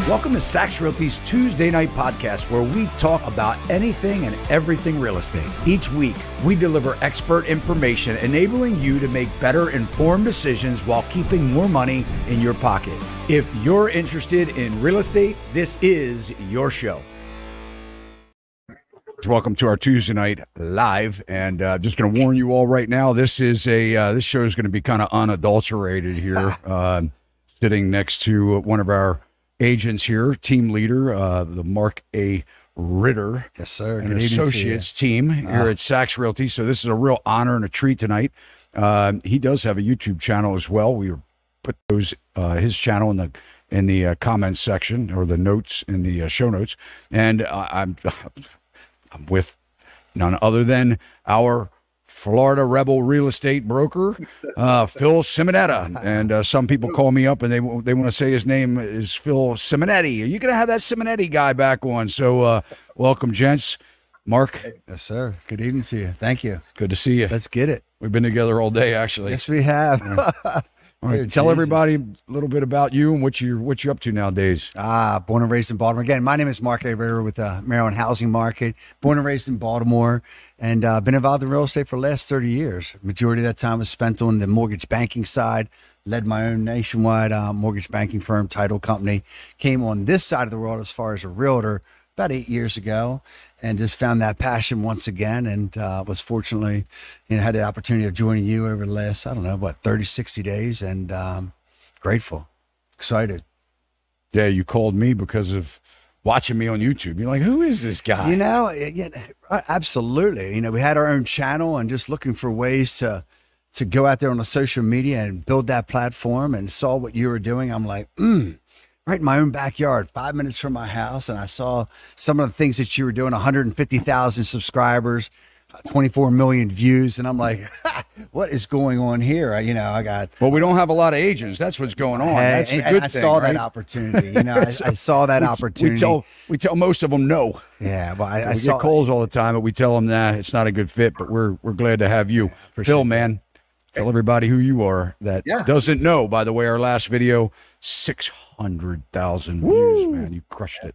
Welcome to Sachs Realty's Tuesday Night Podcast, where we talk about anything and everything real estate. Each week, we deliver expert information enabling you to make better informed decisions while keeping more money in your pocket. If you're interested in real estate, this is your show. Welcome to our Tuesday Night Live, and just going to warn you all right now, this is this show is going to be kind of unadulterated here. Sitting next to one of our agents here, team leader, the Mark A. Ritter. Yes, sir. And associates team here at Sachs Realty. So this is a real honor and a treat tonight. He does have a YouTube channel as well. We put those his channel in the comments section, or the notes in the show notes. And I'm with none other than our Florida Rebel real estate broker, Phil Simonetta. And some people call me up and they want to say his name is Phil Simonetti. Are you going to have that Simonetti guy back on? So welcome, gents. Mark. Yes, sir. Good evening to you. Thank you. Good to see you. Let's get it. We've been together all day, actually. Yes, we have. All right, tell everybody a little bit about you and what you're up to nowadays. Born and raised in Baltimore. Again, my name is Mark A. Ritter with the Maryland Housing Market. Born and raised in Baltimore, and been involved in real estate for the last 30 years. Majority of that time was spent on the mortgage banking side. Led my own nationwide mortgage banking firm, title company. Came on this side of the world as far as a realtor about 8 years ago, and just found that passion once again, and was fortunately, had the opportunity of joining you over the last, 30, 60 days, and grateful, excited. Yeah, you called me because of watching me on YouTube. You're like, who is this guy? Yeah, absolutely. We had our own channel and just looking for ways to go out there on the social media and build that platform, and saw what you were doing. I'm like, right in my own backyard, 5 minutes from my house. And I saw some of the things that you were doing, 150,000 subscribers, 24 million views. And I'm like, what is going on here? Well, we don't have a lot of agents. That's what's going on. That's the good thing. I saw right? that opportunity. I saw that opportunity. We tell most of them no. Yeah. Well, I we saw get calls all the time, but we tell them that it's not a good fit, but we're glad to have you. Phil, man. Tell everybody who you are that doesn't know. By the way, our last video, 600,000 views, man. You crushed it.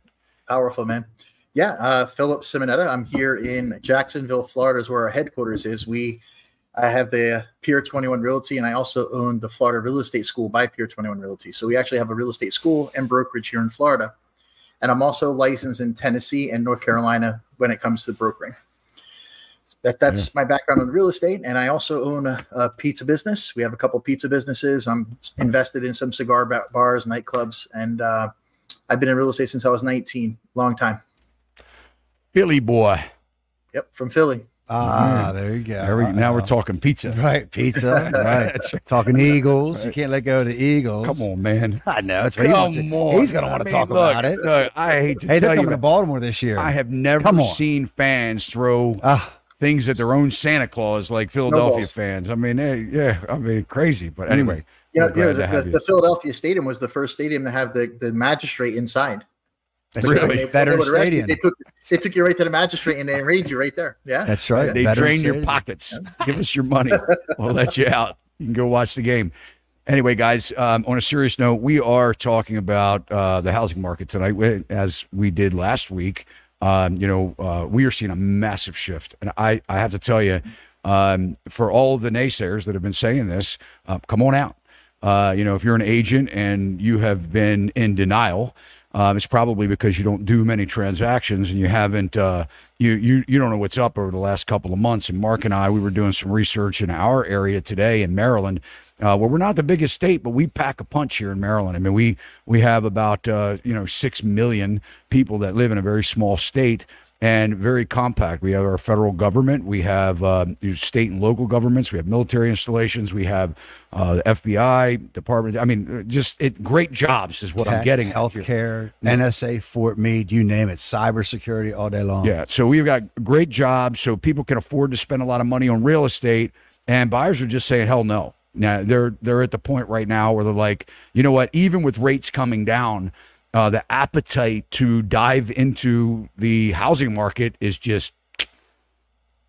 Powerful, man. Yeah, Philip Simonetta. I'm here in Jacksonville, Florida, is where our headquarters is. I have the Pier 21 Realty, and I also own the Florida Real Estate School by Pier 21 Realty. So we actually have a real estate school and brokerage here in Florida. And I'm also licensed in Tennessee and North Carolina when it comes to brokering. That's my background in real estate, and I also own a pizza business. We have a couple pizza businesses. I'm invested in some cigar bars, nightclubs, and I've been in real estate since I was 19. Long time. Philly boy. Yep, from Philly. There you go. Now we're talking pizza. Right, pizza. Right. Talking Eagles. Right. You can't let go of the Eagles. Come on, man. I know. It's what he wants. He's going to want to talk about it. Look, I hate to tell they're you. coming to Baltimore this year. I have never seen fans throw things at their own Santa Claus like Philadelphia fans. I mean, crazy. But anyway, the Philadelphia Stadium was the first stadium to have the magistrate inside. That's really Veteran Stadium. They took you right to the magistrate and they arraigned you right there. Yeah, that's right. They drained your pockets. Give us your money. We'll let you out. You can go watch the game. Anyway, guys, on a serious note, we are talking about the housing market tonight, as we did last week. We are seeing a massive shift. And I have to tell you, for all of the naysayers that have been saying this, come on out. If you're an agent and you have been in denial, it's probably because you don't do many transactions and you haven't, you don't know what's up over the last couple of months. And Mark and I, we were doing some research in our area today in Maryland, where we're not the biggest state, but we pack a punch here in Maryland. I mean, we have about, 6 million people that live in a very small state and very compact. We have our federal government. We have state and local governments. We have military installations. We have the FBI department. I mean, great jobs is what I'm getting. Healthcare, NSA, Fort Meade, you name it, cybersecurity all day long. Yeah, so we've got great jobs, so people can afford to spend a lot of money on real estate, and buyers are just saying, hell no. Now, they're at the point right now where they're like, you know what, even with rates coming down, the appetite to dive into the housing market is just,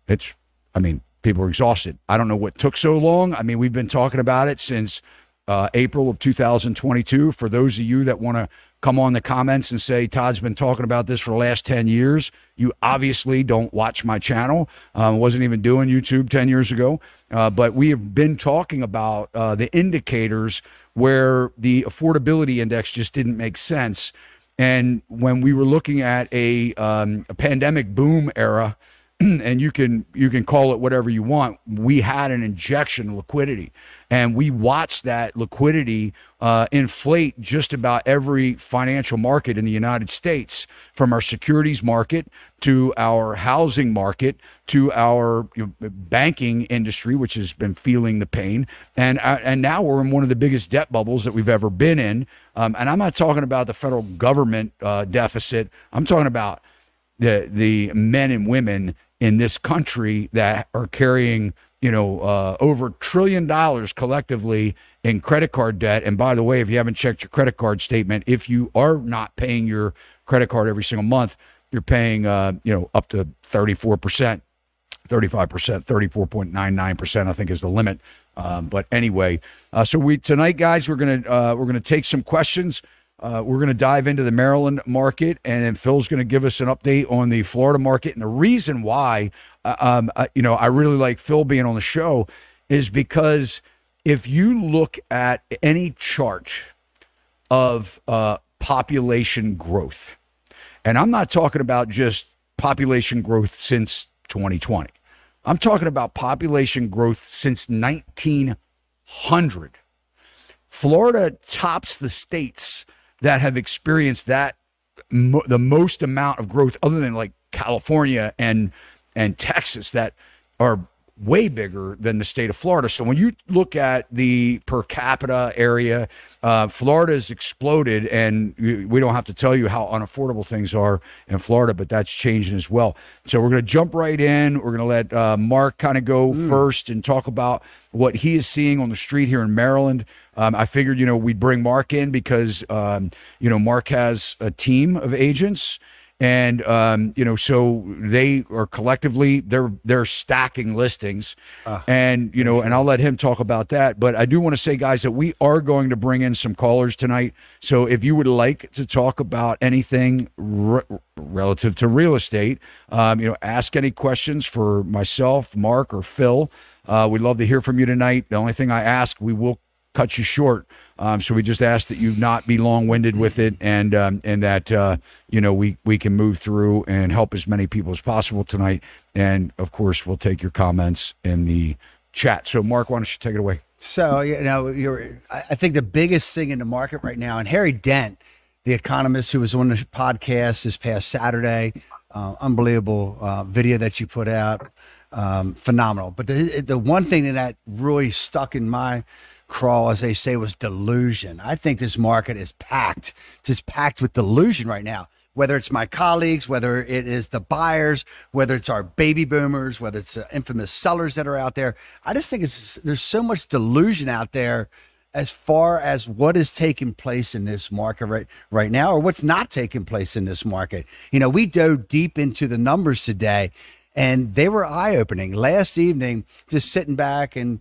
people are exhausted. I don't know what took so long. I mean, we've been talking about it since April of 2022. For those of you that want to come on the comments and say, Todd's been talking about this for the last 10 years, you obviously don't watch my channel. Wasn't even doing YouTube 10 years ago. But we have been talking about the indicators where the affordability index just didn't make sense. And when we were looking at a pandemic boom era, and you can call it whatever you want, we had an injection of liquidity, and we watched that liquidity inflate just about every financial market in the United States, from our securities market to our housing market to our banking industry, which has been feeling the pain, and now we're in one of the biggest debt bubbles that we've ever been in. And I'm not talking about the federal government deficit. I'm talking about the men and women in this country that are carrying, over $1 trillion collectively in credit card debt. And by the way, if you haven't checked your credit card statement, if you are not paying your credit card every single month, you're paying, up to 34%, 35%, 34.99%, I think is the limit. But anyway, so tonight, guys, we're gonna take some questions. We're going to dive into the Maryland market, and then Phil's going to give us an update on the Florida market. And the reason why, I really like Phil being on the show is because if you look at any chart of population growth, and I'm not talking about just population growth since 2020, I'm talking about population growth since 1900. Florida tops the states that have experienced that the most amount of growth, other than like California and Texas, that are way bigger than the state of Florida. So when you look at the per capita area, Florida's exploded, and we don't have to tell you how unaffordable things are in Florida, but that's changing as well. So we're going to jump right in. We're going to let Mark kind of go first and talk about what he is seeing on the street here in Maryland. I figured, we'd bring Mark in because, Mark has a team of agents. And, so they are collectively, they're stacking listings, and I'll let him talk about that. But I do want to say, guys, that we are going to bring in some callers tonight. So if you would like to talk about anything relative to real estate, ask any questions for myself, Mark, or Phil. We'd love to hear from you tonight. The only thing I ask, we will cut you short. So we just ask that you not be long-winded with it, and that, we can move through and help as many people as possible tonight. And, of course, we'll take your comments in the chat. So, Mark, why don't you take it away? So, I think the biggest thing in the market right now, and Harry Dent, the economist who was on the podcast this past Saturday, unbelievable video that you put out, phenomenal. But the one thing that really stuck in my crawl, as they say, was delusion. I think this market is packed with delusion right now, whether it's my colleagues, whether it is the buyers, whether it's our baby boomers, whether it's the infamous sellers that are out there. I just think there's so much delusion out there as far as what is taking place in this market right now, or what's not taking place in this market. We dove deep into the numbers today, and they were eye-opening. Last evening, just sitting back and,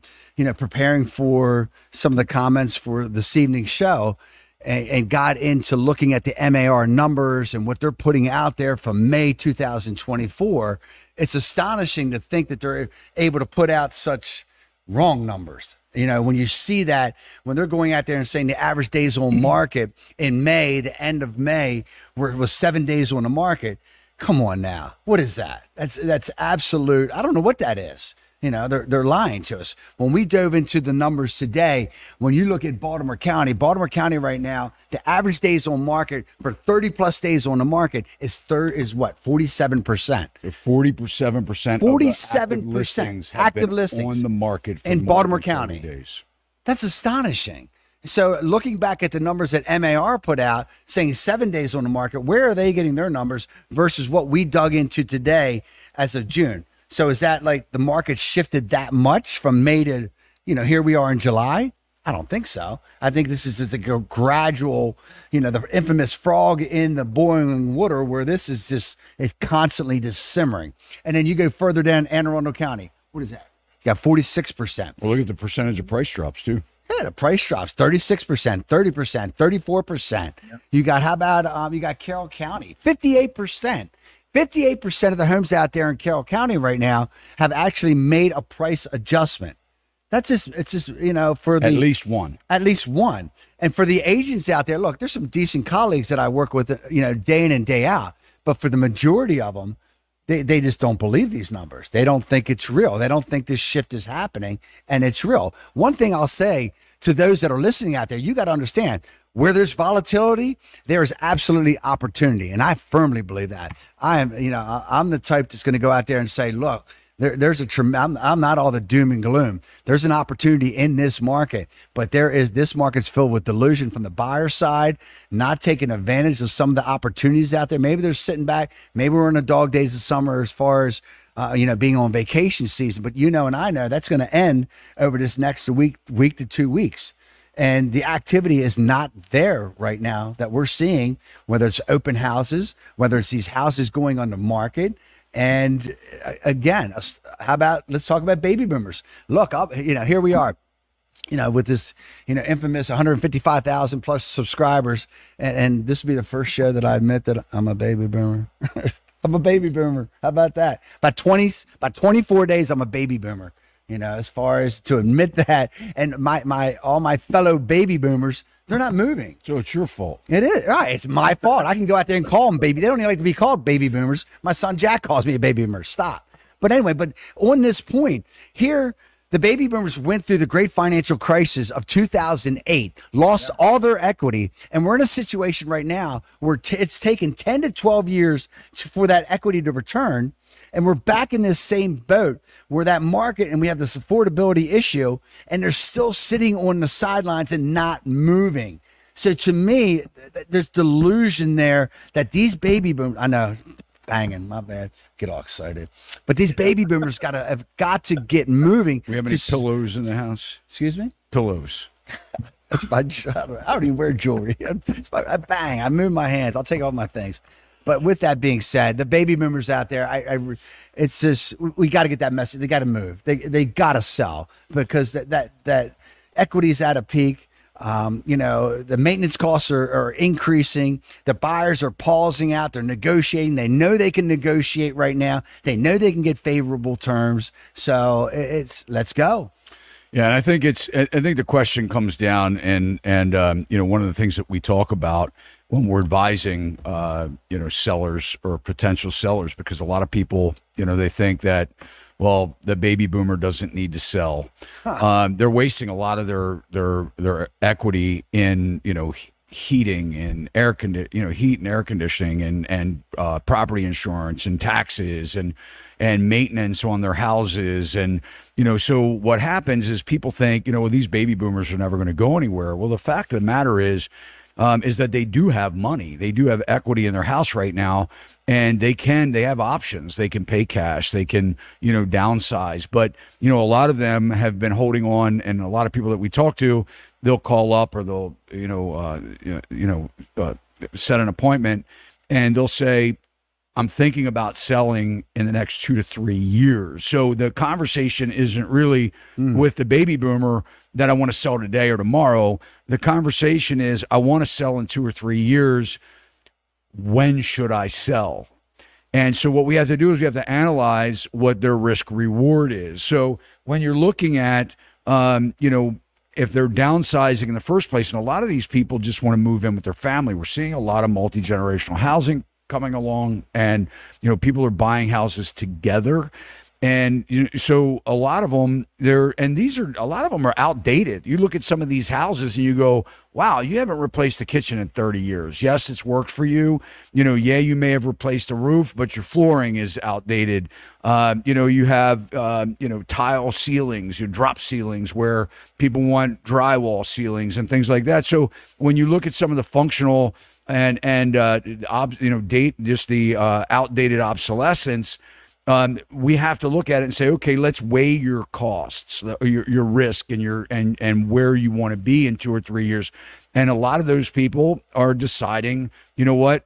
preparing for some of the comments for this evening's show, and got into looking at the MAR numbers and what they're putting out there from May 2024. It's astonishing to think that they're able to put out such wrong numbers. When you see that, when they're going out there and saying the average days on market in May, the end of May, where it was 7 days on the market. Come on now. What is that? That's absolute. I don't know what that is. They're lying to us. When we dove into the numbers today, when you look at Baltimore County right now, the average days on market for 30 plus days on the market is what? 47%. 47%. 47% active listings on the market for in Baltimore County. Days. That's astonishing. So looking back at the numbers that MAR put out, saying 7 days on the market, where are they getting their numbers versus what we dug into today as of June? So is that like the market shifted that much from May to, here we are in July? I don't think so. I think this is just a gradual, the infamous frog in the boiling water, where this is it's constantly just simmering. And then you go further down Anne Arundel County. What is that? You got 46%. Well, look at the percentage of price drops too. Yeah, the price drops 36%, 30%, 34%. Yep. You got, how about, you got Carroll County, 58%. 58% of the homes out there in Carroll County right now have actually made a price adjustment. It's just, you know, for the. At least one. And for the agents out there, look, there's some decent colleagues that I work with, you know, day in and day out. But for the majority of them, they just don't believe these numbers. They don't think it's real. They don't think this shift is happening, and it's real. One thing I'll say to those that are listening out there, you got to understand, where there's volatility, there is absolutely opportunity. And I firmly believe that. I'm the type that's going to go out there and say, look, there's I'm not all the doom and gloom. There's an opportunity in this market, but this market's filled with delusion from the buyer side, not taking advantage of some of the opportunities out there. Maybe they're sitting back. Maybe we're in the dog days of summer as far as, being on vacation season. But and I know that's going to end over this next week to 2 weeks. And the activity is not there right now that we're seeing, whether it's open houses, whether it's these houses going on the market. And again, let's talk about baby boomers. Look, here we are, with this, infamous 155,000 plus subscribers. And this will be the first show that I admit that I'm a baby boomer. I'm a baby boomer. How about that? About 24 days, I'm a baby boomer. As far as to admit that, and all my fellow baby boomers, they're not moving. So it's your fault. It is. Right. It's my fault. I can go out there and call them baby. They don't even like to be called baby boomers. My son Jack calls me a baby boomer. Stop. But anyway, on this point here, the baby boomers went through the great financial crisis of 2008, lost all their equity, and we're in a situation right now where it's taken 10 to 12 years for that equity to return. And we're back in this same boat where that market, and we have this affordability issue, and they're still sitting on the sidelines and not moving. So to me, there's delusion there that these baby boomers, I know, banging, my bad, get all excited. But these baby boomers have got to get moving. We have any pillows in the house? Excuse me? Pillows. That's my job. I don't even wear jewelry. I move my hands. I'll take off my things. But with that being said, the baby boomers out there, it's just, we got to get that message. They got to move. They got to sell because that equity is at a peak. The maintenance costs are increasing. The buyers are pausing out. They're negotiating. They know they can negotiate right now. They know they can get favorable terms. So let's go. Yeah, and I think the question comes down, and one of the things that we talk about when we're advising, sellers or potential sellers, because a lot of people, they think that, well, the baby boomer doesn't need to sell. They're wasting a lot of their equity in, heating and heat and air conditioning and property insurance and taxes and maintenance on their houses. And, so what happens is people think, well, these baby boomers are never going to go anywhere. Well, the fact of the matter is that they do have money. They do have equity in their house right now, and they have options. They can pay cash. They can, downsize. But, a lot of them have been holding on, and a lot of people that we talk to, they'll call up or they'll, set an appointment, and they'll say, I'm thinking about selling in the next 2 to 3 years. So the conversation isn't really with the baby boomer that I want to sell today or tomorrow. The conversation is, I want to sell in 2 or 3 years. When should I sell? And so what we have to do is we have to analyze what their risk reward is. So when you're looking at, if they're downsizing in the first place, and a lot of these people just want to move in with their family. We're seeing a lot of multi-generational housing coming along, and people are buying houses together, and so a lot of them a lot of them are outdated. You look at some of these houses and you go, wow, you haven't replaced the kitchen in 30 years. Yes, it's worked for you. You may have replaced the roof, but your flooring is outdated. You have tile ceilings, drop ceilings where people want drywall ceilings and things like that. So when you look at some of the functional and the outdated obsolescence, we have to look at it and say, okay, let's weigh your costs, your risk, and where you want to be in 2 or 3 years. And a lot of those people are deciding, you know what,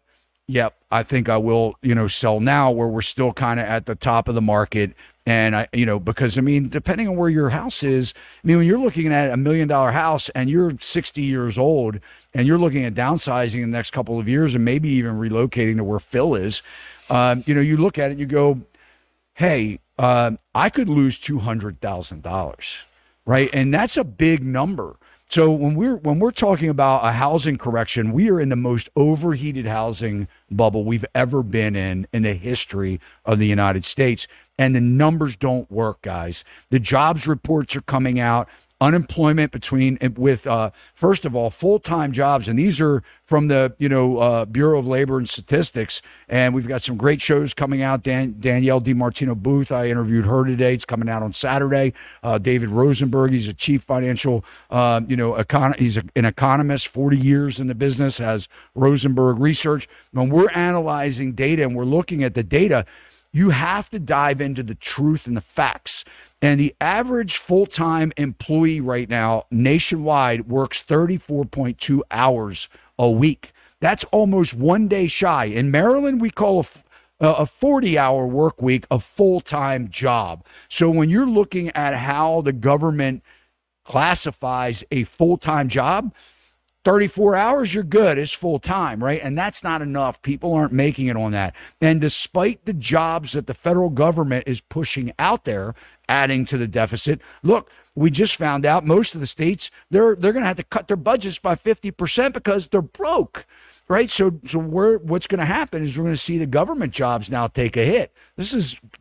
Yep, I think I will, sell now where we're still kind of at the top of the market. And because depending on where your house is, when you're looking at $1 million house and you're 60 years old and you're looking at downsizing in the next couple of years and maybe even relocating to where Phil is, you look at it and you go, hey, I could lose $200,000, right? And that's a big number. So when we're talking about a housing correction, we are in the most overheated housing bubble we've ever been in the history of the United States. And the numbers don't work, guys. The jobs reports are coming out. Unemployment with first of all, full-time jobs, and these are from the Bureau of Labor and Statistics, and we've got some great shows coming out. Danielle DiMartino Booth, I interviewed her today. It's coming out on Saturday. David Rosenberg, he's a chief financial, he's an economist, 40 years in the business, has Rosenberg Research. When we're analyzing data and we're looking at the data, you have to dive into the truth and the facts. And the average full-time employee right now nationwide works 34.2 hours a week. That's almost 1 day shy. In Maryland, we call a 40-hour work week a full-time job. So when you're looking at how the government classifies a full-time job, 34 hours, you're good. It's full time, right? And that's not enough. People aren't making it on that. And despite the jobs that the federal government is pushing out there, adding to the deficit, look, we just found out most of the states, they're going to have to cut their budgets by 50% because they're broke, right? So what's going to happen is we're going to see the government jobs now take a hit.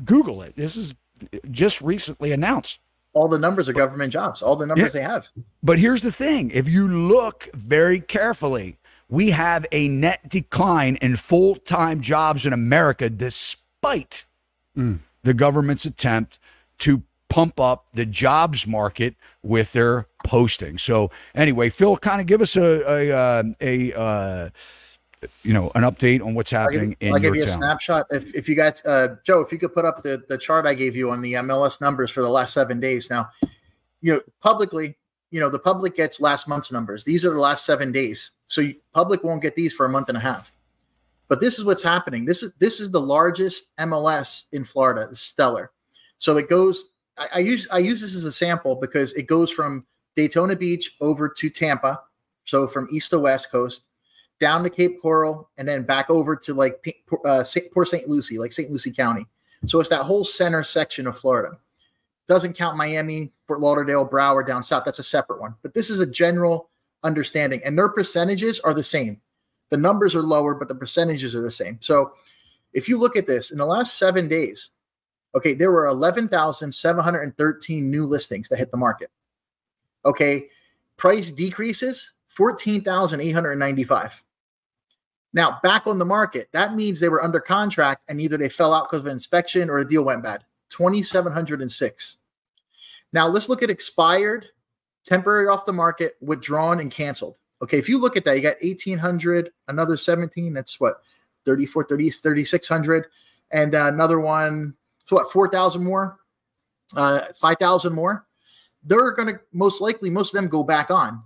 Google it. This is just recently announced. All the numbers are government jobs, all the numbers they have. But here's the thing. If you look very carefully, we have a net decline in full-time jobs in America despite the government's attempt to pump up the jobs market with their posting. So anyway, Phil, kind of give us an update on what's happening in your town. I'll give you a snapshot. If you guys, Joe, if you could put up the chart I gave you on the MLS numbers for the last 7 days. Now, publicly, the public gets last month's numbers. These are the last 7 days. So public won't get these for a month and a half. But this is what's happening. This is the largest MLS in Florida. It's stellar. So it goes, I use this as a sample because it goes from Daytona Beach over to Tampa. So from east to west coast, down to Cape Coral, and then back over to Port St. Lucie, like St. Lucie County. So it's that whole center section of Florida. Doesn't count Miami, Fort Lauderdale, Broward down south. That's a separate one. But this is a general understanding. And their percentages are the same. The numbers are lower, but the percentages are the same. So if you look at this, in the last 7 days, okay, there were 11,713 new listings that hit the market. Okay, price decreases, 14,895. Now, back on the market, that means they were under contract and either they fell out because of an inspection or a deal went bad. 2,706. Now, let's look at expired, temporary off the market, withdrawn, and canceled. Okay, if you look at that, you got 1,800, another 17. That's what, 34, 30, 3,600. And another one, so what, 4,000 more, 5,000 more. They're going to most likely, most of them go back on.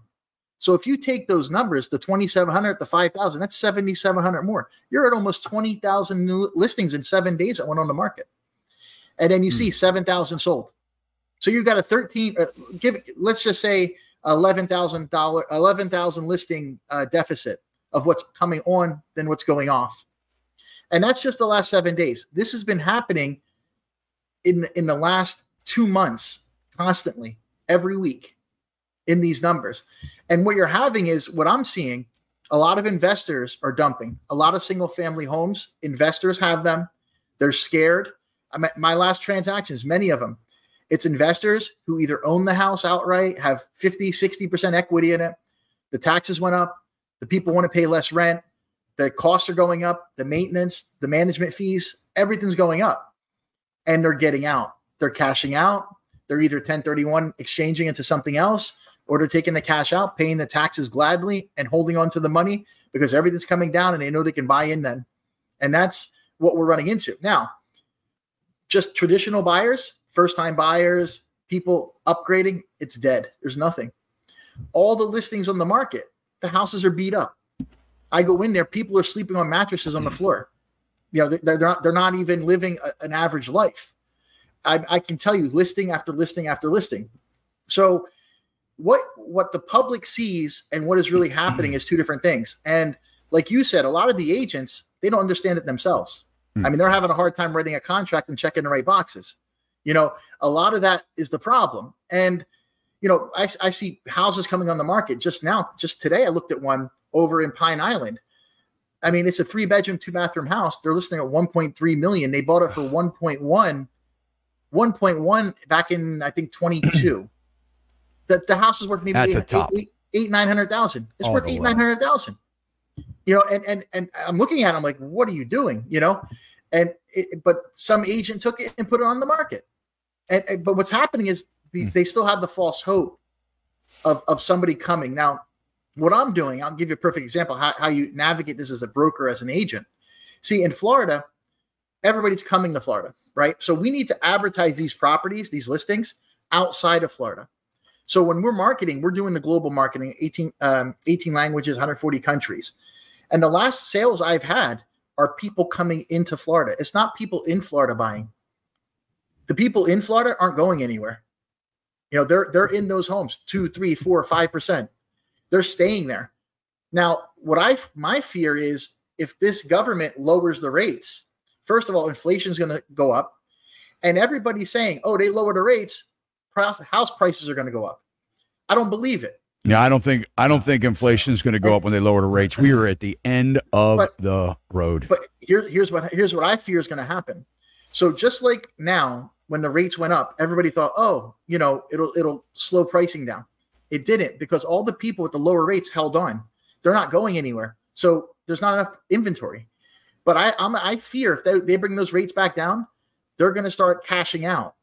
So if you take those numbers, the 2,700, the 5,000, that's 7,700 more. You're at almost 20,000 new listings in 7 days that went on the market. And then you see 7,000 sold. So you've got a 13, let's just say $11,000 listing deficit of what's coming on than what's going off. And that's just the last 7 days. This has been happening in the last 2 months, constantly, every week in these numbers. And what you're having is, what I'm seeing, a lot of investors are dumping. A lot of single family homes, investors have them. They're scared. My last transactions, many of them, it's investors who either own the house outright, have 50, 60% equity in it. The taxes went up. The people want to pay less rent. The costs are going up. The maintenance, the management fees, everything's going up. And they're getting out. They're cashing out. They're either 1031 exchanging into something else, or they're taking the cash out, paying the taxes gladly and holding on to the money because everything's coming down and they know they can buy in then. And that's what we're running into. Now, just traditional buyers, first-time buyers, people upgrading, it's dead. There's nothing. All the listings on the market, the houses are beat up. I go in there, people are sleeping on mattresses on the floor. You know, they're not even living an average life. I can tell you listing after listing after listing. So what the public sees and what is really happening is two different things. And like you said, a lot of the agents, they don't understand it themselves. I mean, they're having a hard time writing a contract and checking the right boxes. You know, a lot of that is the problem. And, you know, I see houses coming on the market just now. Just today, I looked at one over in Pine Island. I mean, it's a 3-bedroom, 2-bathroom house. They're listing at 1.3 million. They bought it for 1.1 back in, I think, 22. The house is worth maybe at the top. $900,000. It's worth $900,000. You know, and I'm looking at it, I'm like, what are you doing? You know, but some agent took it and put it on the market. But what's happening is they still have the false hope of somebody coming. Now, what I'm doing, I'll give you a perfect example how you navigate this as a broker, as an agent. See, in Florida, everybody's coming to Florida, right? So we need to advertise these properties, these listings outside of Florida. So when we're marketing, we're doing the global marketing, 18 languages, 140 countries. And the last sales I've had are people coming into Florida. It's not people in Florida buying. The people in Florida aren't going anywhere. You know, they're in those homes, 2, 3, 4, 5%. They're staying there. Now, my fear is if this government lowers the rates, first of all, inflation is going to go up, and everybody's saying, "Oh, they lower the rates, house prices are going to go up." I don't believe it. Yeah, I don't think inflation is going to go up when they lower the rates. We are at the end of the road. But here's what I fear is going to happen. So just like now, when the rates went up, everybody thought, "Oh, you know, it'll slow pricing down." It didn't, because all the people with the lower rates held on. They're not going anywhere. So there's not enough inventory. But I fear if they bring those rates back down, they're going to start cashing out.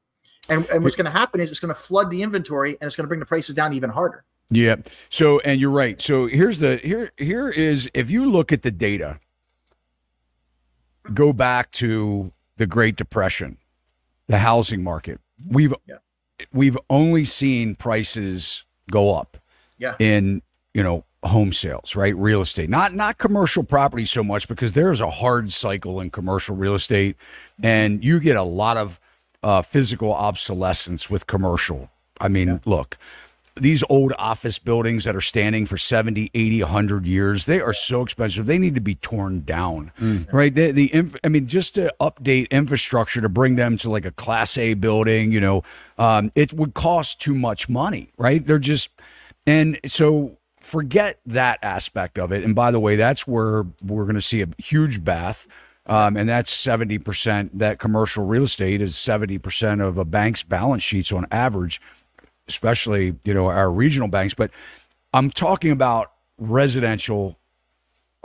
And what's going to happen is it's going to flood the inventory, and it's going to bring the prices down even harder. Yeah. So, and you're right. So here is, if you look at the data, go back to the Great Depression, the housing market, we've only seen prices go up in, you know, home sales, right? Real estate, not commercial property so much, because there's a hard cycle in commercial real estate, and you get a lot of physical obsolescence with commercial. I mean, look, these old office buildings that are standing for 70, 80, 100 years, they are so expensive. They need to be torn down, right? I mean, just to update infrastructure to bring them to like a Class A building, you know, it would cost too much money, right? And so forget that aspect of it. And by the way, that's where we're going to see a huge bath. And that's 70%. That commercial real estate is 70% of a bank's balance sheets on average, especially, you know, our regional banks. But I'm talking about residential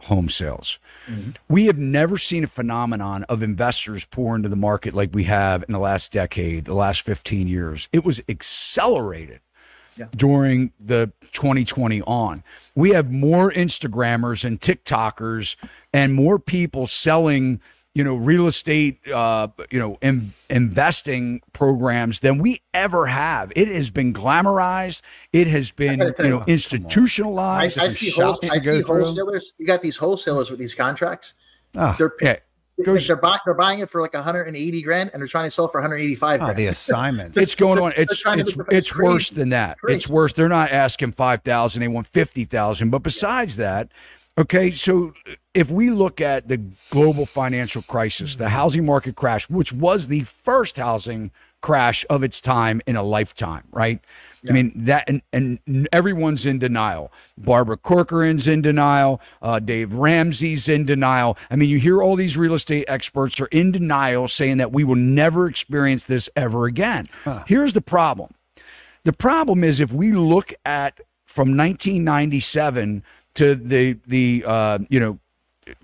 home sales. We have never seen a phenomenon of investors pour into the market like we have in the last decade, the last 15 years. It was accelerated during the 2020 on. We have more Instagrammers and TikTokers and more people selling, you know, real estate, you know, investing programs than we ever have. It has been glamorized. It has been, you know, institutionalized. I see wholesalers. You got these wholesalers with these contracts. They're buying it for like 180 grand, and they're trying to sell it for 185 grand. The assignments. It's going on. It's worse than that. It's worse. They're not asking 5,000. They want 50,000. But besides that, okay, so if we look at the global financial crisis, the housing market crash, which was the first housing crash of its time in a lifetime, right? I mean, that and everyone's in denial. Barbara Corcoran's in denial. Dave Ramsey's in denial. I mean, you hear all these real estate experts are in denial, saying that we will never experience this ever again. Here's the problem. The problem is, if we look at from 1997 to you know,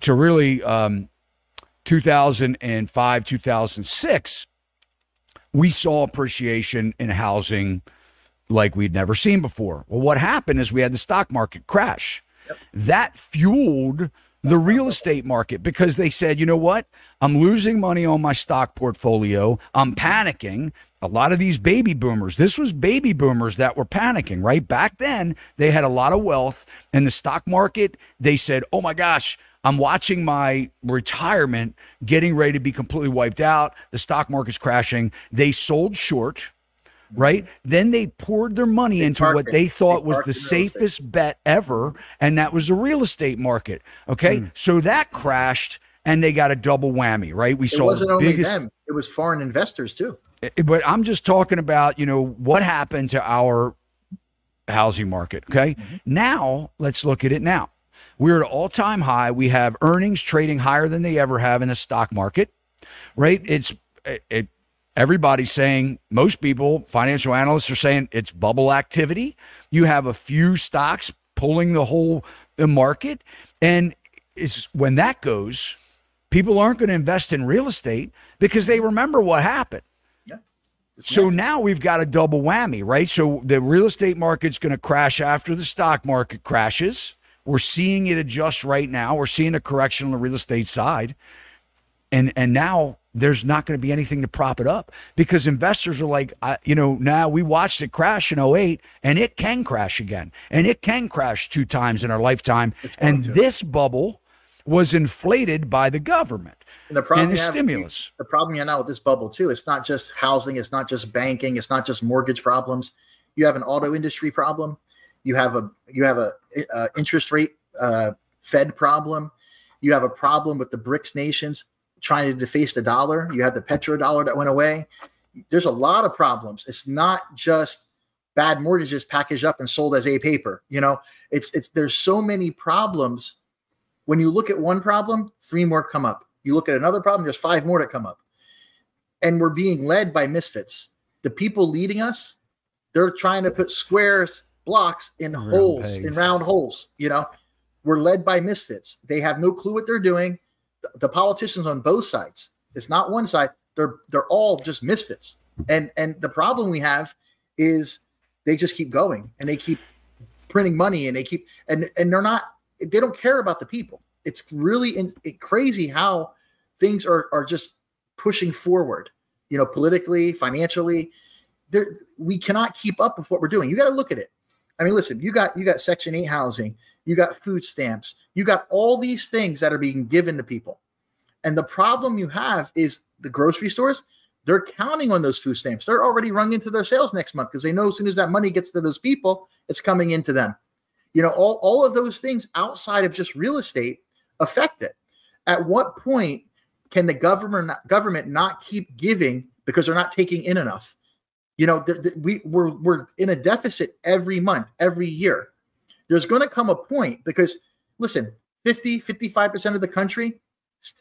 to really 2005, 2006, we saw appreciation in housing like we'd never seen before. Well, what happened is we had the stock market crash. That fueled the real estate market, because they said, you know what? I'm losing money on my stock portfolio. I'm panicking. A lot of these baby boomers, this was baby boomers that were panicking, right? Back then, they had a lot of wealth, and the stock market, they said, oh my gosh, I'm watching my retirement getting ready to be completely wiped out. The stock market's crashing. They sold short. Right? Then they poured their money into what they thought was the safest bet ever, and that was the real estate market. Okay? So that crashed, and they got a double whammy, right? We saw it wasn't only them, it was foreign investors too. But I'm just talking about, you know, what happened to our housing market, okay? Now, let's look at it now. We're at an all-time high. We have earnings trading higher than they ever have in the stock market, right? Everybody's saying, most people, financial analysts are saying it's bubble activity. You have a few stocks pulling the whole market. And when that goes, people aren't going to invest in real estate because they remember what happened. Yeah. So now we've got a double whammy, right? So the real estate market's going to crash after the stock market crashes. We're seeing it adjust right now. We're seeing a correction on the real estate side. And now there's not going to be anything to prop it up because investors are like, you know, now we watched it crash in 08 and it can crash again. And it can crash 2 times in our lifetime. And this bubble was inflated by the government and the stimulus. The problem you have now with this bubble too, it's not just housing. It's not just banking. It's not just mortgage problems. You have an auto industry problem. You have a interest rate Fed problem. You have a problem with the BRICS nations trying to deface the dollar. You have the petrodollar that went away. There's a lot of problems. It's not just bad mortgages packaged up and sold as a paper. You know, there's so many problems. When you look at one problem, 3 more come up. You look at another problem, there's 5 more that come up. And we're being led by misfits. The people leading us, they're trying to put squares, blocks in holes, in round holes. You know, we're led by misfits. They have no clue what they're doing. The politicians on both sides, it's not one side. They're all just misfits. And the problem we have is they just keep going and they keep printing money and they keep, and they don't care about the people. It's really crazy how things are just pushing forward, you know, politically, financially. We cannot keep up with what we're doing. You got to look at it. I mean, listen, you got Section 8 housing, you got food stamps, you got all these things that are being given to people. And the problem you have is the grocery stores, they're counting on those food stamps. They're already rung into their sales next month because they know as soon as that money gets to those people, it's coming into them. You know, all of those things outside of just real estate affect it. At what point can the government not keep giving because they're not taking in enough? You know, we're in a deficit every month, every year. There's going to come a point because, listen, 55% of the country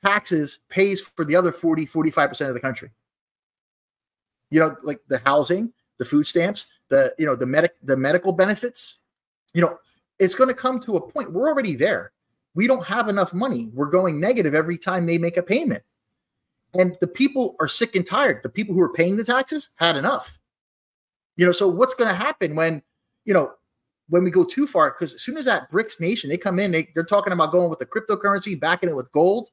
taxes pays for the other 45% of the country. You know, like the housing, the food stamps, the medical benefits. You know, it's going to come to a point. We're already there. We don't have enough money. We're going negative every time they make a payment. And the people are sick and tired. The people who are paying the taxes had enough. You know, so what's going to happen when we go too far? Because as soon as that BRICS nation, they come in, they're talking about going with the cryptocurrency, backing it with gold.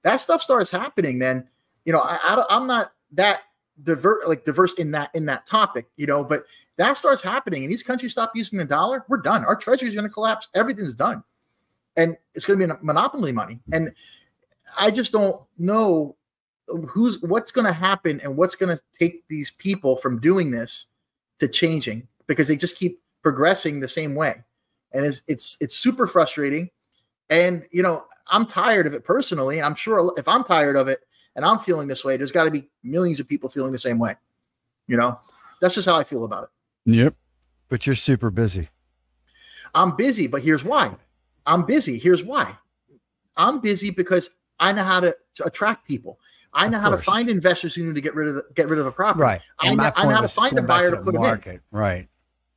That stuff starts happening. Then, you know, I'm not that diverse in that topic, you know, but that starts happening and these countries stop using the dollar. We're done. Our treasury is going to collapse. Everything's done. And it's going to be monopoly money. And I just don't know what's going to happen and what's going to take these people from doing this to changing, because they just keep progressing the same way. And it's super frustrating. And, you know, I'm tired of it personally. And I'm sure if I'm tired of it and I'm feeling this way, there's got to be millions of people feeling the same way. You know, that's just how I feel about it. Yep. But you're super busy. I'm busy, but here's why. I'm busy. Here's why. I'm busy because I know how to attract people. I know how to find investors who need to get rid of a property. Right. I know how to find a buyer to put them in. Right.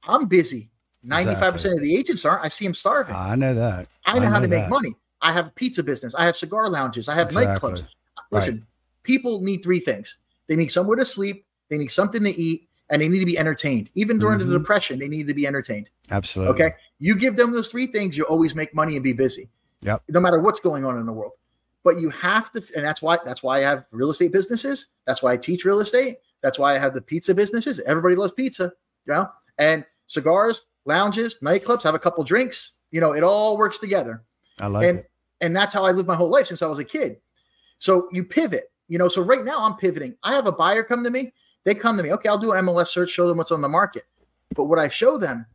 I'm busy. 95% of the agents aren't. I see them starving. I know that. I know how to make money. I have a pizza business. I have cigar lounges. I have nightclubs. Listen, people need 3 things. They need somewhere to sleep. They need something to eat. And they need to be entertained. Even during the depression, they need to be entertained. Absolutely. Okay. You give them those 3 things, you always make money and be busy. Yep. No matter what's going on in the world. But you have to, and that's why I have real estate businesses. That's why I teach real estate. That's why I have the pizza businesses. Everybody loves pizza, and cigars, lounges, nightclubs, have a couple drinks. It all works together. I like it. And that's how I lived my whole life since I was a kid. So you pivot, so right now I'm pivoting. I have a buyer come to me. They come to me. Okay, I'll do an MLS search, show them what's on the market. But what I show them,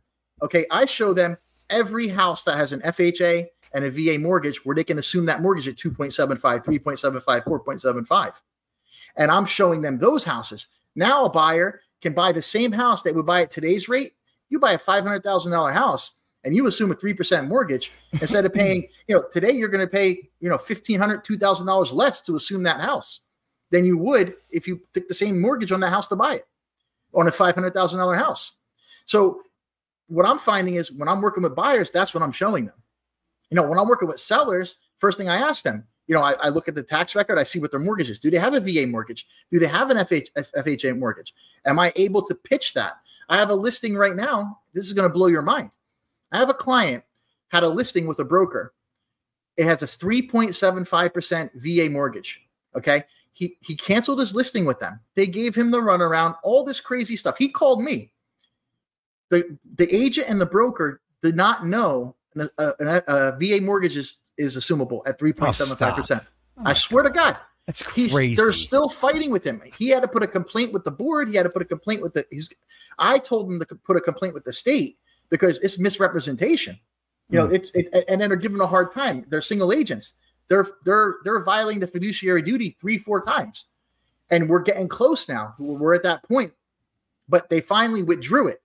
I show them every house that has an FHA and a VA mortgage where they can assume that mortgage at 2.75, 3.75, 4.75. And I'm showing them those houses. Now a buyer can buy the same house that would buy at today's rate. You buy a $500,000 house and you assume a 3% mortgage instead of paying, today you're going to pay, $1,500, $2,000 less to assume that house than you would if you took the same mortgage on that house to buy it on a $500,000 house. So what I'm finding is when I'm working with buyers, that's what I'm showing them. When I'm working with sellers, first thing I ask them, I look at the tax record. I see what their mortgage is. Do they have a VA mortgage? Do they have an FHA mortgage? Am I able to pitch that? I have a listing right now. This is going to blow your mind. I have a client had a listing with a broker. It has a 3.75% VA mortgage. Okay. He canceled his listing with them. They gave him the runaround, all this crazy stuff. He called me. The agent and the broker did not know a VA mortgage is assumable at 3.75%. I swear to God. That's crazy. They're still fighting with him. He had to put a complaint with the board. He had to put a complaint with I told him to put a complaint with the state because it's misrepresentation. And then they're giving a hard time. They're single agents. They're violating the fiduciary duty 3-4 times. And we're getting close now. We're at that point. But they finally withdrew it.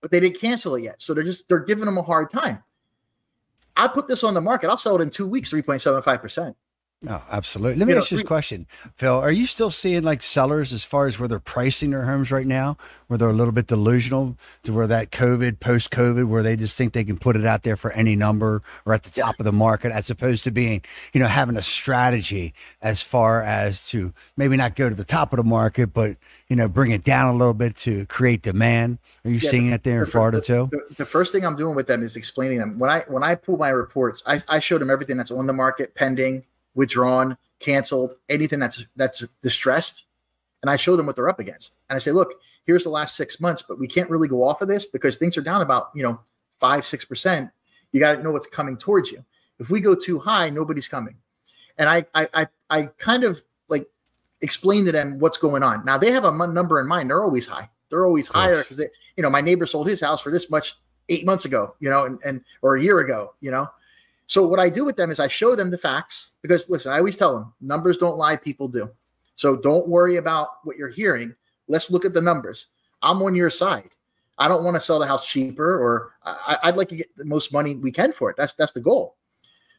But they didn't cancel it yet. So they're giving them a hard time. I put this on the market. I'll sell it in 2 weeks, 3.75%. Oh, absolutely. Let me ask you this question, Phil. Are you still seeing like sellers as far as where they're pricing their homes right now, where they're a little bit delusional to where that post-COVID, where they just think they can put it out there for any number or at the top of the market, as opposed to being, having a strategy as far as to maybe not go to the top of the market, but, bring it down a little bit to create demand? Are you seeing it there in Florida too? The first thing I'm doing with them is explaining them. When I pull my reports, I show them everything that's on the market, pending, withdrawn, canceled, anything that's distressed. And I show them what they're up against. And I say, look, here's the last 6 months, but we can't really go off of this because things are down about, 5-6%. You got to know what's coming towards you. If we go too high, nobody's coming. And I kind of like explain to them what's going on. Now they have a number in mind. They're always high. They're always higher because my neighbor sold his house for this much 8 months ago, or a year ago, So what I do with them is I show them the facts because, listen, I always tell them numbers don't lie, people do. So don't worry about what you're hearing. Let's look at the numbers. I'm on your side. I don't want to sell the house cheaper, or I'd like to get the most money we can for it. That's the goal.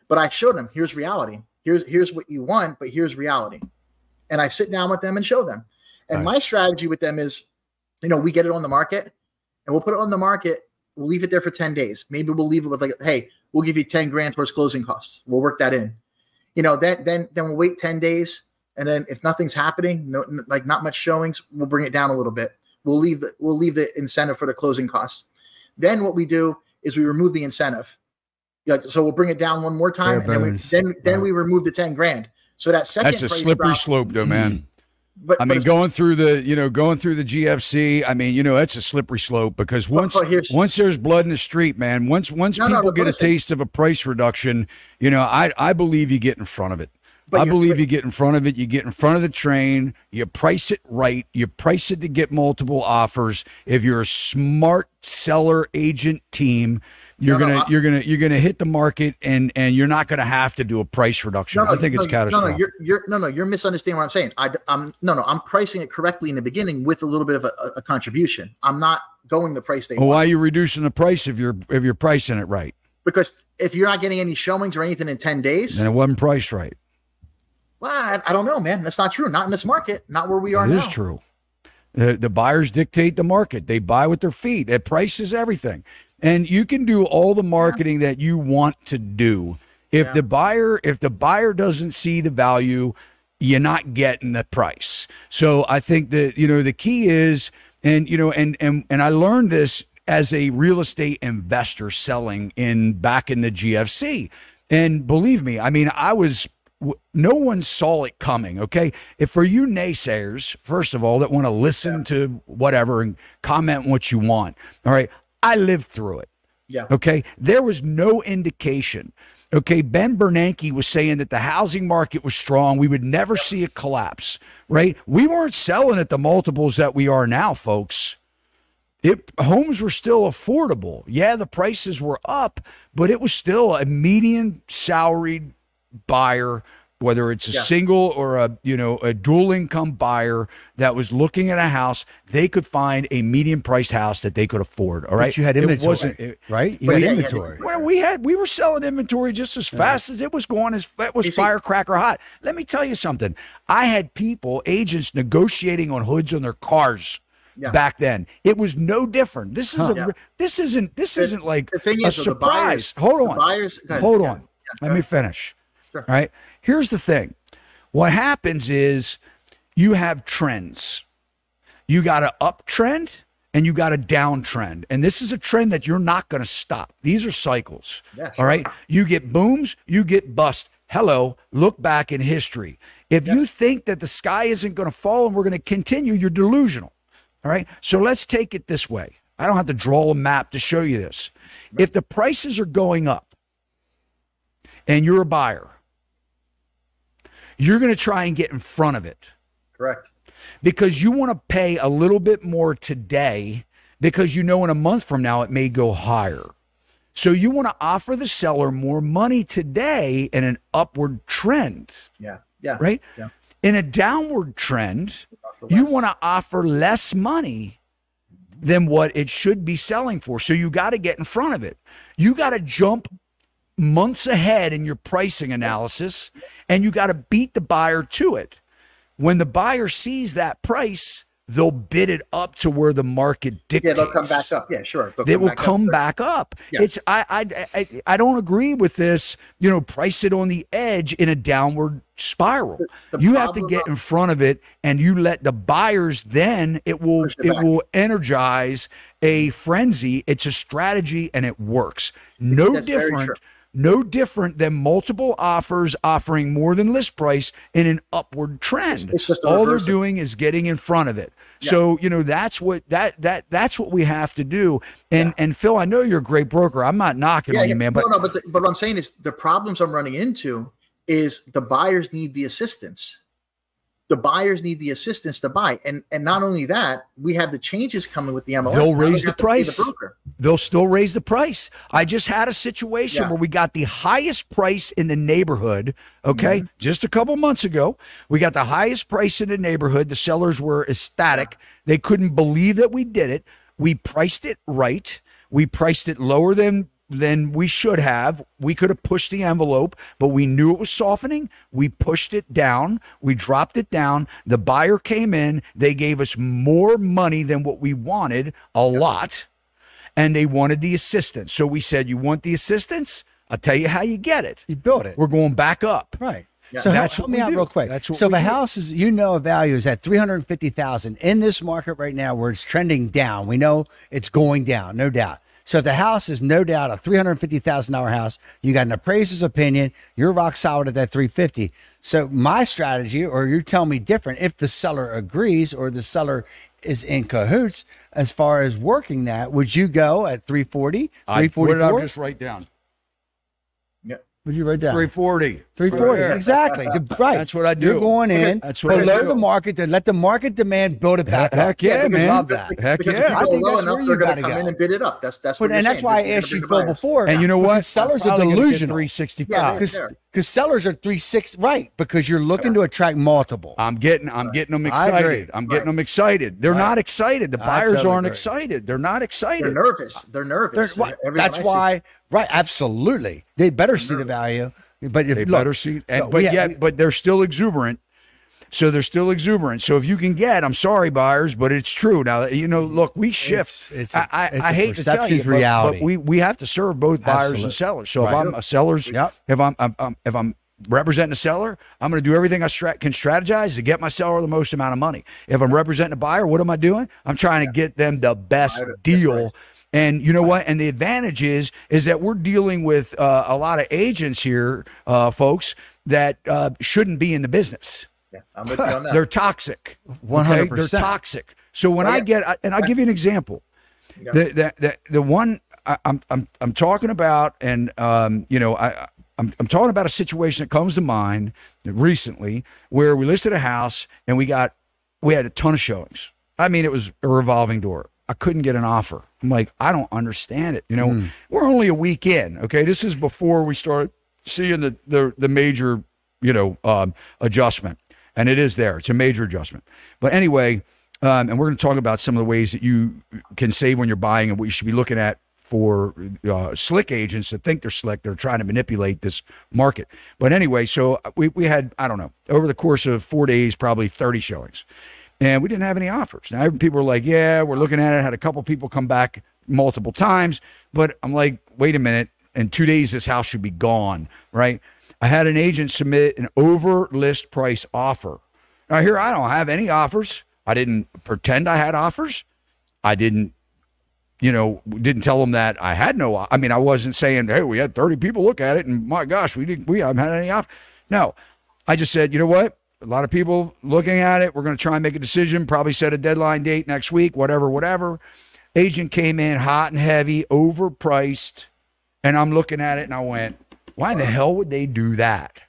But I show them, here's reality. Here's what you want, but here's reality. And I sit down with them and show them. And my strategy with them is, we get it on the market and we'll put it on the market. We'll leave it there for 10 days. Maybe we'll leave it with hey, we'll give you 10 grand towards closing costs. We'll work that in. Then we'll wait 10 days. And then if nothing's happening, not much showings, we'll bring it down a little bit. We'll leave the incentive for the closing costs. Then what we do is we remove the incentive. So we'll bring it down one more time. And then we remove the 10 grand. So that's a slippery slope though, man. But going through the GFC, that's a slippery slope because once there's blood in the street, man, once people get a taste of a price reduction, I believe you get in front of it. You get in front of it. You get in front of the train. You price it right. You price it to get multiple offers. If you're a smart seller agent team, you're gonna hit the market and you're not gonna have to do a price reduction. I think it's catastrophic. You're misunderstanding what I'm saying. I'm pricing it correctly in the beginning with a little bit of a contribution. I'm not going the price they want. Why are you reducing the price if you're pricing it right? Because if you're not getting any showings or anything in 10 days, then it wasn't priced right. Well, I don't know, man. That's not true. Not in this market. Not where we are now. It is true. The buyers dictate the market. They buy with their feet. That price is everything. And you can do all the marketing that you want to do. If the buyer doesn't see the value, you're not getting the price. So I think that, the key is, and I learned this as a real estate investor selling back in the GFC. And believe me, I mean, no one saw it coming, okay? If for you naysayers, first of all, that want to listen to whatever and comment what you want, all right, I lived through it. Yeah. Okay. There was no indication. Okay. Ben Bernanke was saying that the housing market was strong. We would never see it collapse, right? We weren't selling at the multiples that we are now, folks. Homes were still affordable. Yeah, the prices were up, but it was still a median salaried buyer, whether it's a single or a dual income buyer that was looking at a house, they could find a medium priced house that they could afford. All right. But you had inventory, right? You had inventory. Well, we were selling inventory just as fast as it was going. It was firecracker hot. Let me tell you something. I had agents negotiating on hoods on their cars. Back then, it was no different. This isn't like a surprise. Hold on. Let me finish. Sure. All right. Here's the thing. What happens is you have trends. You got an uptrend and you got a downtrend. And this is a trend that you're not going to stop. These are cycles. Yeah, sure. All right. You get booms, you get bust. Hello, look back in history. If you think that the sky isn't going to fall and we're going to continue, you're delusional. All right. So let's take it this way. I don't have to draw a map to show you this. Right. If the prices are going up and you're a buyer, you're going to try and get in front of it. Correct. Because you want to pay a little bit more today because you know in a month from now it may go higher. So you want to offer the seller more money today in an upward trend. Yeah. Yeah. Right? Yeah. In a downward trend, you want to offer less money than what it should be selling for. So you got to get in front of it. You got to jump months ahead in your pricing analysis, and you got to beat the buyer to it. When the buyer sees that price, they'll bid it up to where the market dictates. Yeah, they'll come back up. Yeah, sure. They will come back up. Yeah. It's I don't agree with this, price it on the edge in a downward spiral. You have to get in front of it, and you let the buyers, then it will energize a frenzy. It's a strategy and it works. No different than multiple offers offering more than list price in an upward trend. It's just all they're doing is getting in front of it. Yeah. So, that's what we have to do. And Phil, I know you're a great broker. I'm not knocking on you, man. But but what I'm saying is the problems I'm running into is the buyers need the assistance. The buyers need the assistance to buy. And not only that, we have the changes coming with the MLS. They'll raise the price. They'll still raise the price. I just had a situation where we got the highest price in the neighborhood, okay? Just a couple months ago. We got the highest price in the neighborhood. The sellers were ecstatic. They couldn't believe that we did it. We priced it right. We priced it lower than we should have. We could have pushed the envelope, but we knew it was softening. We pushed it down. We dropped it down. The buyer came in. They gave us more money than what we wanted, a lot, and they wanted the assistance. So we said, you want the assistance? I'll tell you how you get it. You build it. We're going back up. Right. Yeah. So help me out real quick. So if a house is, a value is at $350,000 in this market right now where it's trending down, we know it's going down, no doubt. So if the house is no doubt a $350,000 house, you got an appraiser's opinion, you're rock solid at that $350,000. So my strategy, or you tell me different, if the seller agrees or the seller is in cahoots as far as working that, would you go at $340,000, $344,000? What did I just write down? What did you write down? 340. 340. Exactly. Right. That's what I do. You're going in below the market to let the market demand build it back up. Heck yeah, man. Love that. Heck yeah. I think that's where you got to come in and bid it up. That's and that's why I asked you, Phil, before. And you know what? Sellers are delusional. 365. Because sellers are 360, right? Because you're looking to attract multiple. I'm getting them excited. I'm getting them excited. They're not excited. The buyers aren't excited. They're not excited. They're nervous. That's why. Right. Absolutely. They better see the value. But if, they better see, but they're still exuberant. So they're still exuberant. So if you can get, I'm sorry, buyers, but it's true. Now, look, we shift. I hate to tell you, but we have to serve both buyers and sellers. So if I'm a seller's, if I'm representing a seller, I'm going to do everything I can strategize to get my seller the most amount of money. If I'm representing a buyer, what am I doing? I'm trying to get them the best deal And you know what? And the advantage is that we're dealing with a lot of agents here, folks, that shouldn't be in the business. Yeah, I'm with you on that. They're toxic. 100%. Okay? They're toxic. So when I get, and I'll give you an example. The one I'm talking about, and you know, I'm talking about a situation that comes to mind recently where we listed a house and we had a ton of showings. I mean, it was a revolving door. I couldn't get an offer. I'm like, I don't understand it. You know, we're only a week in. Okay, this is before we start seeing the major, you know, adjustment, and it is there. It's a major adjustment. But anyway, and we're going to talk about some of the ways that you can save when you're buying and what you should be looking at for slick agents that think they're slick. They're trying to manipulate this market. But anyway, so we had, I don't know, over the course of 4 days, probably 30 showings. And we didn't have any offers. Now, people were like, yeah, we're looking at it. Had a couple people come back multiple times. But I'm like, wait a minute. In 2 days, this house should be gone, right? I had an agent submit an over list price offer. Now, here, I don't have any offers. I didn't pretend I had offers. I didn't, you know, didn't tell them that I had no. I mean, I wasn't saying, hey, we had 30 people look at it, and my gosh, we haven't had any offers. No, I just said, you know what? A lot of people looking at it. We're going to try and make a decision, probably set a deadline date next week, whatever. Agent came in hot and heavy, overpriced, and I'm looking at it and I went, why the hell would they do that?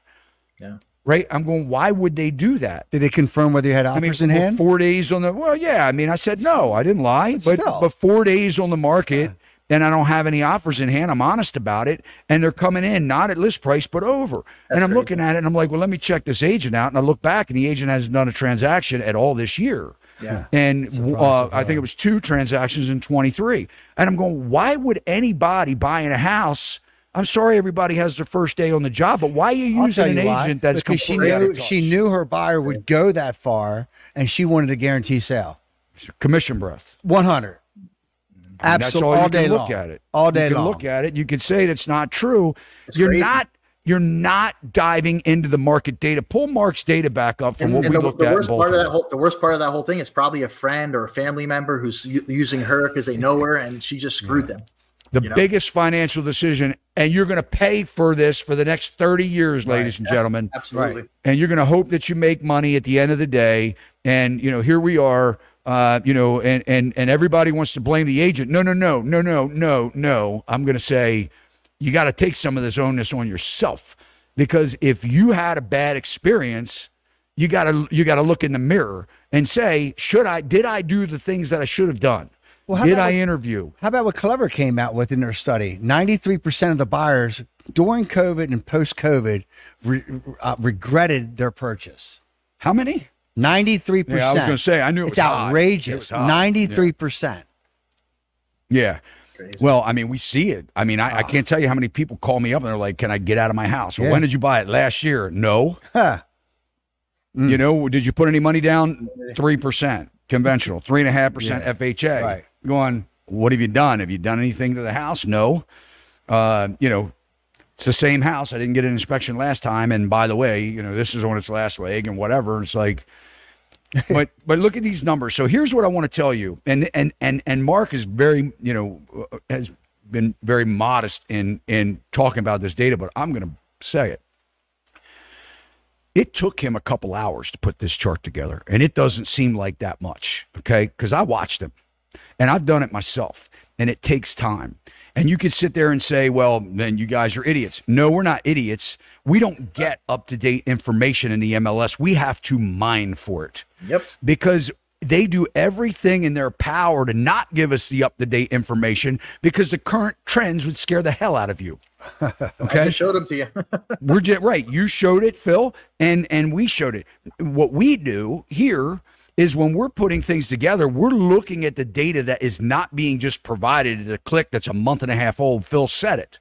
Yeah. Right? I'm going, why would they do that? Did they confirm whether you had offers in hand? 4 days on the, well, yeah. I mean, I said, no, I didn't lie. But 4 days on the market and I don't have any offers in hand. I'm honest about it. And they're coming in not at list price, but over. And I'm looking at it and I'm like, well, let me check this agent out. And I look back and the agent hasn't done a transaction at all this year. Yeah. And I think it was 2 transactions in 23. And I'm going, why would anybody buying a house? I'm sorry everybody has their first day on the job, but why are you using an agent that's completely she knew her buyer would go that far and she wanted a guaranteed sale. Commission breath. 100. Absolutely. All day long. Look at it. All day long. You can look at it. You could say that's not true. You're not diving into the market data. Pull Mark's data back up from what we looked at. The worst part of that whole thing is probably a friend or a family member who's using her because they know her and she just screwed them. The biggest financial decision, and you're going to pay for this for the next 30 years, ladies and gentlemen. Absolutely. And you're going to hope that you make money at the end of the day. And, you know, here we are, you know, and everybody wants to blame the agent. No. I'm going to say you got to take some of this onus on yourself, because if you had a bad experience, you got to look in the mirror and say, did I do the things that I should have done? Well, did I interview? How about what Clever came out with in their study? 93% of the buyers during COVID and post-COVID regretted their purchase. How many? 93%. Yeah, I was going to say, I knew it was outrageous. Hot. 93%. Yeah. Crazy. Well, I mean, we see it. I mean, I can't tell you how many people call me up and they're like, can I get out of my house? Well, when did you buy it? Last year? No. You know, did you put any money down? 3%. Conventional. 3.5% FHA. Right. Going, what have you done? Have you done anything to the house? No. You know, it's the same house. I didn't get an inspection last time. And by the way, you know, this is on its last leg and whatever. It's like, but look at these numbers. So here's what I want to tell you. And Mark is very, you know, has been very modest in talking about this data, but I'm going to say it. It took him a couple hours to put this chart together, and it doesn't seem like that much, okay? Because I watched him, and I've done it myself, and it takes time. And you could sit there and say, well, then you guys are idiots. No, we're not idiots. We don't get up-to-date information in the MLS. We have to mine for it. Yep. Because they do everything in their power to not give us the up-to-date information because the current trends would scare the hell out of you. Okay, I just showed them to you. We're just right. You showed it, Phil, and we showed it. What we do here is when we're putting things together, we're looking at the data that is not being just provided at a click that's a month and a half old. Phil said it.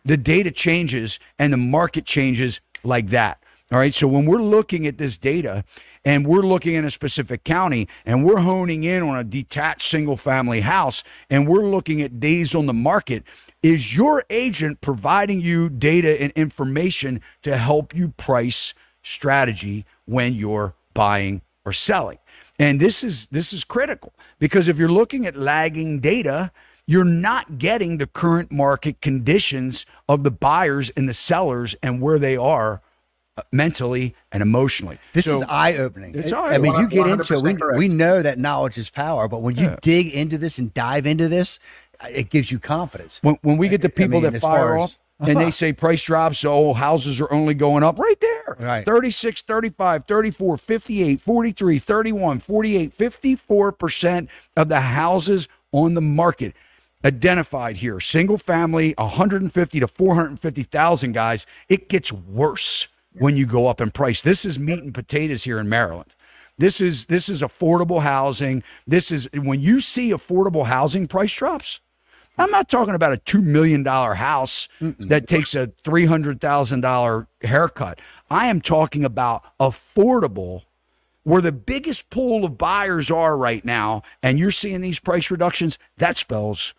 The data changes and the market changes like that. All right. So when we're looking at this data and we're looking in a specific county and we're honing in on a detached single family house and we're looking at days on the market, is your agent providing you data and information to help you price strategy when you're buying or selling? And this is critical, because if you're looking at lagging data you're not getting the current market conditions of the buyers and the sellers and where they are mentally and emotionally. This is eye-opening. It's I mean, you get into correct. we know that knowledge is power, but when you dig into this and dive into this, it gives you confidence. When we get the people that fire off and they say price drops, so houses are only going up right there. Right. 36, 35, 34, 58, 43, 31, 48, 54% of the houses on the market identified here. Single family, 150 to 450,000 guys. It gets worse when you go up in price. This is meat and potatoes here in Maryland. This is affordable housing. This is when you see affordable housing price drops. I'm not talking about a $2 million house that takes a $300,000 haircut. I am talking about affordable, where the biggest pool of buyers are right now, and you're seeing these price reductions. That spells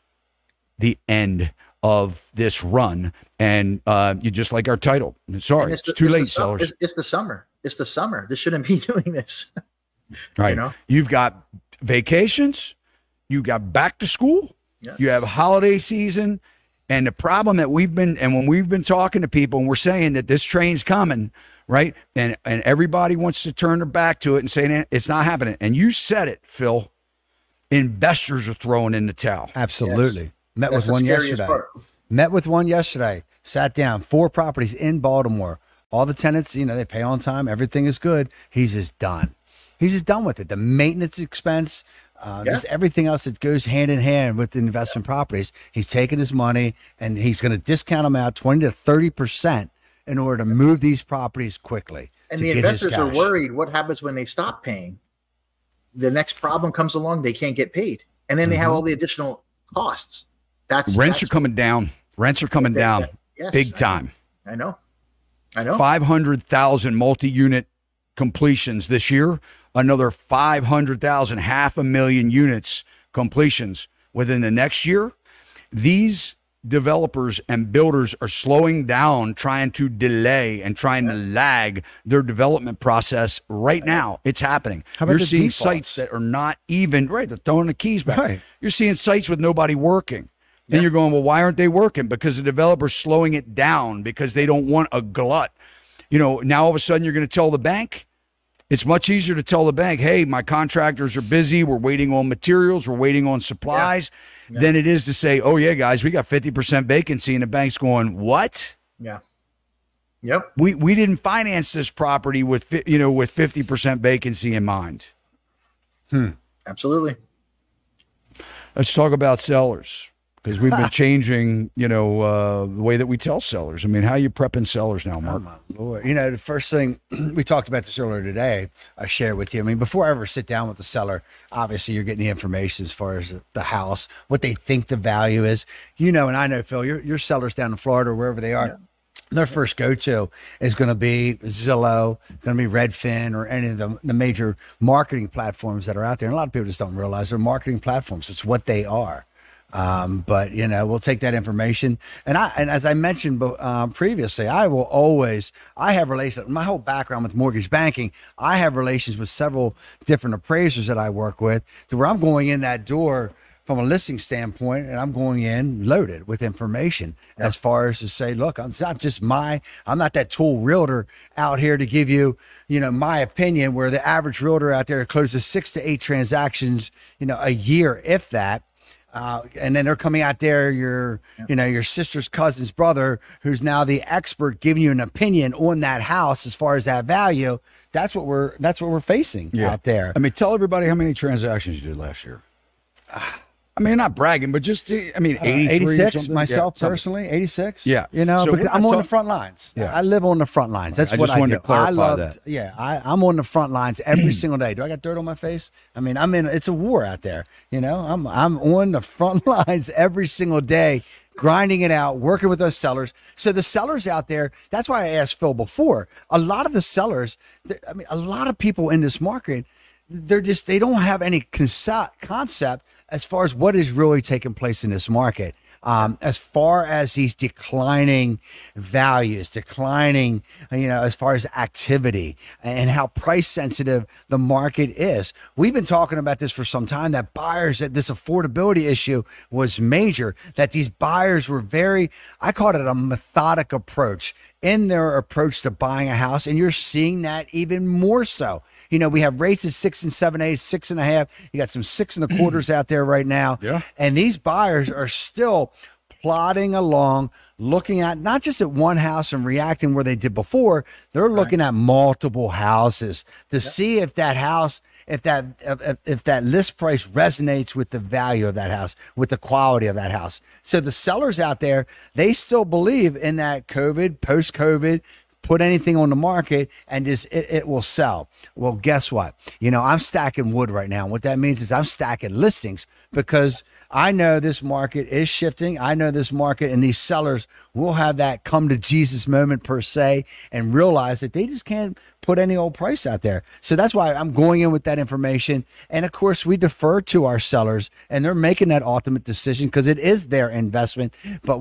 the end of this run. And you just like our title. Sorry, it's too late, sellers. It's the summer. It's the summer. This shouldn't be doing this. Right. You know? You've got vacations. You've got back to school. Yeah. You have holiday season. And the problem that when we've been talking to people and we're saying that this train's coming, right? And everybody wants to turn their back to it and say it's not happening. And you said it, Phil. Investors are throwing in the towel. Absolutely. Yes. Met with one yesterday. Met with one yesterday. Sat down. 4 properties in Baltimore. All the tenants, they pay on time. Everything is good. He's just done. He's just done with it. The maintenance expense, just everything else that goes hand in hand with the investment properties. He's taking his money and he's going to discount them out 20 to 30% in order to move these properties quickly. And the investors are worried what happens when they stop paying. The next problem comes along, they can't get paid. And then they have all the additional costs. Rents are coming down. Rents are coming down big time. I know. 500,000 multi-unit completions this year. Another 500,000, 500,000 units completions within the next year. These developers and builders are slowing down, trying to delay and trying to lag their development process right now. It's happening. You're seeing sites that are not even, right, they're throwing the keys back. Right. You're seeing sites with nobody working. And you're going, well, why aren't they working? Because the developer's slowing it down because they don't want a glut. Now all of a sudden you're going to tell the bank. It's much easier to tell the bank, hey, my contractors are busy. We're waiting on materials. We're waiting on supplies than it is to say, oh, yeah, guys, we got 50% vacancy. And the bank's going, what? Yeah. Yep. We didn't finance this property with 50% vacancy in mind. Absolutely. Let's talk about sellers. Because we've been changing, the way that we tell sellers. I mean, how are you prepping sellers now, Mark? Oh, my Lord. The first thing, we talked about this earlier today, I shared with you. I mean, before I ever sit down with the seller, obviously you're getting the information as far as the house, what they think the value is. And I know, Phil, your sellers down in Florida or wherever they are, their first go-to is going to be Zillow, going to be Redfin, or any of the major marketing platforms that are out there. And a lot of people just don't realize they're marketing platforms. It's what they are. But we'll take that information. And as I mentioned previously, I have relations, my whole background with mortgage banking, I have relations with several different appraisers that I work with to where I'm going in that door from a listing standpoint, and I'm going in loaded with information as far as to say, look, it's not just I'm not that tool realtor out here to give you, my opinion, where the average realtor out there closes 6 to 8 transactions, a year, if that. And then they're coming out there, your sister's cousin's brother, who's now the expert, giving you an opinion on that house as far as that value. That's what we're facing out there. I mean, tell everybody how many transactions you did last year. I mean, not bragging, but just, 86 myself personally, 86. Yeah. Because I'm on the front lines. Yeah. I live on the front lines. That's what I do. To clarify that. Yeah. I'm on the front lines every single day. Do I got dirt on my face? I mean, it's a war out there. I'm on the front lines every single day, grinding it out, working with those sellers. So the sellers out there, that's why I asked Phil before, a lot of the sellers, a lot of people in this market, they don't have any concept as far as what is really taking place in this market. As far as these declining values, declining, as far as activity and how price sensitive the market is. We've been talking about this for some time, that buyers, that this affordability issue was major, that these buyers were I called it a methodic approach in their approach to buying a house. And you're seeing that even more so. We have rates at 6 7/8, 6.5. You got some 6 1/4s out there right now. Yeah. And these buyers are still plodding along, looking at not just at one house and reacting where they did before. They're looking at multiple houses to see if that house, if that list price resonates with the value of that house, with the quality of that house. So the sellers out there, they still believe in that post-COVID, put anything on the market and just it will sell. Well, guess what? I'm stacking wood right now. What that means is I'm stacking listings because I know this market is shifting. I know this market and these sellers will have that come to Jesus moment per se and realize that they just can't put any old price out there. So that's why I'm going in with that information. And of course, we defer to our sellers and they're making that ultimate decision because it is their investment. But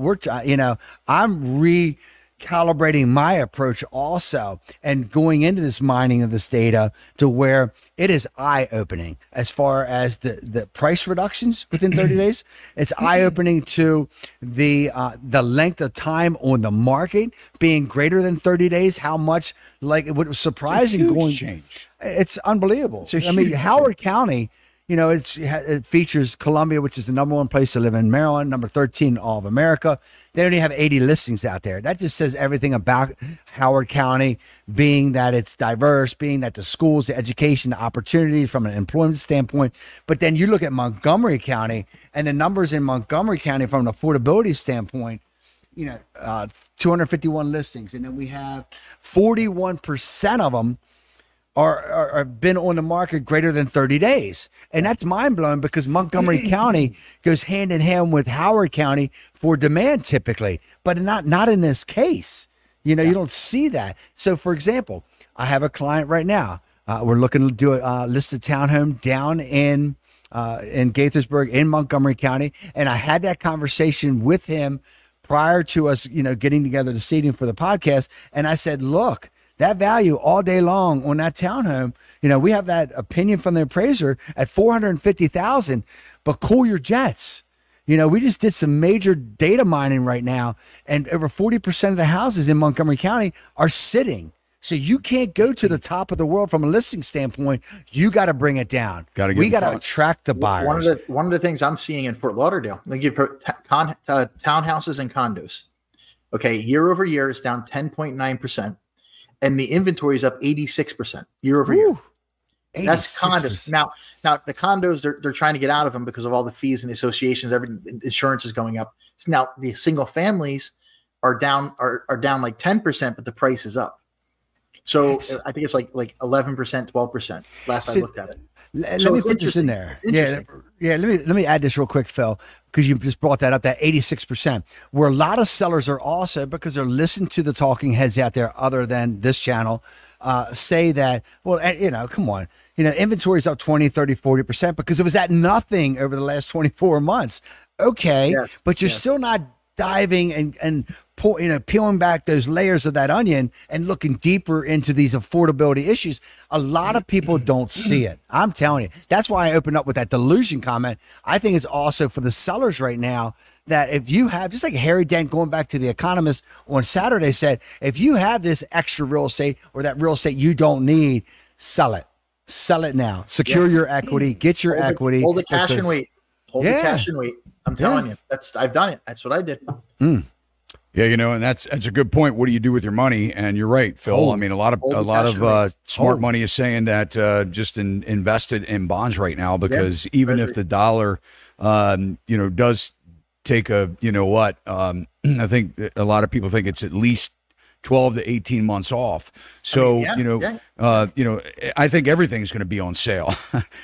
I'm calibrating my approach also and going into this mining of this data to where it is eye-opening as far as the price reductions within 30 days. It's eye-opening to the length of time on the market being greater than 30 days. How much, it was surprising going change. It's unbelievable. Howard County, it features Columbia, which is the #1 place to live in Maryland, number 13 in all of America. They only have 80 listings out there. That just says everything about Howard County, being that it's diverse, being that the schools, the education, the opportunities from an employment standpoint. But then you look at Montgomery County and the numbers in Montgomery County from an affordability standpoint, 251 listings. And then we have 41% of them are been on the market greater than 30 days. And that's mind-blowing because Montgomery County goes hand in hand with Howard County for demand typically, but not in this case. You don't see that. So for example, I have a client right now. We're looking to do a listed townhome down in Gaithersburg in Montgomery County. And I had that conversation with him prior to us, getting together the seating for the podcast. And I said, look, that value all day long on that townhome, we have that opinion from the appraiser at $450,000, but cool your jets. We just did some major data mining right now, and over 40% of the houses in Montgomery County are sitting. So you can't go to the top of the world from a listing standpoint. You got to bring it down. We got to attract the buyers. One of the things I'm seeing in Fort Lauderdale, townhouses and condos. Okay, year over year is down 10.9%. And the inventory is up 86% year over year. That's condos. Now the condos, they're trying to get out of them because of all the fees and the associations. Insurance is going up. So now the single families are down like 10%, but the price is up. So I think it's like 11%, 12%. Last I looked at it. Let me put this in there. Yeah. Let me add this real quick, Phil, because you just brought that up, that 86%, where a lot of sellers are also, because they're listening to the talking heads out there other than this channel, say that, well, come on, inventory is up 20, 30, 40% because it was at nothing over the last 24 months. Okay. Yes, but you're still not diving and peeling back those layers of that onion and looking deeper into these affordability issues. A lot of people don't see it. I'm telling you. That's why I opened up with that delusion comment. I think it's also for the sellers right now that if you have, just like Harry Dent going back to The Economist on Saturday said, if you have this extra real estate or that real estate you don't need, sell it. Sell it now. Secure your equity. Get your equity. Hold the cash and wait. Hold the cash and wait. I'm telling you, I've done it. That's what I did. Yeah, and that's a good point. What do you do with your money? And you're right, Phil. A lot of smart money is saying that just invest it in bonds right now because even if the dollar, does take a, I think a lot of people think it's at least 12 to 18 months off. So, I think everything's going to be on sale.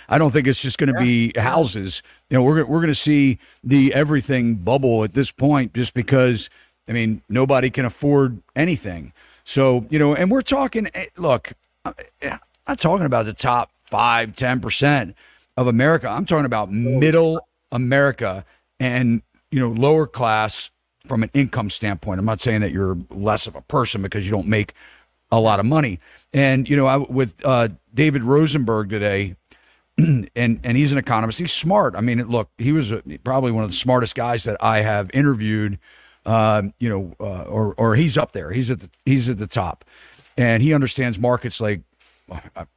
I don't think it's just going to be houses. We're going to see the everything bubble at this point just because, nobody can afford anything. So, and we're talking, look, I'm not talking about the top 5, 10% of America. I'm talking about middle America and, lower class from an income standpoint. I'm not saying that you're less of a person because you don't make a lot of money. And, with David Rosenberg today, and he's an economist. He's smart. I mean, look, he was probably one of the smartest guys that I have interviewed, or he's up there. He's at the top, and he understands markets like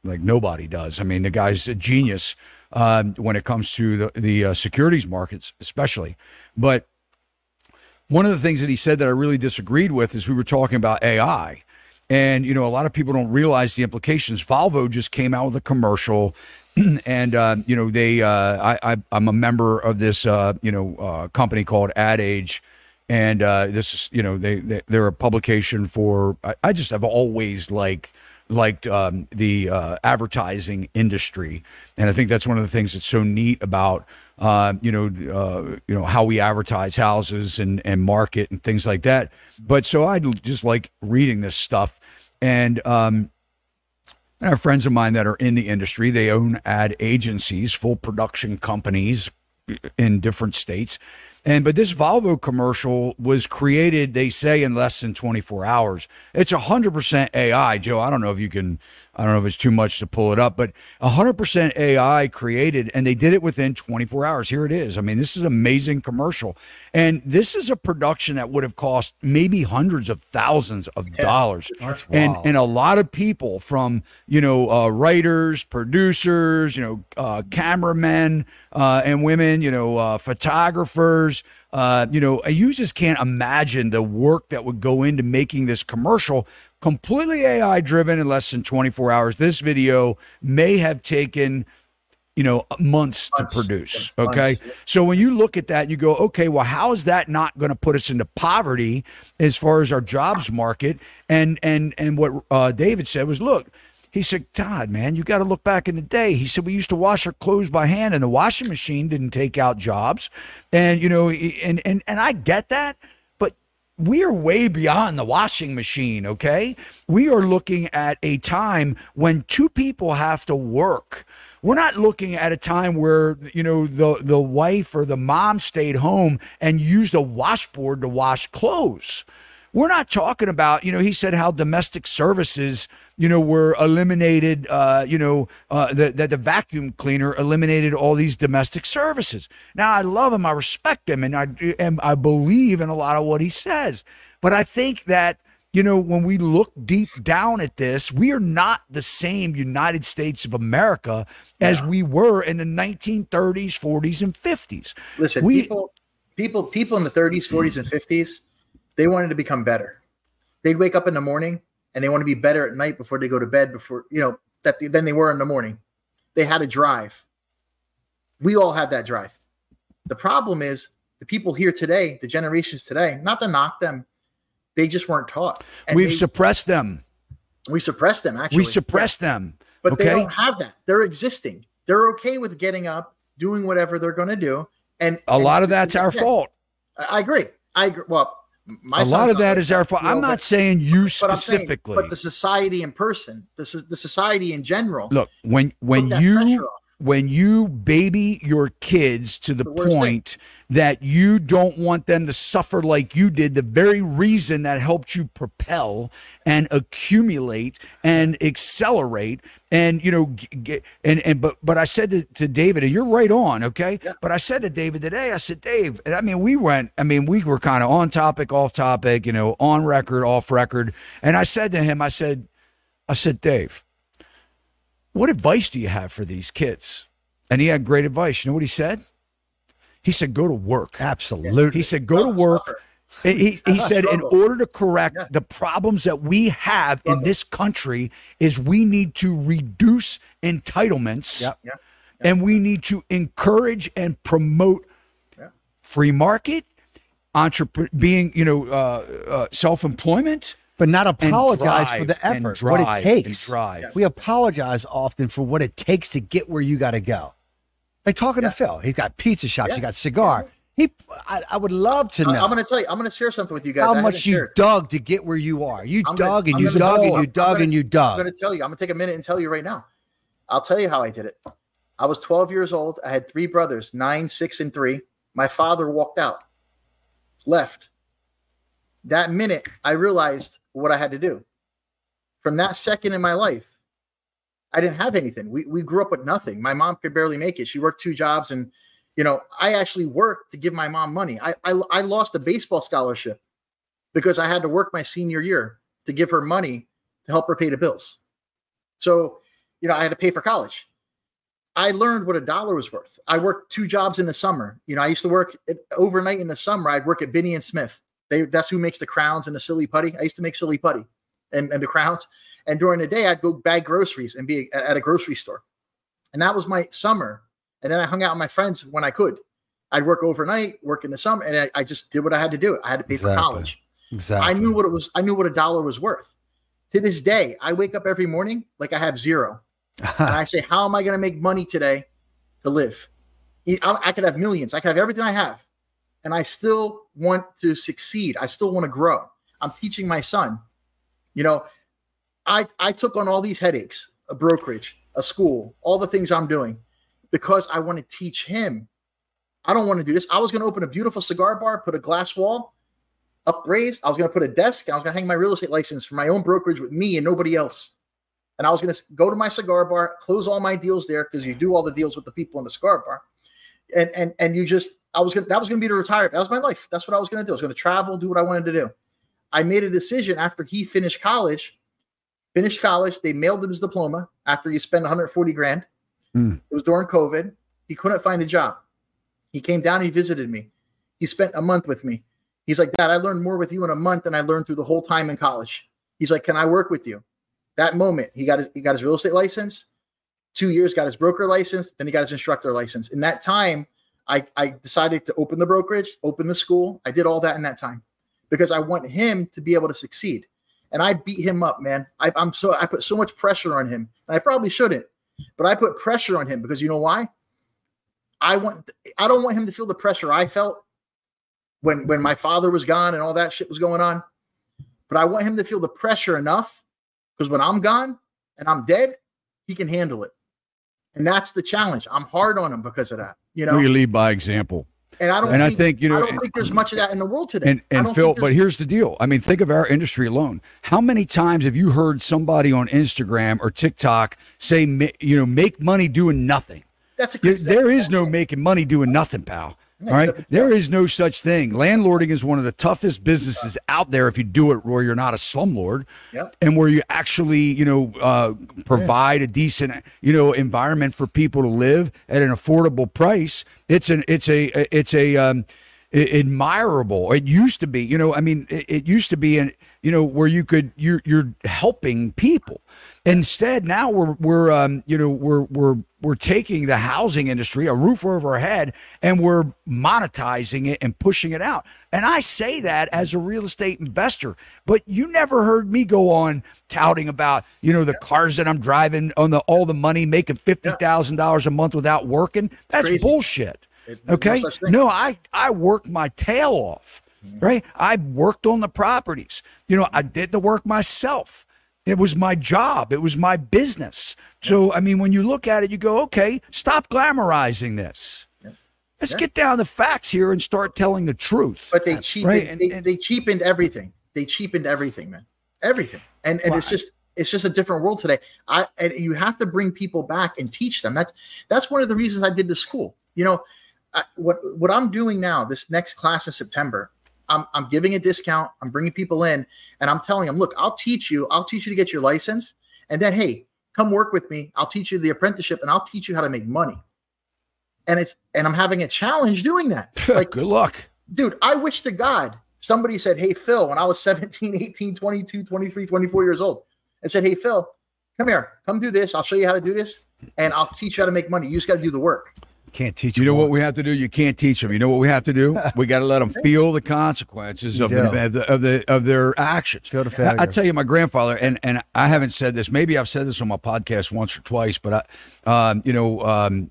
nobody does. I mean, the guy's a genius when it comes to the securities markets, especially. But one of the things that he said that I really disagreed with is we were talking about AI. And, a lot of people don't realize the implications. Volvo just came out with a commercial and, I'm a member of this, company called Ad Age. And this is, they're a publication for, I just have always liked the advertising industry. And I think that's one of the things that's so neat about, how we advertise houses and market and things like that. But so I just like reading this stuff. And I have friends of mine that are in the industry. They own ad agencies, full production companies in different states. But this Volvo commercial was created, they say, in less than 24 hours. It's 100% AI, Joe. I don't know if it's too much to pull it up, but 100% AI created, and they did it within 24 hours. Here it is. I mean, this is an amazing commercial. And this is a production that would have cost maybe hundreds of thousands of dollars. That's wild. And a lot of people from, writers, producers, cameramen and women, photographers, you just can't imagine the work that would go into making this commercial completely AI driven in less than 24 hours. This video may have taken, months to produce. Okay. So when you look at that and you go, okay, well, how is that not going to put us into poverty as far as our jobs market? And what David said was, look, he said, Todd, man, you got to look back in the day. He said, we used to wash our clothes by hand and the washing machine didn't take out jobs. And, and I get that, but we are way beyond the washing machine. Okay. We are looking at a time when two people have to work. We're not looking at a time where, the wife or the mom stayed home and used a washboard to wash clothes. We're not talking about, he said how domestic services, were eliminated, that the vacuum cleaner eliminated all these domestic services. Now, I love him. I respect him. And I believe in a lot of what he says. But I think that, when we look deep down at this, we are not the same United States of America as we were in the 1930s, 40s, and 50s. Listen, people in the 30s, 40s, and 50s, they wanted to become better. They'd wake up in the morning and they want to be better at night before they go to bed than they were in the morning. They had a drive. We all had that drive. The problem is the people here today, the generations today, not to knock them, they just weren't taught. And We've suppressed them. We suppressed them, actually. We suppressed them. But they don't have that. They're existing. They're okay with getting up, doing whatever they're going to do. And a lot of that's our fault. I agree. Well, a lot of that is our fault. I'm not saying you specifically, but the society in person, the society in general. Look, when you baby your kids to the point that you don't want them to suffer like you did, the very reason that helped you propel and accumulate and accelerate, and but I said to David, and you're right on, okay? Yeah. But I said to David today, I said, Dave, and we were kind of on topic, off topic, on record, off record, and I said to him, I said, Dave, what advice do you have for these kids? And he had great advice. You know what he said? He said, go to work. Absolutely. He said, go to work. He said, in order to correct the problems that we have in this country is we need to reduce entitlements and we need to encourage and promote free market, self-employment. But not apologize for the effort, what it takes. Yes. We apologize often for what it takes to get where you got to go. Like talking to Phil, he's got pizza shops, he got cigar. I would love to know. I'm going to tell you, I'm going to share something with you guys. How much you dug to get where you are. You dug and you dug and you dug and you dug. I'm going to tell you, I'm going to take a minute and tell you right now. I'll tell you how I did it. I was 12 years old. I had 3 brothers, 9, 6, and 3. My father walked out, left. That minute, I realized what I had to do. From that second in my life, I didn't have anything. We grew up with nothing. My mom could barely make it. She worked 2 jobs, and I actually worked to give my mom money. I lost a baseball scholarship because I had to work my senior year to give her money to help her pay the bills. So, I had to pay for college. I learned what $1 was worth. I worked 2 jobs in the summer. I used to work overnight in the summer. I'd work at Binney and Smith. That's who makes the crowns and the silly putty. I used to make silly putty and the crowns. And during the day, I'd go bag groceries and be at a grocery store. And that was my summer. And then I hung out with my friends when I could. I'd work overnight, work in the summer, and I just did what I had to do. I had to pay for college. Exactly. I knew what it was. I knew what $1 was worth. To this day, I wake up every morning like I have 0. And I say, how am I going to make money today to live? I could have millions. I could have everything I have. And I still want to succeed. I still want to grow. I'm teaching my son. I took on all these headaches, a brokerage, a school, all the things I'm doing because I want to teach him. I don't want to do this. I was going to open a beautiful cigar bar, put a glass wall, upraised. I was going to put a desk. I was going to hang my real estate license for my own brokerage with me and nobody else. And I was going to go to my cigar bar, close all my deals there because you do all the deals with the people in the cigar bar. And that was going to be to retire. That was my life. That's what I was going to do. I was going to travel, do what I wanted to do. I made a decision after he finished college. They mailed him his diploma after he spent $140,000. It was during COVID. He couldn't find a job. He came down, he visited me. He spent a month with me. He's like, Dad, I learned more with you in a month than I learned through the whole time in college. He's like, can I work with you? That moment, he got his real estate license, 2 years, got his broker license, then he got his instructor license. In that time, I decided to open the brokerage, open the school. I did all that in that time because I want him to be able to succeed. And I beat him up, man. I put so much pressure on him. And I probably shouldn't, but I put pressure on him because you know why? I don't want him to feel the pressure I felt when my father was gone and all that shit was going on. But I want him to feel the pressure enough because when I'm gone and I'm dead, he can handle it. And that's the challenge. I'm hard on him because of that. You lead by example. And I don't think there's much of that in the world today. And Phil, but here's the deal. I mean, think of our industry alone. How many times have you heard somebody on Instagram or TikTok say, make money doing nothing? There is no making money doing nothing, pal. All right. There is no such thing. Landlording is one of the toughest businesses out there if you do it where you're not a slumlord and where you actually, provide a decent, environment for people to live at an affordable price. It's admirable. It used to be, it used to be, where you're helping people. Instead, now we're taking the housing industry, a roof over our head, and we're monetizing it and pushing it out. And I say that as a real estate investor, but you never heard me go on touting about, the cars that I'm driving on all the money, making $50,000 a month without working. That's crazy bullshit. Okay. No, I worked my tail off, right? I worked on the properties. I did the work myself. It was my job. It was my business. So, I mean, when you look at it, you go, okay, stop glamorizing this. Let's get down to facts here and start telling the truth. But they cheapened everything. They cheapened everything, man. Everything. And it's just a different world today. And you have to bring people back and teach them. That's one of the reasons I did the school. What I'm doing now, this next class in September, I'm giving a discount. I'm bringing people in and I'm telling them, look, I'll teach you to get your license. And then, hey, come work with me. I'll teach you the apprenticeship and I'll teach you how to make money. And I'm having a challenge doing that. Like, good luck, dude. I wish to God somebody said, hey, Phil, when I was 17, 18, 22, 23, 24 years old and said, hey, Phil, come here, come do this. I'll show you how to do this. And I'll teach you how to make money. You just got to do the work. Can't teach you know what we have to do? You can't teach them. You know what we have to do? We got to let them feel the consequences of their actions. Feel the failure. I tell you, my grandfather, and I haven't said this. Maybe I've said this on my podcast once or twice, but growing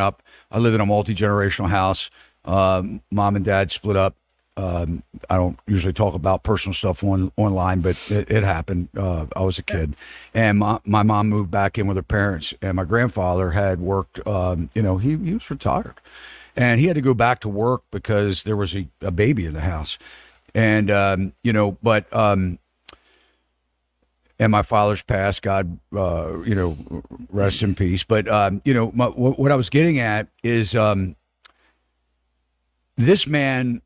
up, I lived in a multi-generational house. Mom and dad split up. I don't usually talk about personal stuff online, but it happened. I was a kid, and my mom moved back in with her parents, and my grandfather had worked. He was retired, and he had to go back to work because there was a baby in the house, and and my father's passed, God, rest in peace. But what I was getting at is this man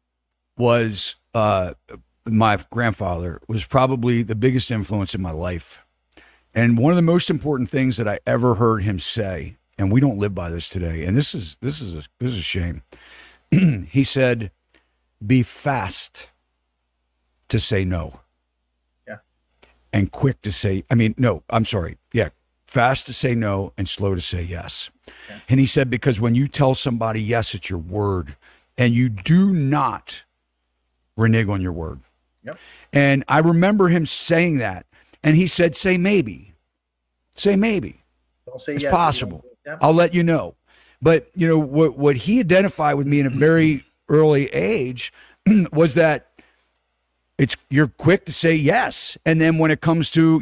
was my grandfather was probably the biggest influence in my life. And one of the most important things that I ever heard him say, and we don't live by this today, and this is a shame. He said, "Be fast to say no." Yeah. And quick to say, fast to say no and slow to say yes. Yeah. And he said, because when you tell somebody yes, it's your word, and you do not renege on your word. Yep. And I remember him saying that. And he said, say maybe. Say maybe. Don't say it's yes, possible. Yep. I'll let you know. But, what he identified with me in a very early age was that you're quick to say yes. And then when it comes to,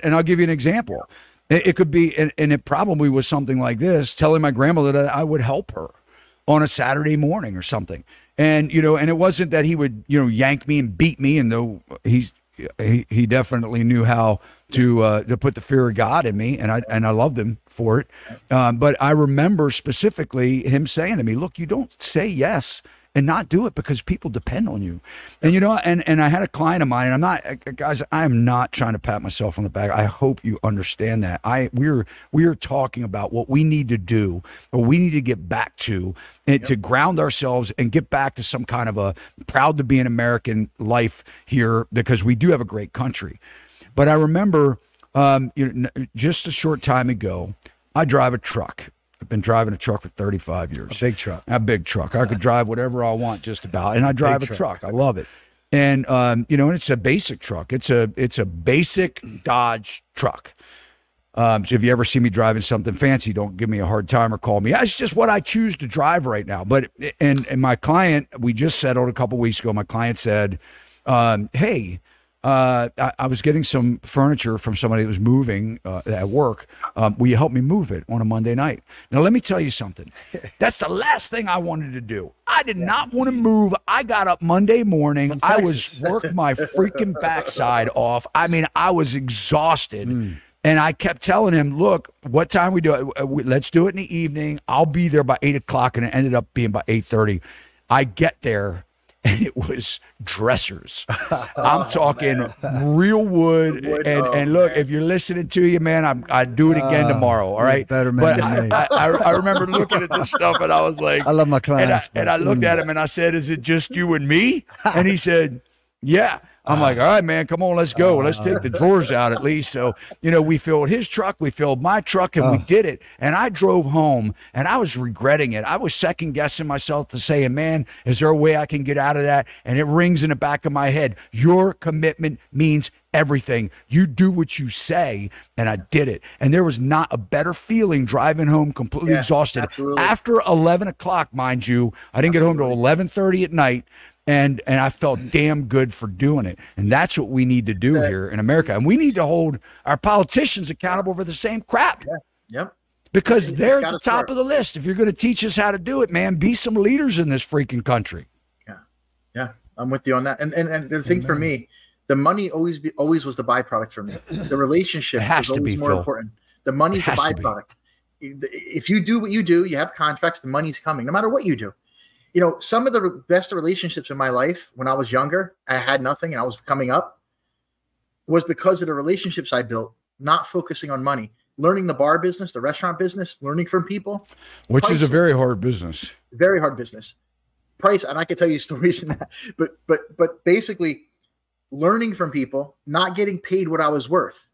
and I'll give you an example. It could be, and it probably was something like this, telling my grandmother that I would help her on a Saturday morning or something. And, and it wasn't that he would, yank me and beat me. And though he definitely knew how to put the fear of God in me. And I loved him for it. But I remember specifically him saying to me, look, you don't say yes and not do it because people depend on you. And, and I had a client of mine, and I'm not trying to pat myself on the back. I hope you understand that. We're talking about what we need to do, what we need to get back to, and to ground ourselves and get back to some kind of a proud to be an American life here, because we do have a great country. But I remember just a short time ago, I drive a truck. I've been driving a truck for 35 years. A big truck. A big truck. I could drive whatever I want just about. And I drive a truck. I love it. And, and it's a basic truck. It's a basic Dodge truck. So if you ever see me driving something fancy, don't give me a hard time or call me. It's just what I choose to drive right now. But, and my client, we just settled a couple weeks ago. My client said, hey, I was getting some furniture from somebody that was moving at work. Will you help me move it on a Monday night? Now, let me tell you something. That's the last thing I wanted to do. I did not want to move. I got up Monday morning. I was worked my freaking backside off. I mean, I was exhausted. And I kept telling him, look, what time we do it? Let's do it in the evening. I'll be there by 8 o'clock. And it ended up being by 8:30. I get there, and it was dressers. I'm talking real wood. And look, if you're listening to you, man, I'd do it again tomorrow. All right. Better man than me. I remember looking at this stuff, and I was like, I love my clients. And I looked at him and I said, is it just you and me? And he said, yeah. I'm like, all right, man, come on, let's go. Let's take the drawers out at least. So, we filled his truck, we filled my truck, and we did it. And I drove home, and I was regretting it. I was second-guessing myself to saying, man, is there a way I can get out of that? And it rings in the back of my head. Your commitment means everything. You do what you say, and I did it. And there was not a better feeling driving home completely exhausted. Absolutely. After 11 o'clock, mind you, I didn't get home till 11:30 at night. And I felt damn good for doing it. And that's what we need to do here in America. And we need to hold our politicians accountable for the same crap. Yeah. Yep. Because they're at the top of the list. If you're going to teach us how to do it, man, be some leaders in this freaking country. Yeah. Yeah. I'm with you on that. And the thing for me, the money always was the byproduct for me. The relationship was always more important. The money's the byproduct. If you do what you do, you have contracts, the money's coming, no matter what you do. Some of the best relationships in my life when I was younger, I had nothing and I was coming up, was because of the relationships I built, not focusing on money, learning the bar business, the restaurant business, learning from people. Which is a very hard business. Very hard business. Price, and I could tell you stories in that, but basically learning from people, not getting paid what I was worth,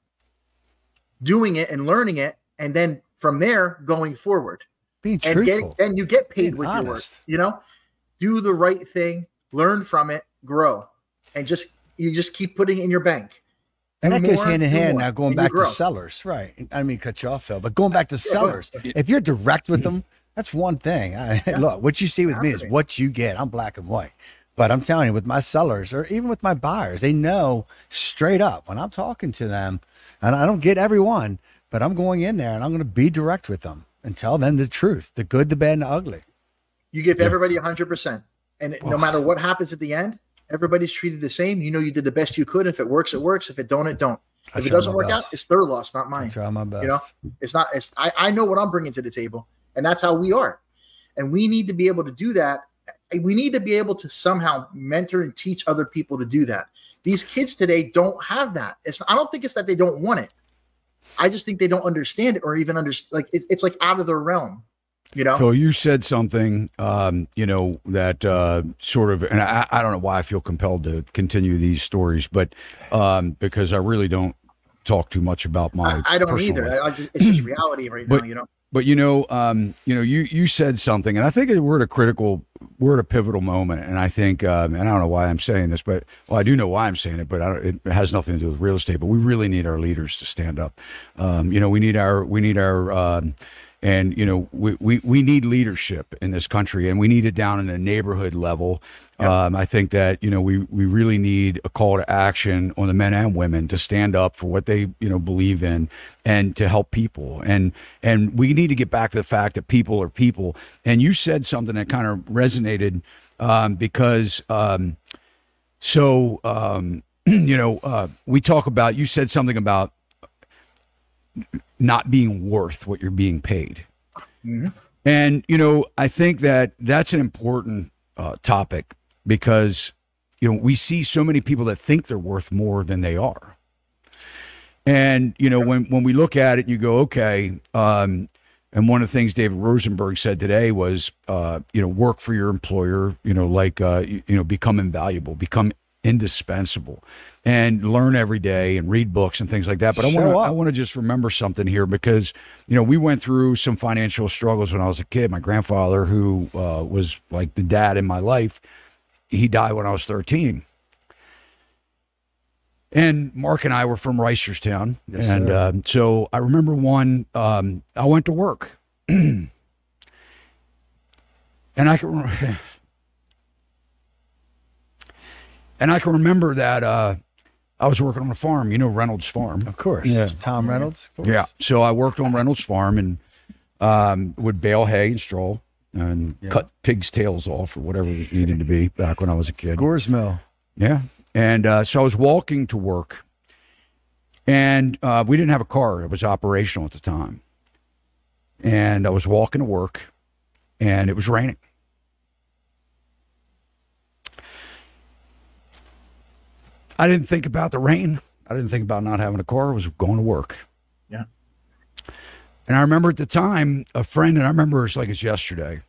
doing it and learning it, and then from there going forward. Being truthful. And you get paid what you're worth. Do the right thing, learn from it, grow, and you just keep putting it in your bank. And that goes hand in hand. Now going back to sellers, right? I didn't mean to cut you off, Phil, but going back to sellers, if you're direct with them, that's one thing. Look, what you see with me is what you get. I'm black and white. But I'm telling you, with my sellers or even with my buyers, they know straight up when I'm talking to them, and I don't get everyone, but I'm going in there and I'm going to be direct with them and tell them the truth, the good, the bad, and the ugly. You give everybody 100%. And no matter what happens at the end, everybody's treated the same. You know, you did the best you could. If it works, it works. If it don't, it don't. If it doesn't work out, it's their loss, not mine. I try my best. You know, it's not, I know what I'm bringing to the table, and that's how we are. And we need to be able to do that. We need to be able to somehow mentor and teach other people to do that. These kids today don't have that. I don't think it's that they don't want it. I just think they don't understand it or even understand. Like it's like out of their realm, you know? So you said something, you know, that sort of, and I don't know why I feel compelled to continue these stories, but because I really don't talk too much about my I don't either. It's just reality right now, you know? But you said something, and I think we're at a pivotal moment. And I think, and I don't know why I'm saying this, but I do know why I'm saying it, but it has nothing to do with real estate. But we really need our leaders to stand up. You know, we need our, and you know, we need leadership in this country, and we need it down in the neighborhood level. Yep. I think that, you know, we really need a call to action on the men and women to stand up for what they, you know, believe in and to help people. And we need to get back to the fact that people are people. And you said something that kind of resonated because you know, we talk about, you said something about not being worth what you're being paid. Mm-hmm. And, you know, I think that that's an important topic because, you know, we see so many people that think they're worth more than they are. And, you know, when we look at it, you go, okay. And one of the things David Rosenberg said today was, you know, work for your employer, you know, like, you know, become invaluable, become indispensable, and learn every day and read books and things like that. But I want to just remember something here because, you know, we went through some financial struggles when I was a kid. My grandfather, who was like the dad in my life, he died when I was 13. And Mark and I were from Reisterstown. Yes, and so I remember I went to work. And I can remember that I was working on a farm, you know, Reynolds Farm. Of course. Yeah. Tom Reynolds. Of course. Yeah. So I worked on Reynolds Farm and would bale hay and straw and cut pigs' tails off or whatever it needed to be back when I was a kid. Scores mill. Yeah. And so I was walking to work, and we didn't have a car. It was operational at the time. And I was walking to work, and it was raining. I didn't think about the rain. I didn't think about not having a car. I was going to work. Yeah. And I remember at the time, a friend, and I remember it's like it's yesterday.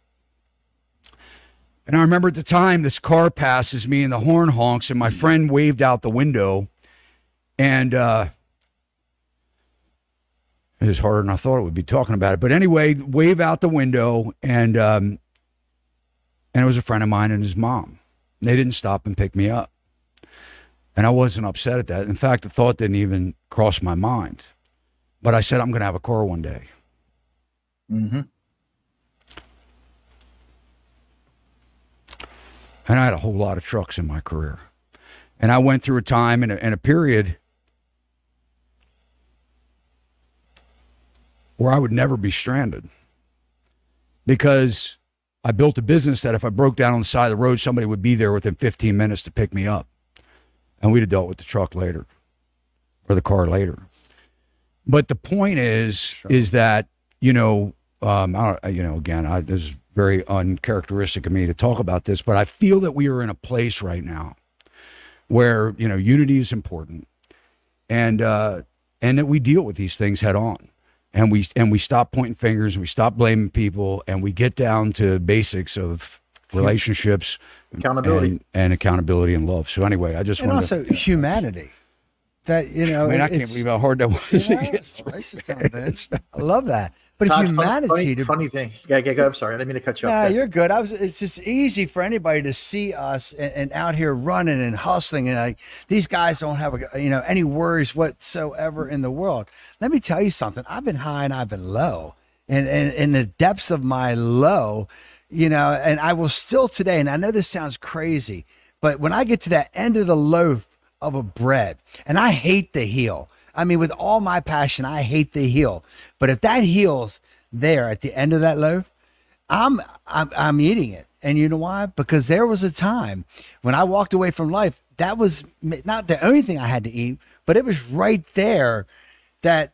And I remember at the time, this car passes me and the horn honks, and my friend waved out the window. And it was harder than I thought it would be talking about it. But anyway, wave out the window, and it was a friend of mine and his mom. They didn't stop and pick me up. And I wasn't upset at that. In fact, the thought didn't even cross my mind. But I said, I'm going to have a car one day. Mm-hmm. And I had a whole lot of trucks in my career. And I went through a time and a period where I would never be stranded. Because I built a business that if I broke down on the side of the road, somebody would be there within 15 minutes to pick me up. And we'd have dealt with the truck later or the car later. But the point is that, you know, again, this is very uncharacteristic of me to talk about this, but I feel that we are in a place right now where, you know, unity is important, and that we deal with these things head on, and we stop pointing fingers, and we stop blaming people, and we get down to basics of relationships, accountability, and accountability and love. So anyway, I just and also humanity. That, you know, I mean, I can't believe how hard that was. Yeah, I love that. But Todd, it's humanity. Funny thing. Yeah, I'm sorry. I didn't mean to cut you off. Nah, you're good. It's just easy for anybody to see us and out here running and hustling, and like these guys don't have any worries whatsoever in the world. Let me tell you something. I've been high and I've been low, and in the depths of my low, you know, and I will still today, and I know this sounds crazy, but when I get to that end of the loaf of a bread, and I hate the heel. I mean, with all my passion, I hate the heel. But if that heel's there at the end of that loaf, I'm eating it. And you know why? Because there was a time when I walked away from life, that was not the only thing I had to eat, but it was right there that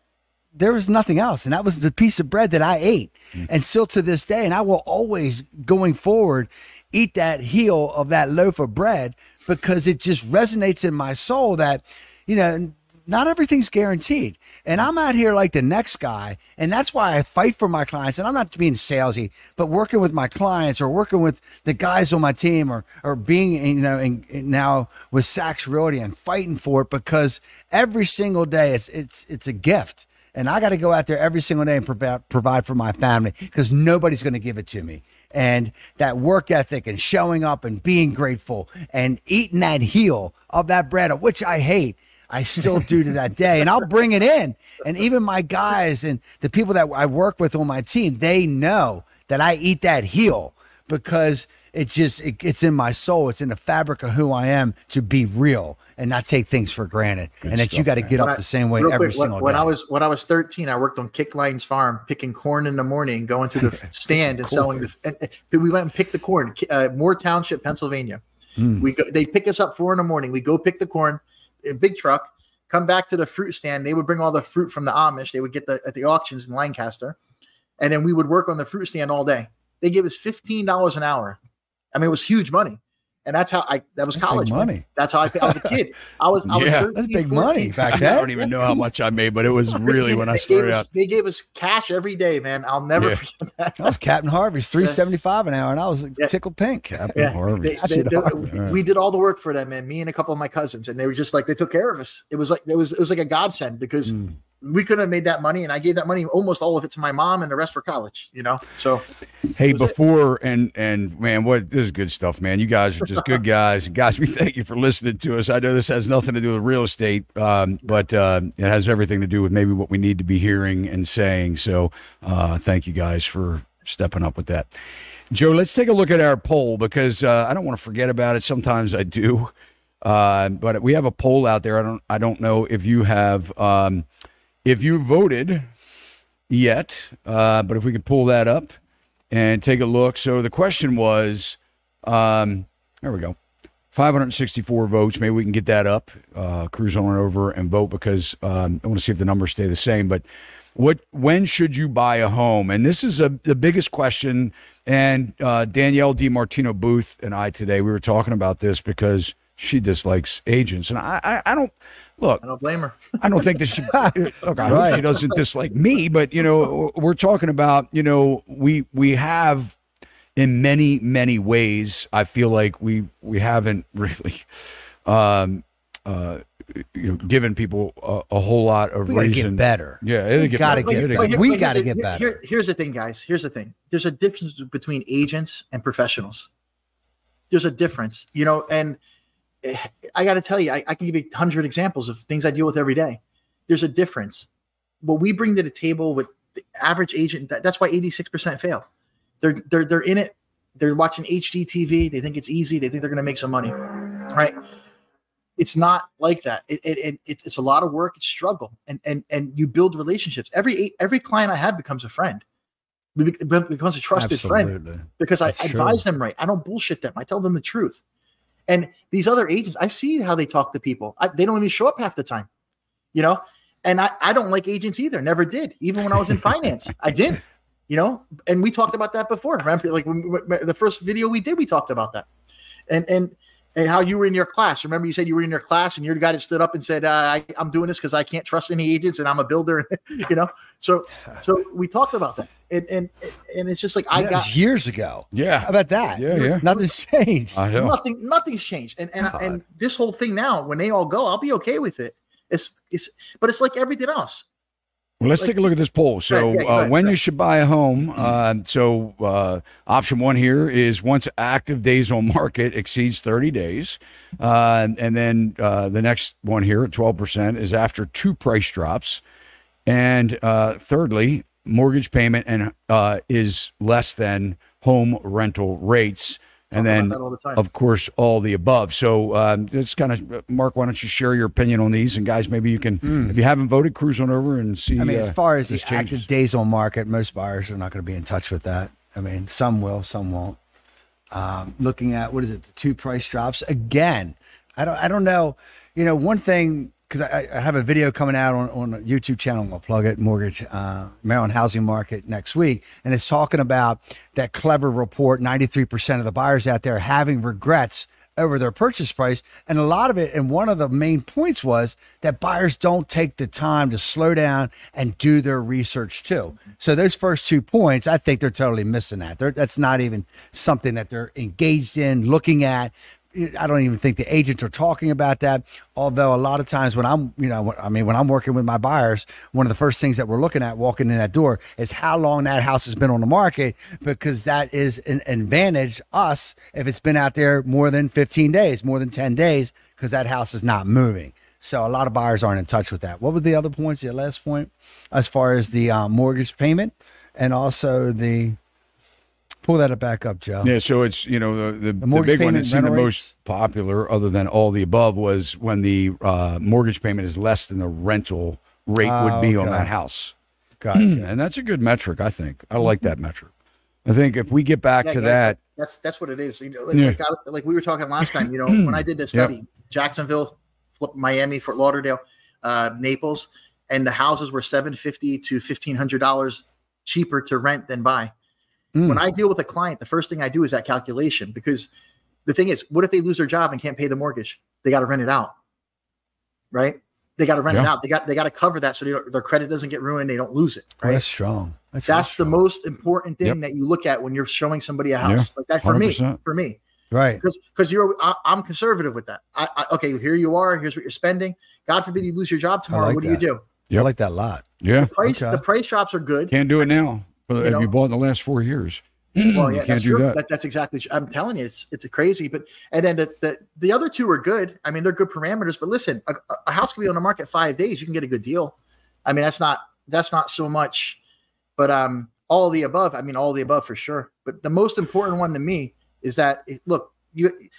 there was nothing else. And that was the piece of bread that I ate. And still to this day, and I will always, going forward, eat that heel of that loaf of bread because it just resonates in my soul that, you know, not everything's guaranteed. And I'm out here like the next guy. And that's why I fight for my clients. And I'm not being salesy, but working with my clients or working with the guys on my team or being, you know, now with Sachs Realty and fighting for it because every single day it's a gift. And I got to go out there every single day and provide for my family because nobody's going to give it to me. And that work ethic and showing up and being grateful and eating that heel of that bread, of which I hate, I still do to that day. And I'll bring it in. And even my guys and the people that I work with on my team, they know that I eat that heel because it's in my soul. It's in the fabric of who I am to be real and not take things for granted. Good and that stuff, you got to get up the same way every single day. When I was 13, I worked on Kickline's farm, picking corn in the morning, going to the stand and selling we went and picked the corn, Moore Township, Pennsylvania. They pick us up 4 a.m. We go pick the corn, a big truck, come back to the fruit stand. They would bring all the fruit from the Amish. They would get at the auctions in Lancaster. And then we would work on the fruit stand all day. They gave us $15 an hour. I mean, it was huge money. And that's how that was college money. That's how I was a kid. I was 13, that's big 14. money back then. I don't even know how much I made, but it was really when I started out. They gave us cash every day, man. I'll never forget that. That was Captain Harvey's $3.75 an hour, and I was tickled pink. Captain Harvey. We did all the work for them, man. Me and a couple of my cousins, and they were just like they took care of us. It was like a godsend because we couldn't have made that money, and I gave that money, almost all of it, to my mom, and the rest for college. You know, so. Hey, and man, this is good stuff, man. You guys are just good guys. Guys, we thank you for listening to us. I know this has nothing to do with real estate, but it has everything to do with maybe what we need to be hearing and saying. So thank you guys for stepping up with that. Joe, let's take a look at our poll because I don't want to forget about it. Sometimes I do, but we have a poll out there. I don't know if you have if you voted yet, but if we could pull that up and take a look. So the question was, there we go, 564 votes. Maybe we can get that up, cruise on over and vote because I want to see if the numbers stay the same. But when should you buy a home? And this is the biggest question. And Danielle DiMartino Booth and I today, we were talking about this because she dislikes agents. And I don't, look. I don't blame her. I don't think that she, look, I hope she doesn't dislike me, but, you know, we're talking about, you know, we have in many, many ways, I feel like we haven't really, given people a whole lot of reason. Get better. Yeah, we got to get better. We got to get better. Here's the thing, guys. Here's the thing. There's a difference between agents and professionals. There's a difference, you know, and I got to tell you, I can give you 100 examples of things I deal with every day. There's a difference. What we bring to the table with the average agent, that's why 86% fail. They're in it. They're watching HGTV. They think it's easy. They think they're going to make some money, right? It's not like that. It's a lot of work. It's struggle, and you build relationships. Every client I have becomes a friend. Becomes a trusted friend because I advise them right. I don't bullshit them. I tell them the truth. And these other agents, I see how they talk to people. They don't even show up half the time, you know? And I don't like agents either. Never did. Even when I was in finance, I didn't, you know? And we talked about that before. Remember, like the first video we did, we talked about that. And how you were in your class. Remember you said you were in your class and you're the guy that stood up and said, I'm doing this because I can't trust any agents and I'm a builder, you know? So we talked about that. And it's just like, that was years ago. Yeah. How about that? Yeah. Nothing's changed. I know. Nothing's changed. And this whole thing now, when they all go, I'll be okay with it. But it's like everything else. Well, let's take a look at this poll. So when you should buy a home. Option 1 here is once active days on market exceeds 30 days. And then the next one here at 12% is after 2 price drops. And thirdly, mortgage payment and is less than home rental rates. And then, of course, all the above. So it's kind of, Mark, why don't you share your opinion on these? And guys, maybe you can, if you haven't voted, cruise on over and see. I mean, as far as the active days on market, most buyers are not going to be in touch with that. I mean, some will, some won't. Looking at, what is it, the 2 price drops again. I don't know. You know, one thing, because I have a video coming out on a YouTube channel, I'll plug it, Mortgage, Maryland housing market next week. And it's talking about that clever report, 93% of the buyers out there having regrets over their purchase price. And a lot of it, and one of the main points was that buyers don't take the time to slow down and do their research too. So those first 2 points, I think they're totally missing that. That's not even something that they're engaged in, looking at. I don't even think the agents are talking about that. Although a lot of times when I'm, when I'm working with my buyers, one of the first things that we're looking at walking in that door is how long that house has been on the market, because that is an advantage us if it's been out there more than 15 days, more than 10 days, because that house is not moving. So a lot of buyers aren't in touch with that. What were the other points, your last point, as far as the mortgage payment and also the... Pull that back up, Joe. Yeah, so it's, the big one that seemed the most popular, other than all the above, was when the mortgage payment is less than the rental rate would be on that house. Gotcha. And that's a good metric, I think. I like that metric. I think if we get back to guys, that's what it is. Like we were talking last time, when I did the study, Jacksonville, Miami, Fort Lauderdale, Naples, and the houses were $750 to $1,500 cheaper to rent than buy. When I deal with a client, the first thing I do is that calculation, because the thing is, what if they lose their job and can't pay the mortgage? They got to rent it out, right? They got to rent it out. They got to cover that so their credit doesn't get ruined. They don't lose it. Right? Oh, that's strong. That's the most important thing that you look at when you're showing somebody a house. Like that for 100%. me, right? Because I'm conservative with that. Okay, here you are. Here's what you're spending. God forbid you lose your job tomorrow. What do you do? I like that a lot. Yeah, the price drops are good. Can't do it now. If you bought in the last 4 years, well, yeah, you can't do that. That's exactly. I'm telling you, it's crazy. But and then the other 2 are good. I mean, they're good parameters. But listen, a house can be on the market 5 days. You can get a good deal. I mean, that's not so much. But all of the above. I mean, all of the above for sure. But the most important one to me is that look,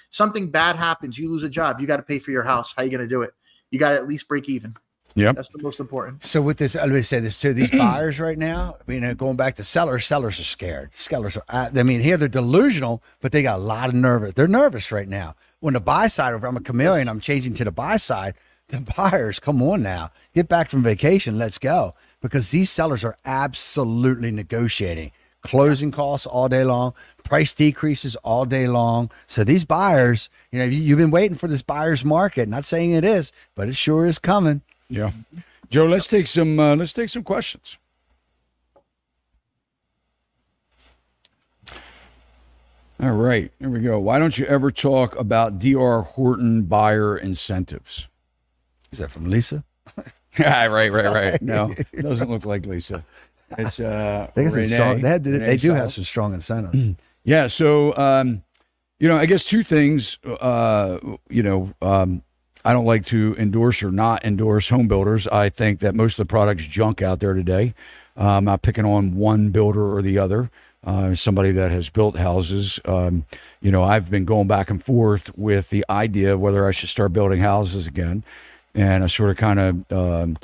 something bad happens. You lose a job. You got to pay for your house. How are you going to do it? You got to at least break even. Yeah, that's the most important. So with this, let me say this too: these buyers right now, I mean, going back to sellers are scared. Sellers are, I mean, here they're delusional, but they got a lot of nervous. They're nervous right now. When the buy side, I'm a chameleon, I'm changing to the buy side. The buyers, come on now, get back from vacation, let's go, because these sellers are absolutely negotiating. Closing costs all day long, price decreases all day long. So these buyers, you've been waiting for this buyer's market. Not saying it is, but it sure is coming. Yeah, Joe. Let's take some questions. All right, here we go. Why don't you ever talk about D.R. Horton buyer incentives? Is that from Lisa? Yeah, right. No, it doesn't look like Lisa. It's they do have some strong incentives. Yeah. So I guess 2 things. I don't like to endorse or not endorse home builders. I think that most of the product's junk out there today. I'm not picking on one builder or the other. Somebody that has built houses. I've been going back and forth with the idea of whether I should start building houses again. And I sort of kind of,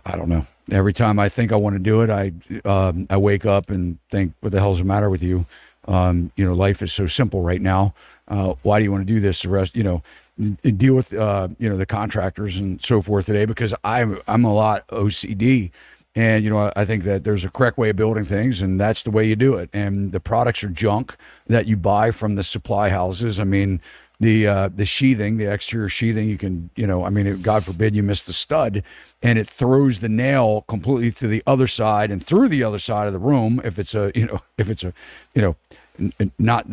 I don't know. Every time I think I want to do it, I wake up and think, what the hell's the matter with you? Life is so simple right now. Why do you want to do this? The rest, deal with the contractors and so forth today, because I'm a lot OCD, and I think that there's a correct way of building things, and that's the way you do it. And the products are junk that you buy from the supply houses. I mean, the sheathing, the exterior sheathing, you can God forbid you miss the stud, and it throws the nail completely to the other side and through the other side of the room if it's not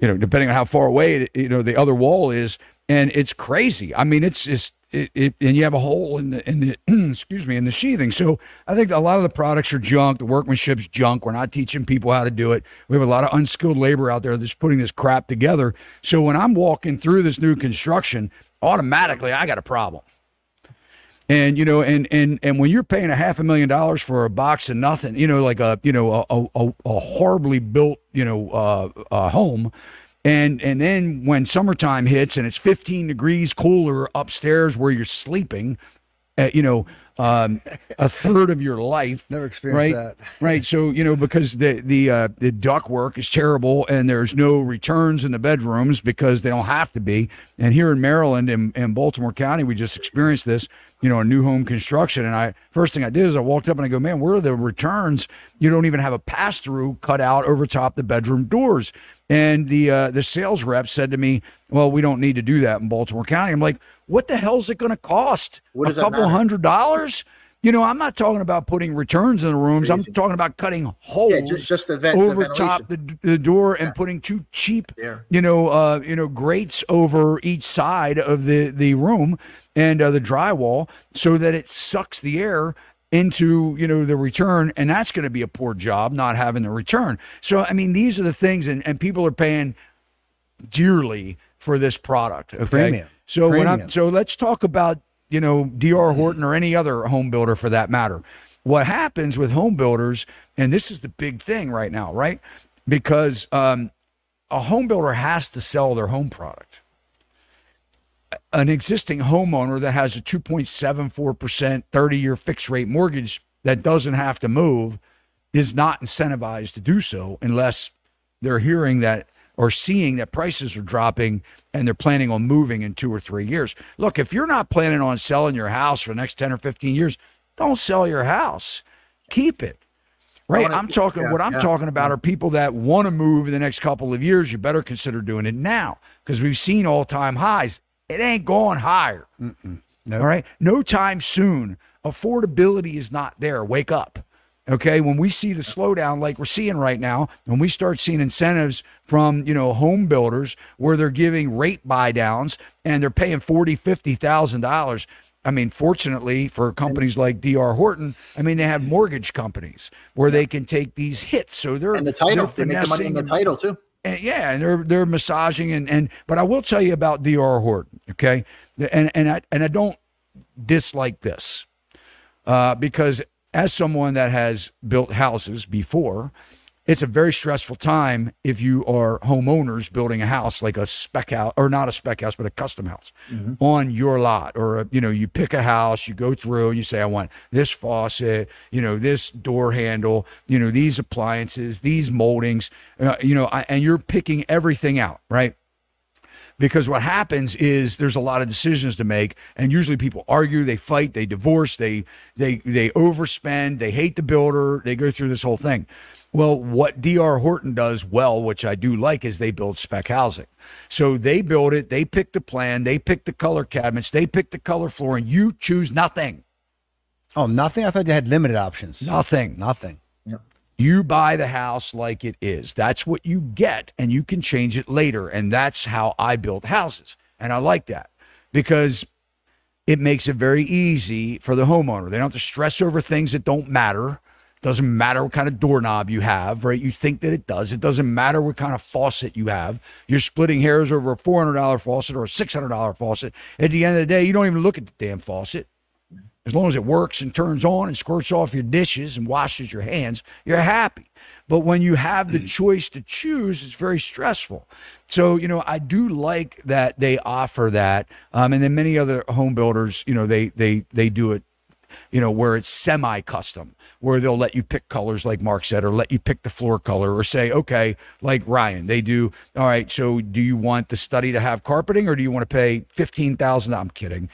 depending on how far away the other wall is, and it's crazy. I mean, it's just and you have a hole in the excuse me, in the sheathing. So I think a lot of the products are junk. The workmanship's junk. We're not teaching people how to do it. We have a lot of unskilled labor out there that's putting this crap together. So when I'm walking through this new construction, automatically I got a problem. And, and when you're paying $500,000 for a box of nothing, like a horribly built, home. And then when summertime hits and it's 15 degrees cooler upstairs where you're sleeping, a third of your life. Never experienced that. Right. So, because the duct work is terrible and there's no returns in the bedrooms because they don't have to be. And here in Maryland and Baltimore County, we just experienced this, a new home construction. And first thing I did is I walked up and I go, man, where are the returns? You don't even have a pass through cut out over top the bedroom doors. And the sales rep said to me, well, we don't need to do that in Baltimore County. I'm like, what the hell is it going to cost? A couple $100? I'm not talking about putting returns in the rooms. Crazy. I'm talking about cutting holes just over top the door and putting two cheap, grates over each side of the room and the drywall so that it sucks the air into, the return. And that's going to be a poor job not having the return. So, I mean, these are the things and people are paying dearly for this product. Okay. Premium. So so let's talk about, D.R. Horton or any other home builder for that matter. What happens with home builders, and this is the big thing right now, right? Because a home builder has to sell their home product. An existing homeowner that has a 2.74% 30-year fixed rate mortgage that doesn't have to move is not incentivized to do so unless they're hearing that or seeing that prices are dropping and they're planning on moving in 2 or 3 years. Look, if you're not planning on selling your house for the next 10 or 15 years, don't sell your house. Keep it. Right? I'm talking about are people that want to move in the next couple of years. You better consider doing it now because we've seen all-time highs. It ain't going higher. Nope. All right? No time soon. Affordability is not there. Wake up. Okay, when we see the slowdown like we're seeing right now, when we start seeing incentives from, home builders where they're giving rate buy downs and they're paying $40,000, $50,000. I mean, fortunately for companies like D.R. Horton, I mean, they have mortgage companies where they can take these hits. So they're and the title, they make the money in the title too. And they're massaging but I will tell you about D.R. Horton, okay? And I don't dislike this because as someone that has built houses before, it's a very stressful time if you are homeowners building a house like a spec house, or not a spec house, but a custom house on your lot. Or, you pick a house, you go through and you say, I want this faucet, this door handle, these appliances, these moldings, and you're picking everything out, right? Because what happens is there's a lot of decisions to make, and usually people argue, they fight, they divorce, they overspend, they hate the builder, they go through this whole thing. Well, what D.R. Horton does well, which I do like, is they build spec housing. So they build it, they pick the plan, they pick the color cabinets, they pick the color flooring. You choose nothing. Oh, nothing? I thought they had limited options. Nothing. Yep. You buy the house like it is. That's what you get, and you can change it later. And that's how I build houses. And I like that because it makes it very easy for the homeowner. They don't have to stress over things that don't matter. Doesn't matter what kind of doorknob you have, right? You think that it does. It doesn't matter what kind of faucet you have. You're splitting hairs over a $400 faucet or a $600 faucet. At the end of the day, you don't even look at the damn faucet. As long as it works and turns on and squirts off your dishes and washes your hands, you're happy. But when you have the choice to choose, it's very stressful. So, I do like that they offer that. And then many other home builders, they do it, where it's semi-custom, where they'll let you pick colors like Mark said, or let you pick the floor color, or say, okay, like Ryan, they do, all right, so do you want the study to have carpeting, or do you want to pay $15,000? I'm kidding,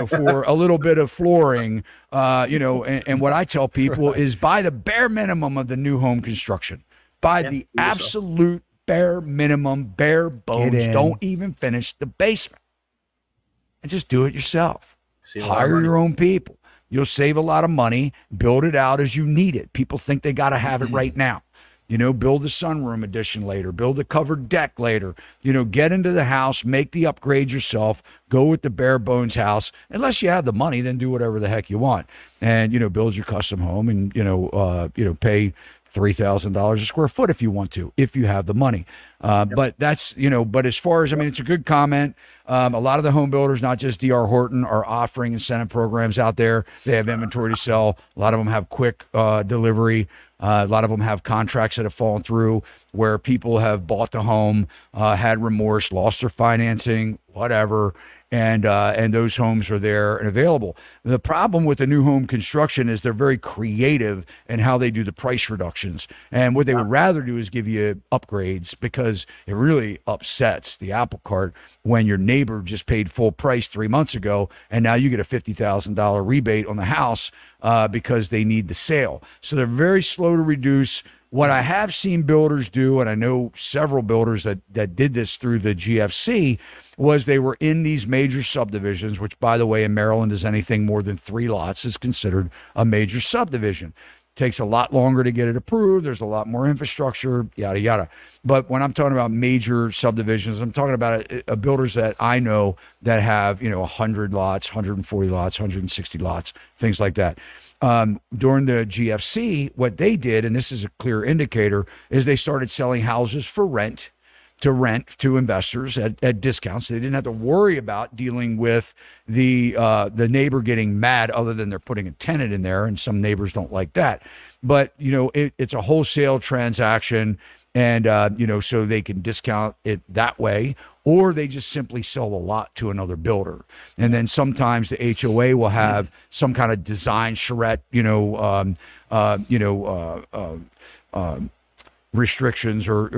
for a little bit of flooring, and what I tell people is buy the bare minimum of the new home construction. Buy the absolute bare minimum, bare bones. Don't even finish the basement. And just do it yourself. Hire your own people. You'll save a lot of money. Build it out as you need it. People think they got to have it right now. Build the sunroom addition later. Build the covered deck later. Get into the house. Make the upgrade yourself. Go with the bare bones house. Unless you have the money, then do whatever the heck you want. And, build your custom home and, pay $3,000 a square foot if you want to, if you have the money. But that's, but as far as, I mean, it's a good comment. A lot of the home builders, not just D.R. Horton, are offering incentive programs out there. They have inventory to sell. A lot of them have quick delivery. A lot of them have contracts that have fallen through where people have bought the home, had remorse, lost their financing, whatever, and those homes are there and available. The problem with the new home construction is they're very creative in how they do the price reductions. And what they would rather do is give you upgrades, because it really upsets the apple cart when your neighbor just paid full price 3 months ago and now you get a $50,000 rebate on the house because they need the sale. So they're very slow to reduce. What I have seen builders do, and I know several builders that did this through the GFC, was they were in these major subdivisions, which, by the way, in Maryland is anything more than 3 lots is considered a major subdivision. Takes a lot longer to get it approved. There's a lot more infrastructure, yada, yada. But when I'm talking about major subdivisions, I'm talking about builders that I know that have, 100 lots, 140 lots, 160 lots, things like that. During the GFC, what they did, and this is a clear indicator, is they started selling houses for rent to investors at discounts. They didn't have to worry about dealing with the neighbor getting mad, other than they're putting a tenant in there, and some neighbors don't like that. But it's a wholesale transaction, and so they can discount it that way, or they just simply sell the lot to another builder. And then sometimes the HOA will have some kind of design charrette, restrictions or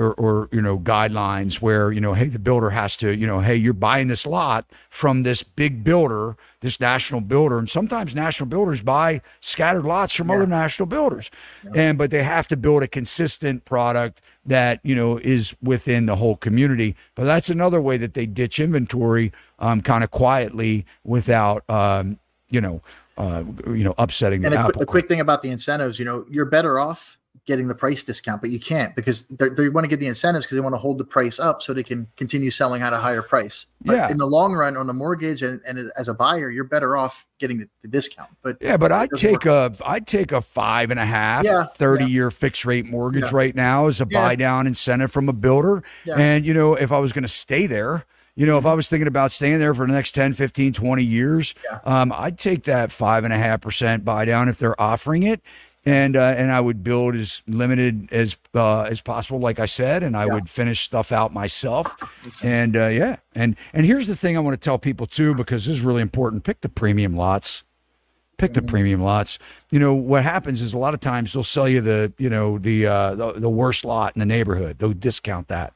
guidelines where, hey, the builder has to, hey, you're buying this lot from this big builder, this national builder. And sometimes national builders buy scattered lots from other national builders. But they have to build a consistent product that, is within the whole community. But that's another way that they ditch inventory kind of quietly without, upsetting the apple. A quick thing about the incentives, you're better off getting the price discount, but you can't, because they want to get the incentives because they want to hold the price up so they can continue selling at a higher price. But in the long run, on the mortgage and as a buyer, you're better off getting the discount. But I'd take a 5.5, 30-year fixed rate mortgage right now as a buy down incentive from a builder. And if I was going to stay there, if I was thinking about staying there for the next 10, 15, 20 years, I'd take that 5.5% buy down if they're offering it. And I would build as limited as possible, like I said, and I would finish stuff out myself. And and here's the thing I want to tell people too, because this is really important: pick the premium lots. Pick the premium lots. What happens is a lot of times they'll sell you the worst lot in the neighborhood. They'll discount that,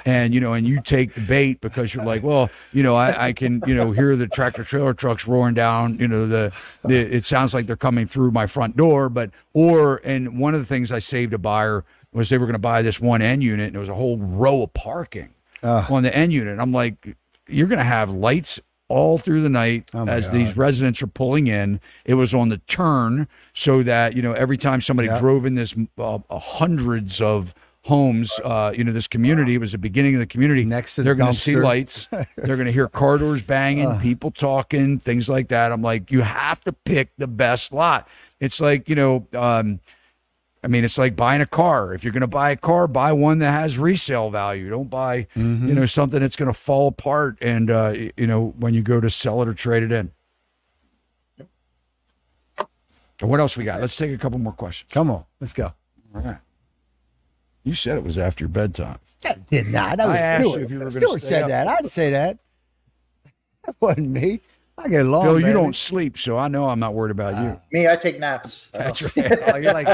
and and you take the bait because you're like, well, I can hear the tractor trailer trucks roaring down. It sounds like they're coming through my front door. And one of the things I saved a buyer was they were going to buy this one end unit, and there was a whole row of parking on the end unit. I'm like, you're going to have lights all through the night as these residents are pulling in. It was on the turn, so that every time somebody drove in this hundreds of homes, this community, it was the beginning of the community. Next to they're the going to see dumpster. lights. They're going to hear car doors banging, people talking, things like that. I'm like, you have to pick the best lot. It's like it's like buying a car. If you're going to buy a car, buy one that has resale value. Don't buy, something that's going to fall apart and, when you go to sell it or trade it in. What else we got? Let's take a couple more questions. Come on, let's go. All right. You said it was after your bedtime. That did not. That was Stuart. If you were Stuart said that. I didn't say that. That wasn't me. I get along. Bill, you don't sleep, so I know I'm not worried about you. Me, I take naps. That's right. You're like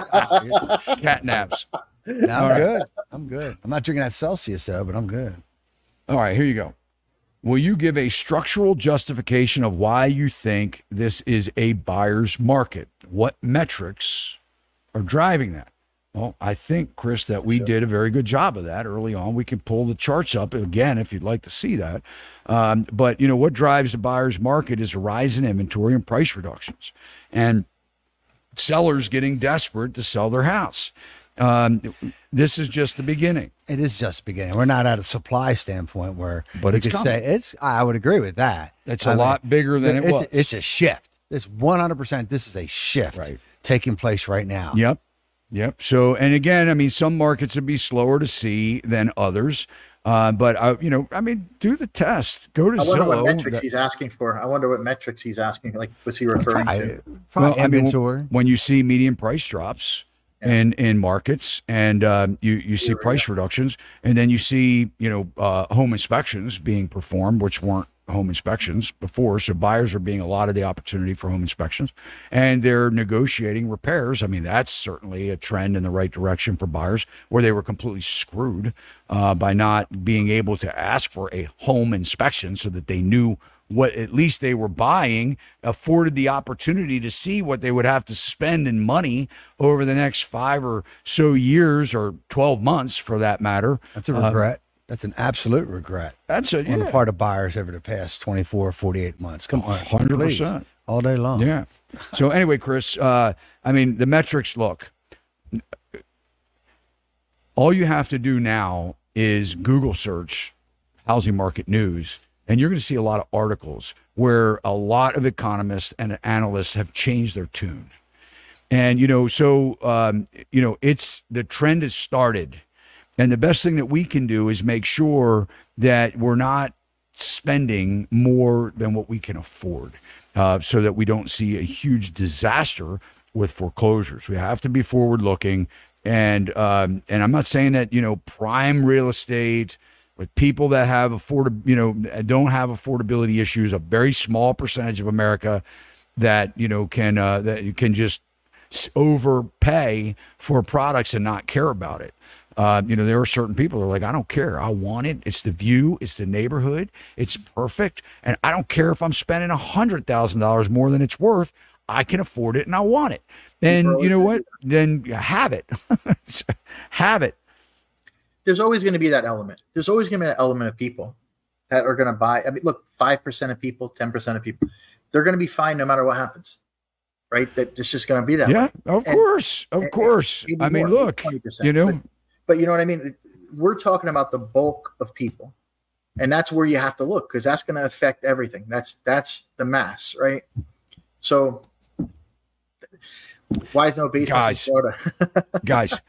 Cat naps. No, I'm good. I'm good. I'm not drinking that Celsius though, but I'm good. All right, here you go. Will you give a structural justification of why you think this is a buyer's market? What metrics are driving that? Well, I think, Chris, that we did a very good job of that early on. We can pull the charts up again if you'd like to see that. But, what drives the buyer's market is a rise in inventory and price reductions, and sellers getting desperate to sell their house. This is just the beginning. It is just the beginning. We're not at a supply standpoint where but you it's could coming. say it's. I would agree with that. It's a lot bigger than it was. It's a shift. It's 100%. This is a shift taking place right now. Yep. Yep. So, and again, I mean, some markets would be slower to see than others. But you know, I mean, do the test. Go to I wonder Zillow. what metrics he's asking for. I wonder what metrics he's asking. Like, what's he referring to? Well, I mean, inventory. when you see median price drops in markets, and you see price reductions, and then you see, you know, home inspections being performed, which weren't home inspections before, so buyers are being allotted the opportunity for home inspections, and they're negotiating repairs. I mean, that's certainly a trend in the right direction for buyers, where they were completely screwed by not being able to ask for a home inspection, so that they knew what at least they were buying, afforded the opportunity to see what they would have to spend in money over the next 5 or so years, or 12 months for that matter. That's a regret. That's an absolute regret. That's on the part of buyers over the past 24 or 48 months. Come on. 100%. Please. All day long. Yeah. So anyway, Chris, I mean, the metrics, look, all you have to do now is Google search housing market news, and you're going to see a lot of articles where a lot of economists and analysts have changed their tune. And, you know, so, you know, the trend has started. And the best thing that we can do is make sure that we're not spending more than what we can afford, so that we don't see a huge disaster with foreclosures. We have to be forward looking. And I'm not saying that, you know, prime real estate with people that have don't have affordability issues, a very small percentage of America that, you know, that you can just overpay for products and not care about it. You know, there are certain people who are like, I don't care. I want it. It's the view. It's the neighborhood. It's perfect. And I don't care if I'm spending $100,000 more than it's worth. I can afford it and I want it. And you know what? Then have it. Have it. There's always going to be that element. There's always going to be an element of people that are going to buy. I mean, look, 5% of people, 10% of people, they're going to be fine no matter what happens. Right? That it's just going to be that way. Yeah, of course. I mean, look, you know. But you know what I mean? We're talking about the bulk of people, and that's where you have to look, because that's going to affect everything. That's the mass, right? So why is no basement in Florida? Guys,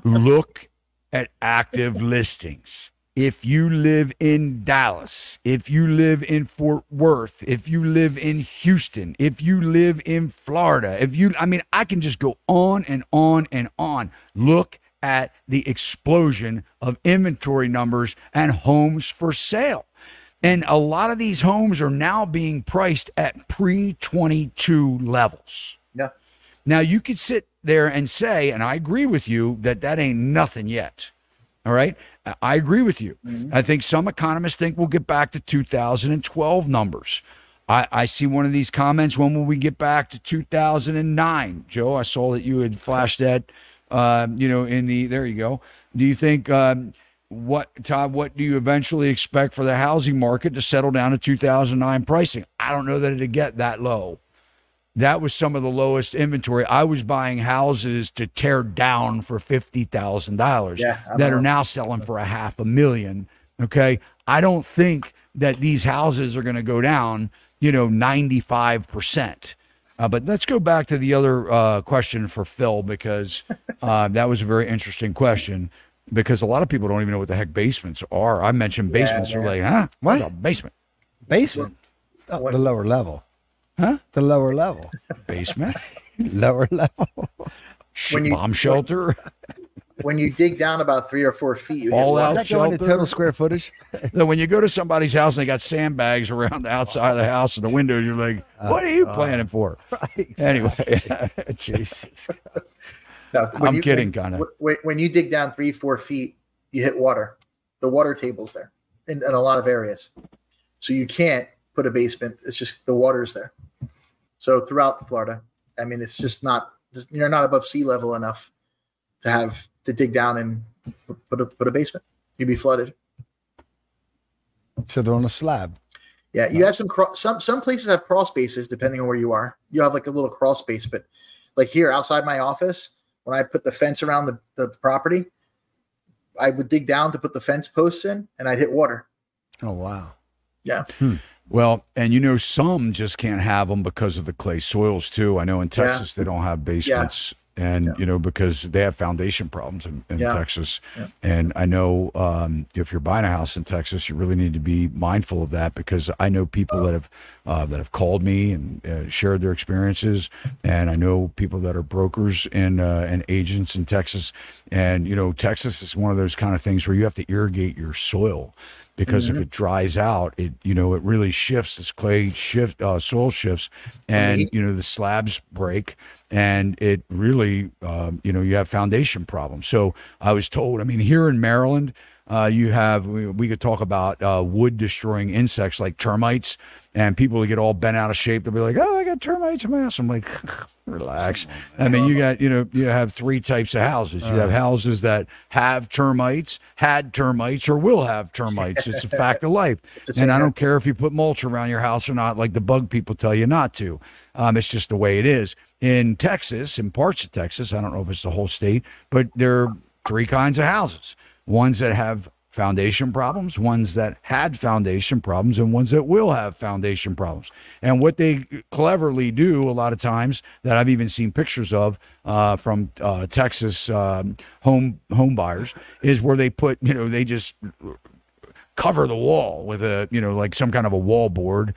look at active listings. If you live in Dallas, if you live in Fort Worth, if you live in Houston, if you live in Florida, I mean, I can just go on and on and on. Look at the explosion of inventory numbers and homes for sale. And a lot of these homes are now being priced at pre-22 levels. Yeah. Now, you could sit there and say, and I agree with you, that ain't nothing yet. All right? I agree with you. Mm-hmm. I think some economists think we'll get back to 2012 numbers. I see one of these comments, when will we get back to 2009? Joe, I saw that you had flashed that. You know, there you go. Do you think, Todd, what do you eventually expect for the housing market to settle down to 2009 pricing? I don't know that it'd get that low. That was some of the lowest inventory. I was buying houses to tear down for $50,000 that are now selling for $500,000. Okay. I don't think that these houses are going to go down, you know, 95%. But let's go back to the other question for Phil, because that was a very interesting question, because a lot of people don't even know what the heck basements are. I mentioned basements. They're like, huh? What's a basement? Basement? Oh, the lower level. Huh? The lower level. Basement? Lower level. Bomb shelter? When you dig down about 3 or 4 feet, you all out shelter. The total square footage. So when you go to somebody's house and they got sandbags around the outside of the house and the windows, you're like, what are you planning for? Right, exactly. Anyway, Jesus. No, I'm kidding, kind of. When you dig down 3-4 feet, you hit water. The water table's there in a lot of areas, so you can't put a basement. It's just the water's there. So throughout Florida, I mean, it's just you're not above sea level enough to dig down and put a basement. You'd be flooded. So they're on a slab. Yeah, you have some places have crawl spaces depending on where you are. You have like a little crawl space, but like here outside my office, when I put the fence around the property, I would dig down to put the fence posts in, and I'd hit water. Oh wow. Yeah. Well, and you know, some just can't have them because of the clay soils too. I know in Texas they don't have basements And, you know, because they have foundation problems in Texas. Yeah. And I know if you're buying a house in Texas, you really need to be mindful of that, because I know people that have called me and shared their experiences. And I know people that are brokers and agents in Texas. And, you know, Texas is one of those kind of things where you have to irrigate your soil, because if it dries out, it really shifts. This soil shifts, and you know, the slabs break, and it really you have foundation problems. So I was told, I mean, here in Maryland, we could talk about wood destroying insects like termites, and people that get all bent out of shape. They'll be like, "Oh, I got termites in my house." I'm like, relax. I mean, you have three types of houses. You have houses that have termites, had termites, or will have termites. It's a fact of life. And I don't care if you put mulch around your house or not, like the bug people tell you not to. It's just the way it is. In Texas, in parts of Texas, I don't know if it's the whole state, but there are three kinds of houses. Ones that have foundation problems, ones that had foundation problems, and ones that will have foundation problems. And what they cleverly do a lot of times, that I've even seen pictures of from Texas home buyers, is where they put, they just cover the wall with like some kind of a wall board.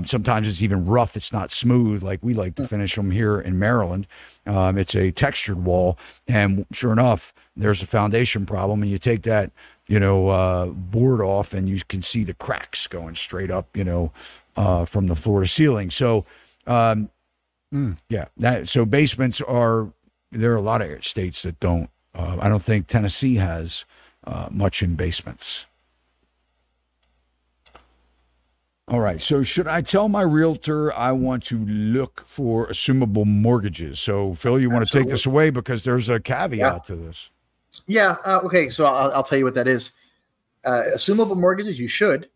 Sometimes it's even rough. It's not smooth like we like to finish them here in Maryland. It's a textured wall, and sure enough, there's a foundation problem, and you take that board off, and you can see the cracks going straight up, from the floor to ceiling. So, so basements there are a lot of states that don't. I don't think Tennessee has much in basements. All right. So should I tell my realtor I want to look for assumable mortgages? So, Phil, you want to take this away, because there's a caveat to this. Yeah. Okay. So I'll tell you what that is. Assumable mortgages, you should.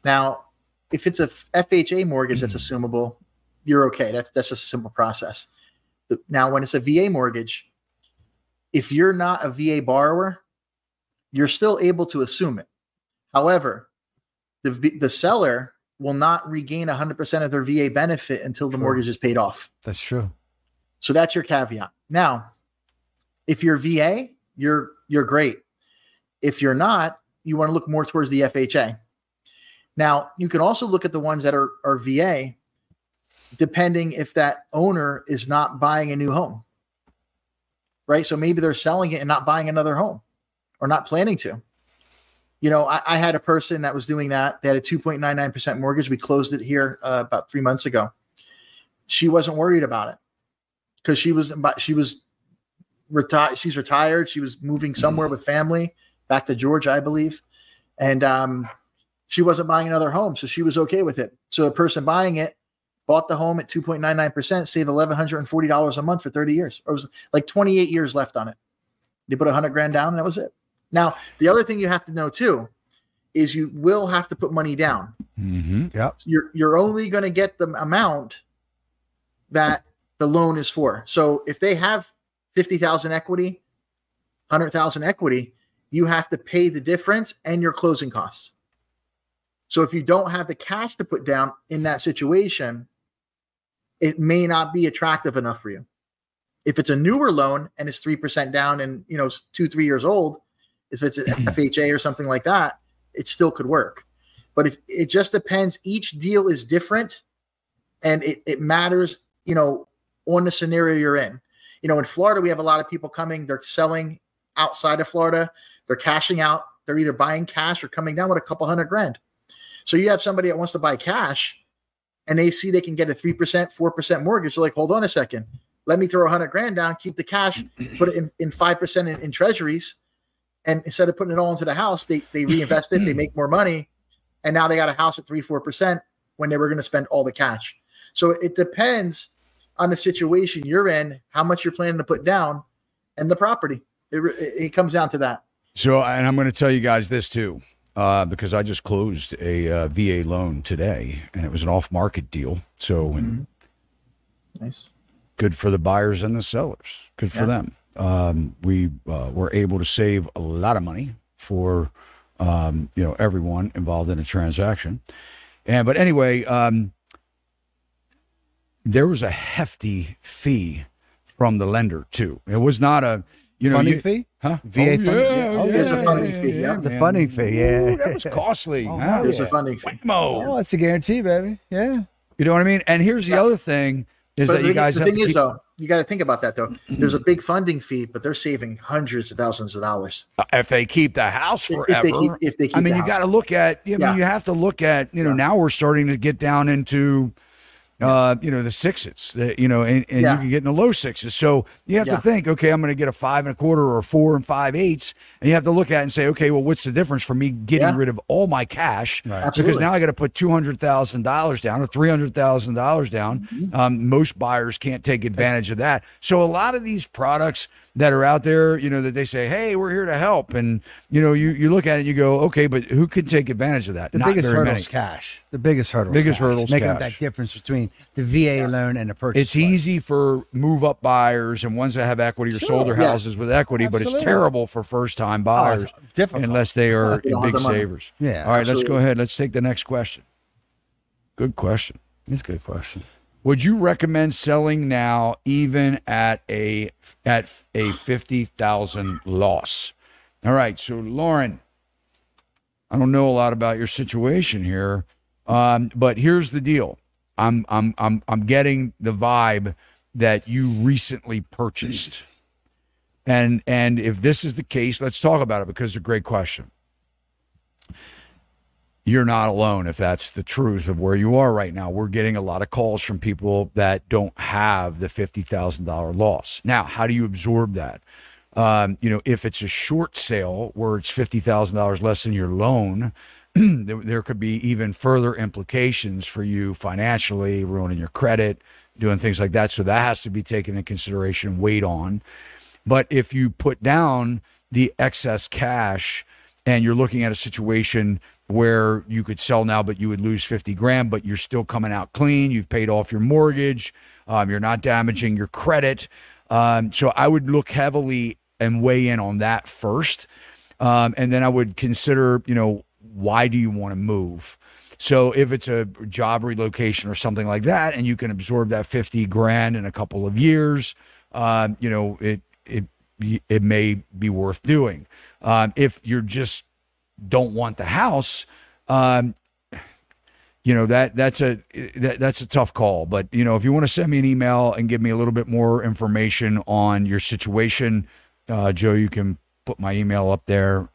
Now, if it's a FHA mortgage that's assumable, you're okay. That's just a simple process. Now, when it's a VA mortgage, if you're not a VA borrower, you're still able to assume it. However, the seller will not regain 100% of their VA benefit until the mortgage is paid off. That's true. So that's your caveat. Now, if you're VA, you're great. If you're not, you want to look more towards the FHA. Now, you can also look at the ones that are VA, depending if that owner is not buying a new home, right? So maybe they're selling it and not buying another home, or not planning to. I had a person that was doing that. They had a 2.99% mortgage. We closed it here about 3 months ago. She wasn't worried about it because she was retired. She's retired. She was moving somewhere with family back to Georgia, I believe. And she wasn't buying another home. So she was okay with it. So the person buying it bought the home at 2.99%, saved $1,140 a month for 30 years. Or it was like 28 years left on it. They put $100,000 down, and that was it. Now, the other thing you have to know too is you will have to put money down. Mm-hmm. Yep. You're only going to get the amount that the loan is for. So if they have 50,000 equity, 100,000 equity, you have to pay the difference and your closing costs. So if you don't have the cash to put down in that situation, it may not be attractive enough for you. If it's a newer loan and it's 3% down and 2-3 years old, if it's an FHA or something like that, it still could work. But if it just depends, each deal is different, and it matters, on the scenario you're in. In Florida, we have a lot of people coming, they're selling outside of Florida, they're cashing out, they're either buying cash or coming down with a couple $100,000. So you have somebody that wants to buy cash, and they see they can get a 3%, 4% mortgage. They're like, hold on a second, let me throw $100,000 down, keep the cash, put it in 5% in treasuries. And instead of putting it all into the house, they reinvest it, they make more money. And now they got a house at 3-4% when they were going to spend all the cash. So it depends on the situation you're in, how much you're planning to put down, and the property. It comes down to that. So, and I'm going to tell you guys this too, because I just closed a VA loan today, and it was an off-market deal. So, Nice. Good for the buyers and the sellers. Good for them. We were able to save a lot of money for everyone involved in a transaction. But anyway, there was a hefty fee from the lender too. It was not a funding fee, huh? VA funding. There's a funding fee. Yeah, It's a funding fee. Yeah, Ooh, that was costly. there's a funding fee. Oh, it's a guarantee, baby. Yeah. You know what I mean? And here's the other thing is But that you guys the have thing to is, keep, though, you got to think about that, though. There's a big funding fee, but they're saving hundreds of thousands of dollars. if they keep the house If forever. they keep I mean, the you house. got to look at. I mean, you have to look at. Now we're starting to get down into. The sixes, and you can get in the low sixes. So you have to think, okay, I'm going to get a 5 1/4 or a 4 5/8, and you have to look at it and say, okay, well, what's the difference for me getting rid of all my cash? Right. Because Absolutely. now I got to put $200,000 down or $300,000 down. Most buyers can't take advantage of that. So a lot of these products that are out there, that they say, hey, we're here to help, and you look at it and you go, okay, but who can take advantage of that? The Not biggest very hurdle many. is cash. The biggest hurdle. Biggest cash. hurdle is making cash. that difference between the VA loan and the purchase. It's price. easy for move-up buyers and ones that have equity or sold their Yes. houses with equity, but it's Absolutely. terrible for first-time buyers difficult. unless they are They don't have big the money. savers. Yeah, All right, let's go absolutely. ahead. Let's take the next question. Good question. It's a good question. Would you recommend selling now, even at a 50,000 loss? All right, so Lauren, I don't know a lot about your situation here, but here's the deal. I'm getting the vibe that you recently purchased, and if this is the case, let's talk about it because it's a great question. You're not alone if that's the truth of where you are right now. We're getting a lot of calls from people that don't have the $50,000 loss. Now, how do you absorb that? If it's a short sale where it's $50,000 less than your loan, there could be even further implications for you financially, ruining your credit, doing things like that. So that has to be taken into consideration, weighed on. But if you put down the excess cash and you're looking at a situation where you could sell now, but you would lose 50 grand, but you're still coming out clean. You've paid off your mortgage. You're not damaging your credit. So I would look heavily and weigh in on that first. And then I would consider, why do you want to move? So if it's a job relocation or something like that, and you can absorb that 50 grand in a couple of years, it may be worth doing. If you just don't want the house, that's a tough call. But if you want to send me an email and give me a little bit more information on your situation, Joe, you can put my email up there.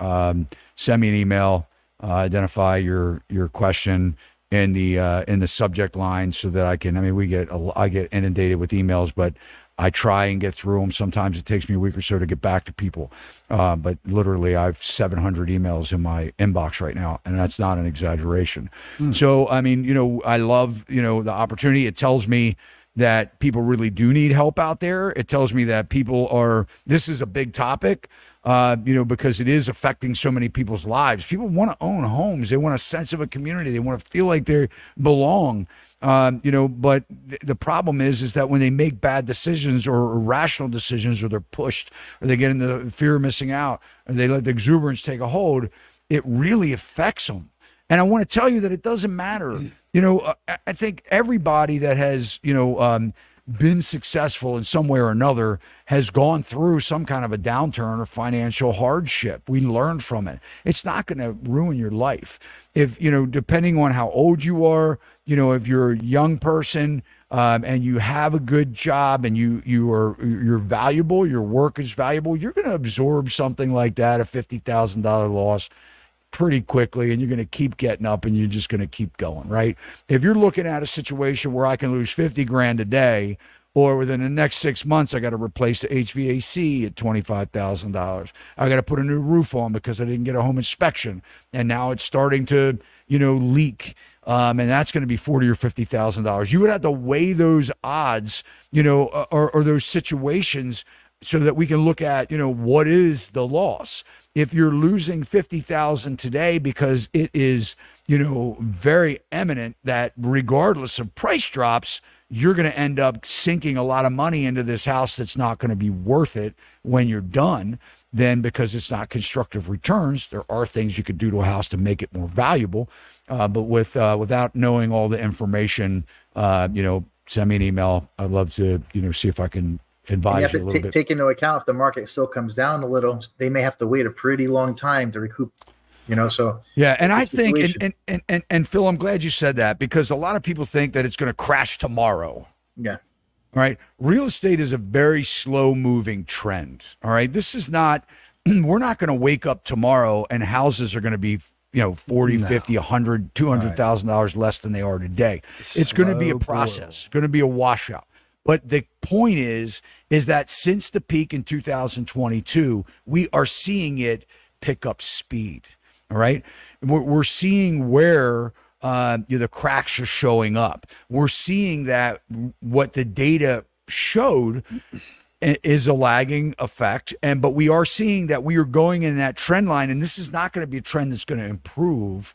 Send me an email, identify your question in the subject line so that I can. I mean, I get inundated with emails, but I try and get through them. Sometimes it takes me a week or so to get back to people. But literally, I have 700 emails in my inbox right now, and that's not an exaggeration. So, I mean, I love, the opportunity. It tells me that people really do need help out there. It tells me that this is a big topic, because it is affecting so many people's lives. People want to own homes. They want a sense of a community. They want to feel like they belong. But the problem is that when they make bad decisions or irrational decisions, or they're pushed, or they get into fear of missing out, or they let the exuberance take a hold, it really affects them. And I want to tell you that it doesn't matter. I think everybody that has, been successful in some way or another has gone through some kind of a downturn or financial hardship. We learn from it. It's not going to ruin your life. If, depending on how old you are, if you're a young person, and you have a good job and you're valuable, your work is valuable, you're going to absorb something like that, a $50,000 loss, pretty quickly, and you're going to keep getting up and you're just going to keep going, right? If you're looking at a situation where I can lose 50 grand a day, or within the next 6 months, I got to replace the HVAC at $25,000. I got to put a new roof on because I didn't get a home inspection, and now it's starting to, leak. And that's going to be $40,000 or $50,000. You would have to weigh those odds, or those situations, so that we can look at, what is the loss. If you're losing 50,000 today because it is, very eminent that regardless of price drops, you're going to end up sinking a lot of money into this house that's not going to be worth it when you're done, then because it's not constructive returns, there are things you could do to a house to make it more valuable. But without knowing all the information, send me an email. I'd love to, see if I can advise have you a to little bit. take into account if the market still comes down a little, they may have to wait a pretty long time to recoup. So yeah, and I think, and Phil, I'm glad you said that, because a lot of people think that it's going to crash tomorrow. Yeah. All right. Real estate is a very slow moving trend. All right. This is not, we're not going to wake up tomorrow and houses are going to be, 40, 50, 100, $200,000 less than they are today. It's going to be a process. It's going to be a washout. But the point is that since the peak in 2022, we are seeing it pick up speed. All right. We're seeing where the cracks are showing up. We're seeing that what the data showed is a lagging effect, but we are seeing that we are going in that trend line, and this is not going to be a trend that's going to improve.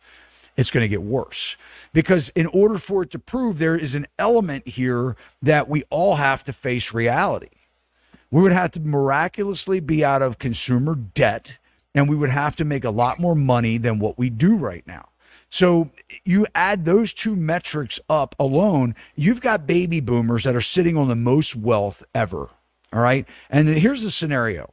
It's going to get worse, because in order for it to prove, there is an element here that we all have to face reality. We would have to miraculously be out of consumer debt, and we would have to make a lot more money than what we do right now. So you add those two metrics up alone, you've got baby boomers that are sitting on the most wealth ever. All right. And here's the scenario.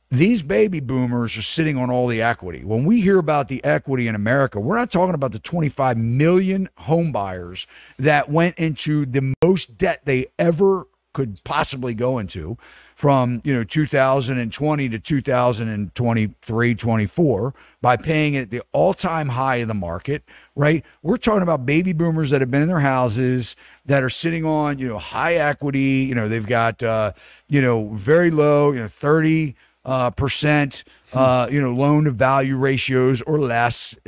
These baby boomers are sitting on all the equity. When we hear about the equity in America, we're not talking about the 25 million home buyers that went into the most debt they ever could possibly go into from 2020 to 2023, 24 by paying at the all-time high of the market, right? We're talking about baby boomers that have been in their houses that are sitting on high equity. They've got very low 30 percent loan to value ratios or less.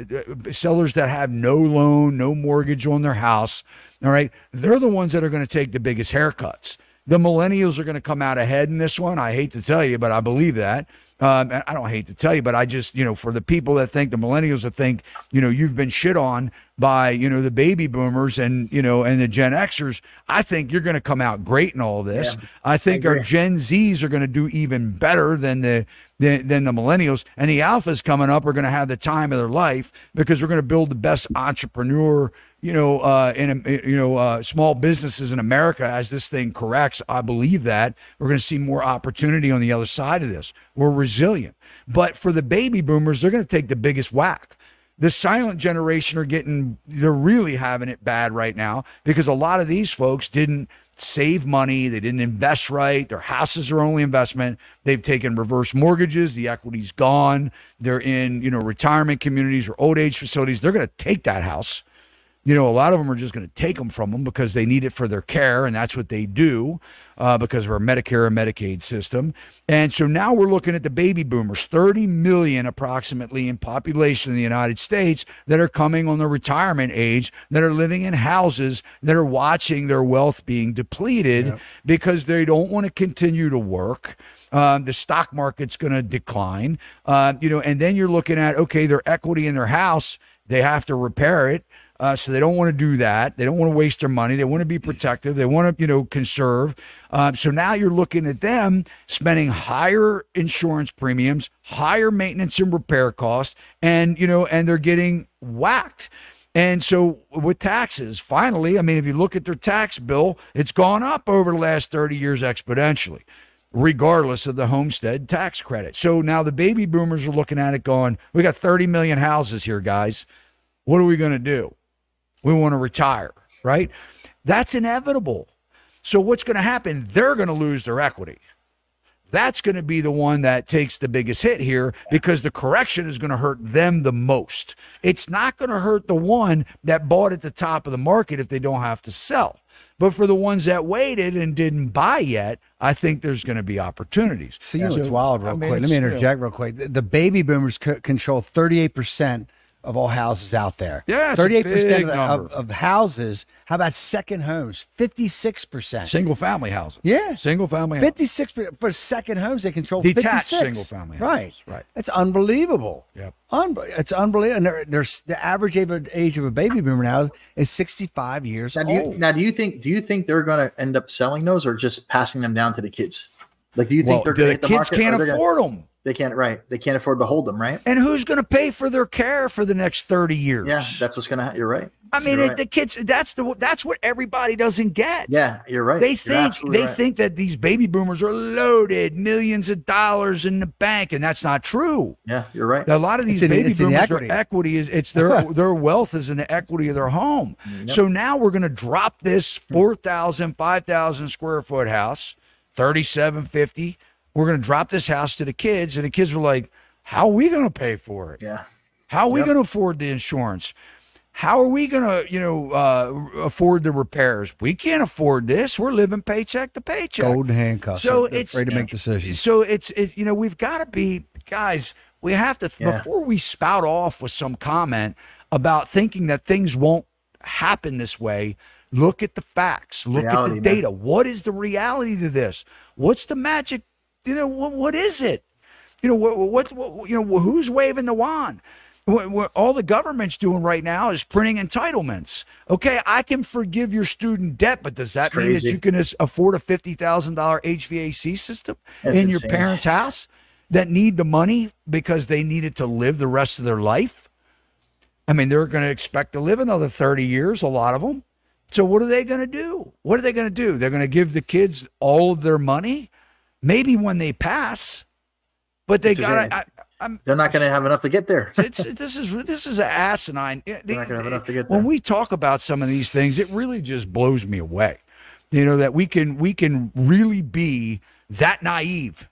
Sellers that have no loan, no mortgage on their house, all right, they're the ones that are going to take the biggest haircuts. The millennials are going to come out ahead in this one. I hate to tell you, but I believe that. I don't hate to tell you, but I just, for the people that think, the millennials that think, you've been shit on by, the baby boomers and the Gen Xers, I think you're going to come out great in all this. Yeah, I think our Gen Zs are going to do even better than the millennials, and the alphas coming up are going to have the time of their life, because we're going to build the best entrepreneur, small businesses in America as this thing corrects. I believe that we're going to see more opportunity on the other side of this. We're resilient. But for the baby boomers, they're going to take the biggest whack. The silent generation they're really having it bad right now, because a lot of these folks didn't save money. They didn't invest right. Their houses are only investment. They've taken reverse mortgages. The equity's gone. They're in, retirement communities or old age facilities. They're going to take that house. A lot of them are just going to take them from them because they need it for their care, and that's what they do because of our Medicare and Medicaid system. And so now we're looking at the baby boomers, 30 million approximately in population in the United States that are coming on the retirement age, that are living in houses, that are watching their wealth being depleted because they don't want to continue to work. The stock market's going to decline, and then you're looking at, okay, their equity in their house, they have to repair it. So they don't want to do that. They don't want to waste their money. They want to be protective. They want to, conserve. So now you're looking at them spending higher insurance premiums, higher maintenance and repair costs, and they're getting whacked. And so with taxes, finally, I mean, if you look at their tax bill, it's gone up over the last 30 years exponentially, regardless of the homestead tax credit. So now the baby boomers are looking at it going, we got 30 million houses here, guys. What are we going to do? We want to retire, right? That's inevitable. So what's going to happen? They're going to lose their equity. That's going to be the one that takes the biggest hit here, because the correction is going to hurt them the most. It's not going to hurt the one that bought at the top of the market if they don't have to sell. But for the ones that waited and didn't buy yet, I think there's going to be opportunities. So, it's wild real quick. Let me interject real quick. The baby boomers control 38% of all houses out there. Yeah, 38% of the houses. How about second homes? 56%. Single family houses. Yeah. Single family houses. 56% for second homes. They control detached 56. single family houses. Right. That's unbelievable. Yep. It's unbelievable. And there's the average age of a baby boomer now is 65 years old. Do you think they're going to end up selling those or just passing them down to the kids? Like, do you think the kids can't afford them? They can't, right? They can't afford to hold them, right? And who's going to pay for their care for the next 30 years? Yeah, that's what's going to happen. You're right. I mean, the kids, that's what everybody doesn't get. Yeah, you're right. They think that these baby boomers are loaded, millions of dollars in the bank, and that's not true. Yeah, you're right. A lot of these baby boomers, their equity it's their wealth is in the equity of their home. Yep. So now we're going to drop this 4,000, 5,000 square foot house, 3,750. We're going to drop this house to the kids, and the kids are like, "How are we going to pay for it? Yeah, how are we going to afford the insurance? How are we going to, afford the repairs? We can't afford this. We're living paycheck to paycheck." Golden handcuffs. So it's afraid to make decisions. So we've got to be, guys, we have to, before we spout off with some comment about thinking that things won't happen this way, look at the facts, look at the data. Man. What is the reality to this? What's the magic? What is it? Who's waving the wand? What all the government's doing right now is printing entitlements. Okay, I can forgive your student debt, but does that mean that you can afford a $50,000 HVAC system in your parents' house that need the money because they need it to live the rest of their life? I mean, they're going to expect to live another 30 years, a lot of them. So what are they going to do? What are they going to do? They're going to give the kids all of their money, maybe when they pass, but they got to... They're not going to have enough to get there. This is asinine. They're not going to have enough to get there. When we talk about some of these things, it really just blows me away. That we can really be that naive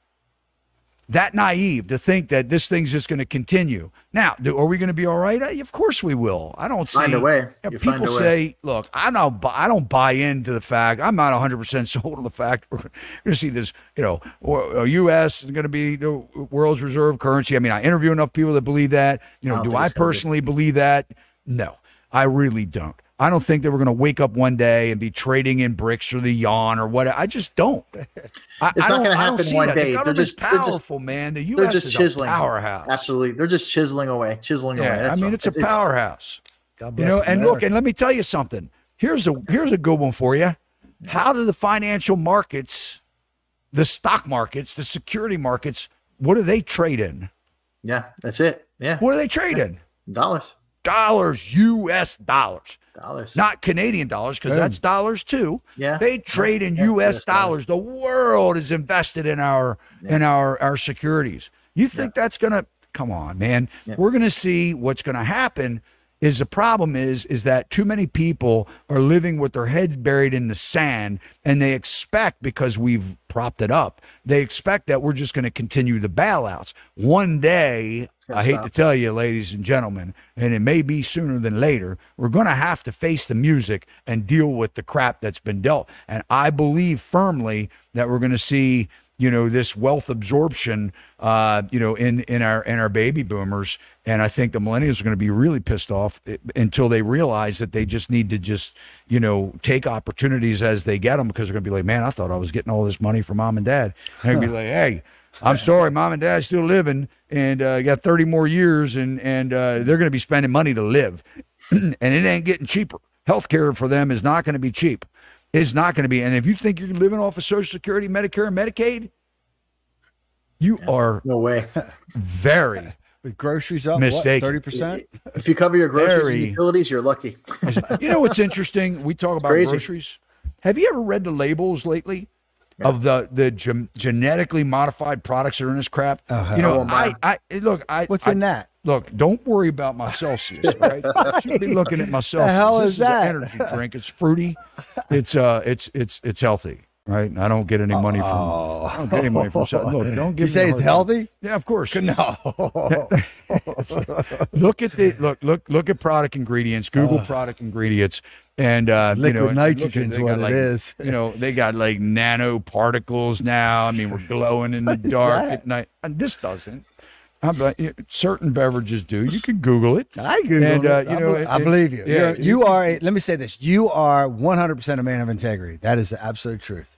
to think that this thing's just going to continue. Now, are we going to be all right? Of course we will. I don't see. Find a way. People say, look, I don't buy into the fact. I'm not 100% sold on the fact we're going to see this. U.S. is going to be the world's reserve currency. I mean, I interview enough people that believe that. Do I personally believe that? No, I really don't. I don't think that we're going to wake up one day and be trading in bricks or the yuan or what. I just don't. It's not going to happen one day. The government's powerful, man. The U.S. is a powerhouse. Absolutely. They're just chiseling away. Yeah, I mean, it's a powerhouse. And look, and let me tell you something. Here's a good one for you. How do the financial markets, the stock markets, the security markets, what do they trade in? Yeah, that's it. Yeah. What do they trade in? Dollars. U.S. dollars. Not Canadian dollars, because that's dollars too. Yeah. They trade in U.S. dollars. The world is invested in our securities. You think that's gonna come on, man? Yeah. We're gonna see what's gonna happen. Is the problem is that too many people are living with their heads buried in the sand, and they expect, because we've propped it up, they expect that we're just going to continue the bailouts. One day, I hate to tell you, ladies and gentlemen, and it may be sooner than later, we're going to have to face the music and deal with the crap that's been dealt. And I believe firmly that we're going to see, this wealth absorption, in our baby boomers. And I think the millennials are going to be really pissed off until they realize that they just need to take opportunities as they get them, because they're going to be like, man, I thought I was getting all this money from mom and dad. And they'd be like, hey, I'm sorry, mom and dad's still living, and got 30 more years, and they're going to be spending money to live. And it ain't getting cheaper. Healthcare for them is not going to be cheap. It's not going to be. And if you think you're living off of Social Security, Medicare, and Medicaid, you are no way. Very with groceries up, mistaken. 30%. If you cover your groceries and utilities, you're lucky. You know what's interesting? We talk about groceries. Have you ever read the labels lately of the genetically modified products that are in this crap? What's in that? Look, don't worry about my Celsius, right? I should be looking at my Celsius. The hell this is that? An energy drink. It's fruity. It's healthy, right? I don't get any money from. I don't get any money from. Look, don't give. You say it's healthy? Yeah, of course. No. Look at product ingredients. Google product ingredients. And liquid nitrogen is what it is. They got like nanoparticles now. I mean, we're glowing in the dark at night. And this doesn't. Certain beverages do. You can Google it. I Google it. I believe you. Yeah, you are. Let me say this: you are 100% a man of integrity. That is the absolute truth.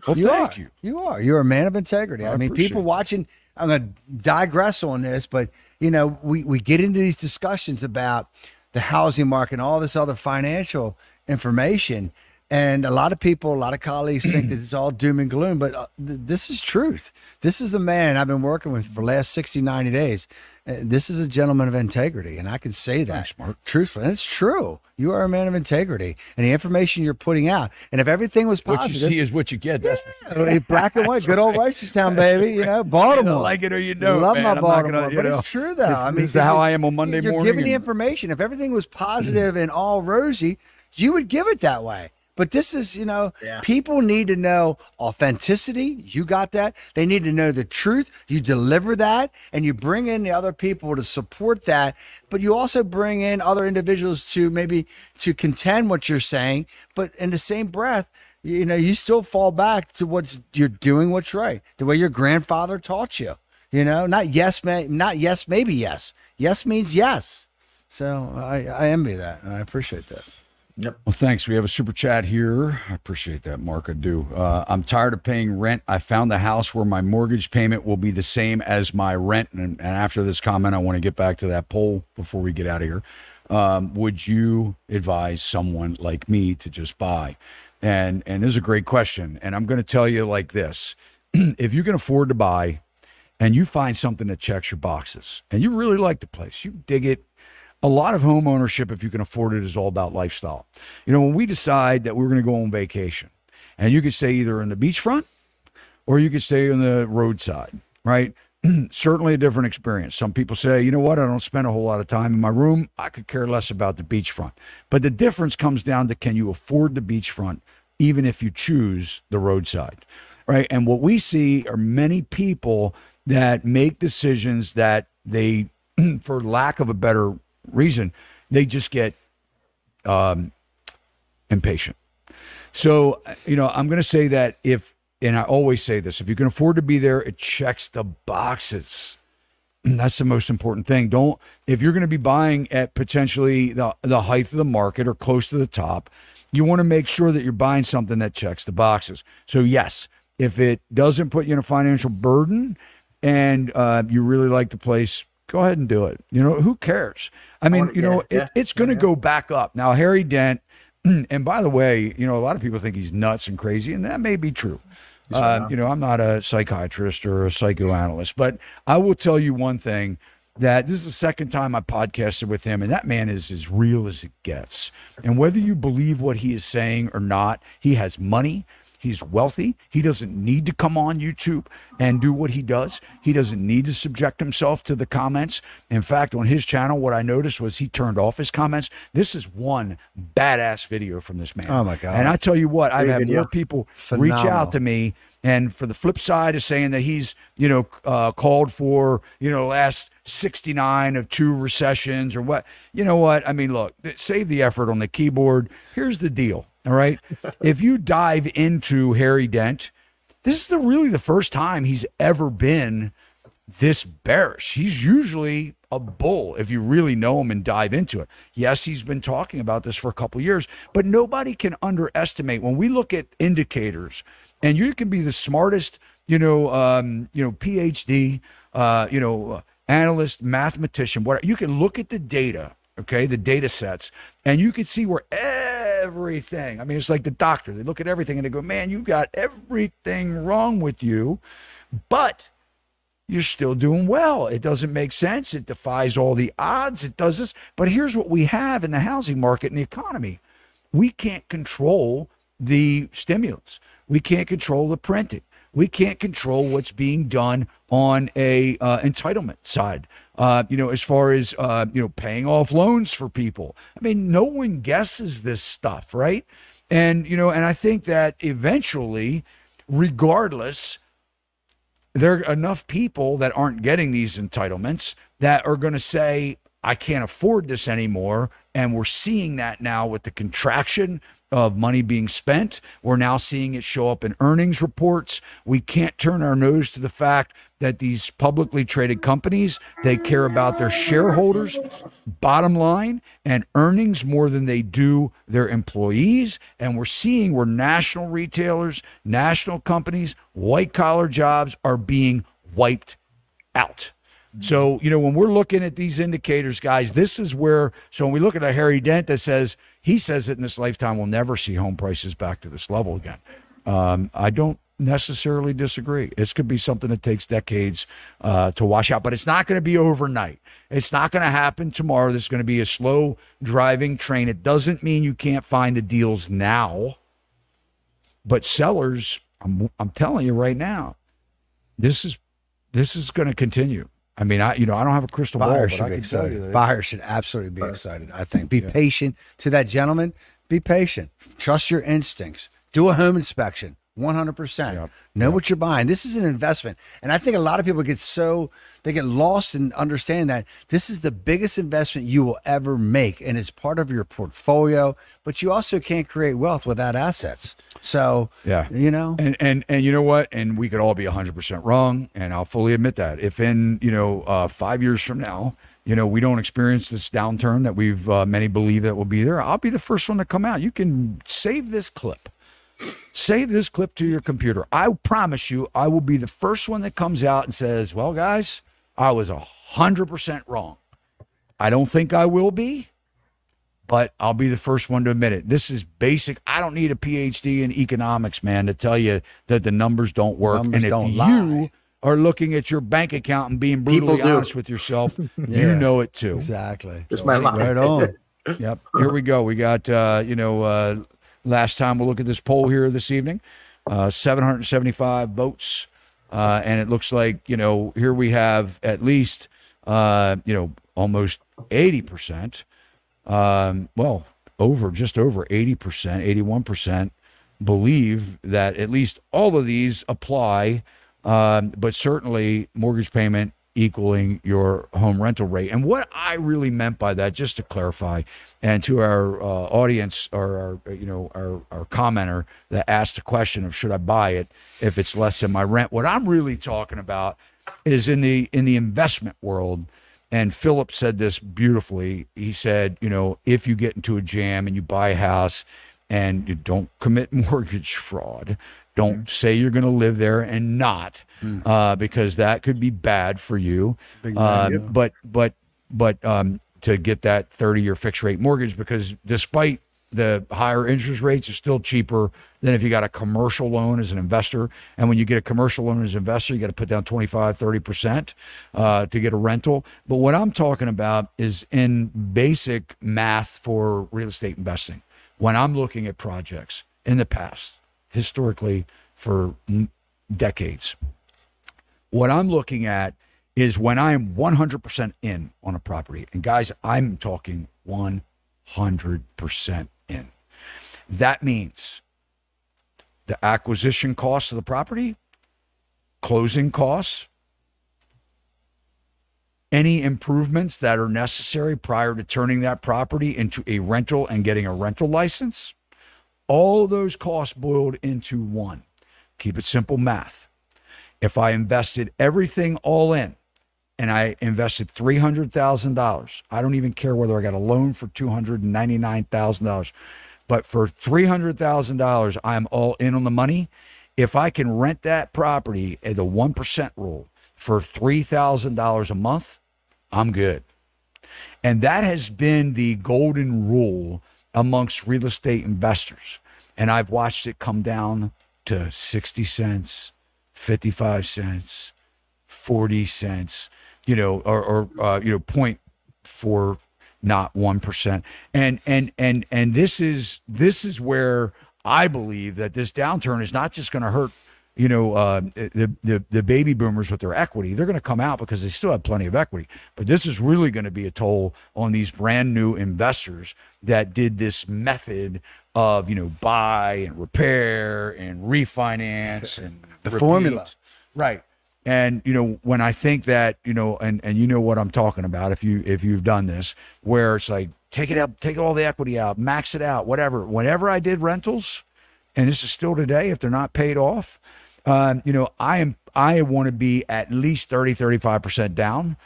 Well, thank you. You are. You're a man of integrity. I mean, people watching. I'm going to digress on this, but we get into these discussions about the housing market and all this other financial information, And a lot of people, a lot of colleagues think that it's all doom and gloom, but this is truth. This is a man I've been working with for the last 60, 90 days. This is a gentleman of integrity, and I can say that truthfully. And it's true. You are a man of integrity, and the information you're putting out. And if everything was positive, what you see is what you get. Yeah, black and white, good old Reisterstown, baby. You know, Baltimore. You like it or you don't. Love man. my I'm Baltimore, gonna, but it's true though. I mean, this is how I am on Monday morning. You're giving the information. If everything was positive and all rosy, you would give it that way. But this is, you know, people need to know authenticity. You got that. They need to know the truth. You deliver that, and you bring in the other people to support that. But you also bring in other individuals to maybe to contend what you're saying. But in the same breath, you know, you still fall back to what's you're doing what's right, the way your grandfather taught you. You know, not yes, not yes, maybe yes. Yes means yes. So I envy that, and I appreciate that. Yep. Well, thanks. We have a super chat here. I appreciate that, Mark. I do. I'm tired of paying rent. I found a house where my mortgage payment will be the same as my rent. And after this comment, I want to get back to that poll before we get out of here. Would you advise someone like me to just buy? And this is a great question. And I'm going to tell you like this. If you can afford to buy and you find something that checks your boxes and you really like the place, you dig it. A lot of home ownership, if you can afford it, is all about lifestyle. You know, when we decide that we're going to go on vacation, and you could stay either in the beachfront or you could stay on the roadside, right? Certainly a different experience. Some people say, you know what, I don't spend a whole lot of time in my room. I could care less about the beachfront. But the difference comes down to, can you afford the beachfront even if you choose the roadside, right? And what we see are many people that make decisions that they, for lack of a better reason, they just get impatient. So, you know, I'm going to say that and I always say this, if you can afford to be there, it checks the boxes. That's the most important thing. If you're going to be buying at potentially the height of the market or close to the top, you want to make sure that you're buying something that checks the boxes. So yes, if it doesn't put you in a financial burden and you really like the place, go ahead and do it. You know, who cares? I mean, it's going to go back up. Now, Harry Dent, and by the way, you know, a lot of people think he's nuts and crazy, and that may be true. You know, I'm not a psychiatrist or a psychoanalyst, but I will tell you one thing, that this is the second time I podcasted with him, and that man is as real as it gets. And whether you believe what he is saying or not, he has money. He's wealthy. He doesn't need to come on YouTube and do what he does. He doesn't need to subject himself to the comments. In fact, on his channel, what I noticed was he turned off his comments. This is one badass video from this man. Oh, my God. And I tell you what, I've had more people reach out to me. And for the flip side of saying that he's, you know, called for, you know, last 69 of 2 recessions or what, you know what? I mean, look, save the effort on the keyboard. Here's the deal. All right. If you dive into Harry Dent, this is really the first time he's ever been this bearish. He's usually a bull if you really know him and dive into it. Yes, he's been talking about this for a couple of years, but nobody can underestimate when we look at indicators, and you can be the smartest, PhD, analyst, mathematician, whatever. You can look at the data. Okay, the data sets, and you can see where everything, I mean, it's like the doctor. They look at everything and they go, man, you've got everything wrong with you, but you're still doing well. It doesn't make sense. It defies all the odds. It does this. But here's what we have in the housing market and the economy. We can't control the stimulus. We can't control the printing. We can't control what's being done on a entitlement side, as far as, paying off loans for people. I mean, no one guesses this stuff, right? And, and I think that eventually, regardless, there are enough people that aren't getting these entitlements that are going to say, I can't afford this anymore. And we're seeing that now with the contraction of money being spent. We're now seeing it show up in earnings reports. We can't turn our nose to the fact that these publicly traded companies, they care about their shareholders, bottom line, and earnings more than they do their employees. And we're seeing where national retailers, national companies, white collar jobs are being wiped out. So, when we're looking at these indicators, guys, this is where, so when we look at a Harry Dent that says, he says that in this lifetime we'll never see home prices back to this level again. I don't necessarily disagree. This could be something that takes decades to wash out, but it's not going to be overnight. It's not going to happen tomorrow. This is going to be a slow driving train. It doesn't mean you can't find the deals now, but sellers, I'm telling you right now, this is going to continue. I mean, I don't have a crystal ball. Buyers should be excited. Buyers should absolutely be excited. I think. Be patient. To that gentleman, be patient. Trust your instincts. Do a home inspection. 100%. Know what you're buying. This is an investment. And I think a lot of people get lost in understanding that this is the biggest investment you will ever make. And it's part of your portfolio, but you also can't create wealth without assets. So, And you know what? And we could all be 100% wrong. And I'll fully admit that. If in, 5 years from now, we don't experience this downturn that we've many believe that will be there, I'll be the first one to come out. You can save this clip. Save this clip to your computer. I promise you, I will be the first one that comes out and says, well, guys, I was 100% wrong. I don't think I will be, but I'll be the first one to admit it. This is basic. I don't need a PhD in economics, man, to tell you that the numbers don't work. And if you are looking at your bank account and being brutally honest with yourself, you know it too. Exactly. It's my life. Right on. Yep. Here we go. We got, last time we'll look at this poll here this evening, 775 votes. And it looks like, here we have at least, almost 80%. Just over 80%, 81% believe that at least all of these apply, but certainly mortgage payment equaling your home rental rate. And what I really meant by that, just to clarify, and to our audience or our commenter that asked the question of should I buy it if it's less than my rent, what I'm really talking about is in the investment world. And Philip said this beautifully. He said, if you get into a jam and you buy a house and you don't commit mortgage fraud, don't say you're going to live there and not, because that could be bad for you. But to get that 30-year fixed rate mortgage, because despite the higher interest rates, are still cheaper than if you got a commercial loan as an investor. And when you get a commercial loan as an investor, you got to put down 25, 30% to get a rental. But what I'm talking about is in basic math for real estate investing. When I'm looking at projects in the past, historically for decades, what I'm looking at is when I'm 100% in on a property. And guys, I'm talking 100% in. That means the acquisition cost of the property, closing costs, any improvements that are necessary prior to turning that property into a rental and getting a rental license, all those costs boiled into one. Keep it simple math. If I invested everything all in and I invested $300,000, I don't even care whether I got a loan for $299,000, but for $300,000, I'm all in on the money. If I can rent that property at the 1% rule for $3,000 a month, I'm good. And that has been the golden rule amongst real estate investors. And I've watched it come down to 60 cents, 55 cents, 40 cents, or 0.4, not 1%. And this is where I believe that this downturn is not just going to hurt, the baby boomers with their equity. They're going to come out because they still have plenty of equity. But this is really going to be a toll on these brand new investors that did this method of, buy and repair and refinance and the formula. Right. And, when I think that, and you know what I'm talking about, if you've done this, where it's like, take it up, take all the equity out, max it out, whatever. Whenever I did rentals, and this is still today, if they're not paid off, I want to be at least 30, 35% down,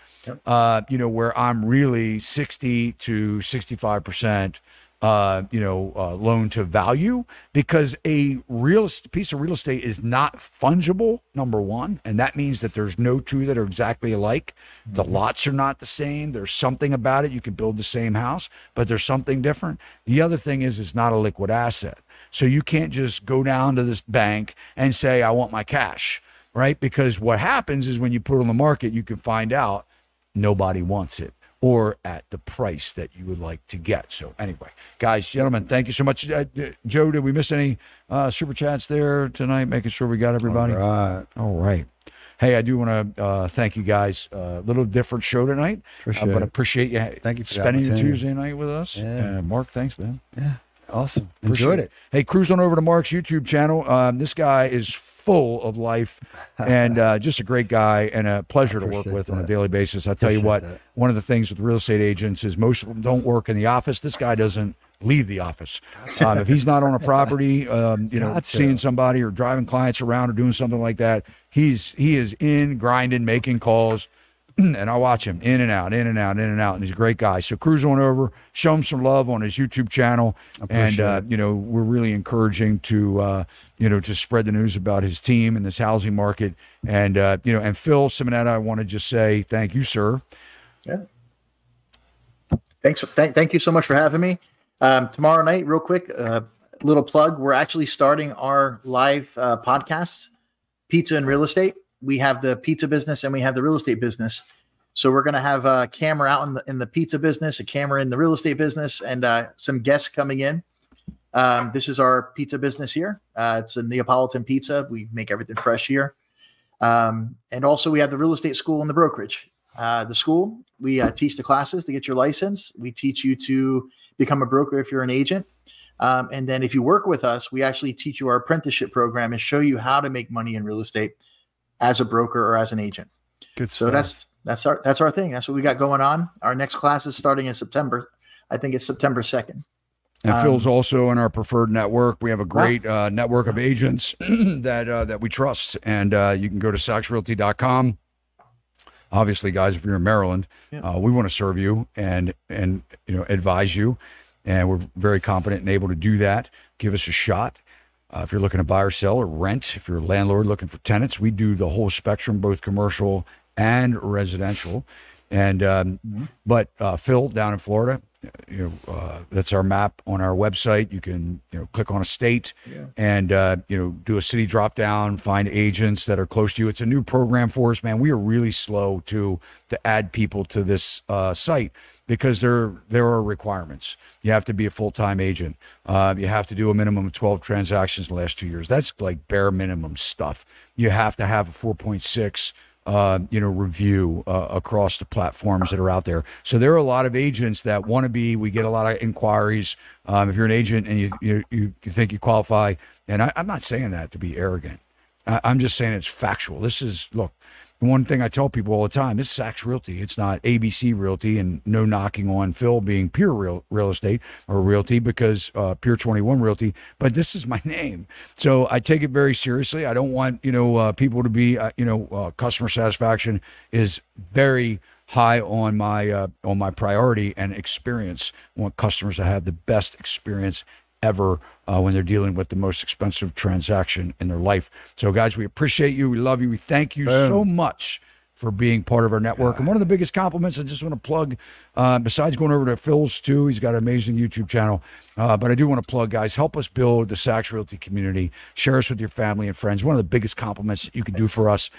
where I'm really 60 to 65% loan to value, because a piece of real estate is not fungible, number one. And that means that there's no two that are exactly alike. The lots are not the same. There's something about it. You can build the same house, but there's something different. The other thing is it's not a liquid asset. So you can't just go down to this bank and say, I want my cash, right? Because what happens is when you put it on the market, you can find out nobody wants it, or at the price that you would like to get. So anyway, guys, gentlemen, thank you so much. Joe, did we miss any super chats there tonight? Making sure we got everybody. All right. Hey, I do want to thank you guys. A little different show tonight, but appreciate you. Thank you for spending your Tuesday night with us. Yeah. Mark, thanks, man. Yeah, awesome. Enjoyed it. Hey, cruise on over to Mark's YouTube channel. This guy is full of life and just a great guy and a pleasure to work with on a daily basis. I tell you what, one of the things with real estate agents is most of them don't work in the office. This guy doesn't leave the office. If he's not on a property, seeing somebody or driving clients around or doing something like that, he is in, grinding, making calls. And I watch him in and out, in and out, in and out. And he's a great guy. So cruise on over, show him some love on his YouTube channel. And, we're really encouraging to spread the news about his team and this housing market. And, and Phil Simonetta, I want to just say thank you, sir. Yeah. Thanks. Thank you so much for having me. Tomorrow night, real quick, little plug. We're actually starting our live podcasts, Pizza and Real Estate. We have the pizza business and we have the real estate business. So we're going to have a camera out in the pizza business, a camera in the real estate business, and some guests coming in. This is our pizza business here. It's a Neapolitan pizza. We make everything fresh here. And also we have the real estate school and the brokerage. The school, we teach the classes to get your license. We teach you to become a broker if you're an agent. And then if you work with us, we actually teach you our apprenticeship program and show you how to make money in real estate as a broker or as an agent. Good stuff. So that's our thing. That's what we got going on. Our next class is starting in September. I think it's September 2nd. And Phil's also in our preferred network. We have a great network of agents that we trust. And you can go to SachsRealty.com. Obviously, guys, if you're in Maryland, we want to serve you and advise you. And we're very competent and able to do that. Give us a shot. If you're looking to buy or sell or rent, if you're a landlord looking for tenants, we do the whole spectrum, both commercial and residential. And but Phil down in Florida, that's our map on our website. You can click on a state and do a city drop down, find agents that are close to you. It's a new program for us, man. We are really slow to add people to this site because there are requirements. You have to be a full-time agent. You have to do a minimum of 12 transactions in the last 2 years. That's like bare minimum stuff. You have to have a 4.6 review across the platforms that are out there. So there are a lot of agents that want to be. We get a lot of inquiries. If you're an agent and you think you qualify, and I'm not saying that to be arrogant. I'm just saying it's factual. This is, look, the one thing I tell people all the time, this is Sachs Realty. It's not ABC Realty, and no knocking on Phil being Pure Real Estate or Realty because Pure 21 Realty, but this is my name. So I take it very seriously. I don't want, people to be, customer satisfaction is very high on my priority and experience. I want customers to have the best experience ever when they're dealing with the most expensive transaction in their life. So guys, we appreciate you. We love you. We thank you so much for being part of our network. And one of the biggest compliments I just want to plug, besides going over to Phil's too, he's got an amazing YouTube channel. But I do want to plug, guys, help us build the Sachs Realty community. Share us with your family and friends. One of the biggest compliments that you can do for us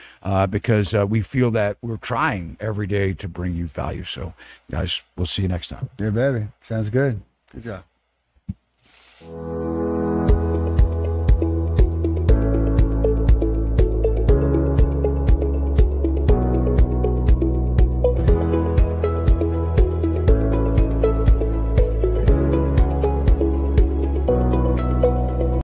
because we feel that we're trying every day to bring you value. So guys, we'll see you next time. Yeah, baby. Sounds good. Good job.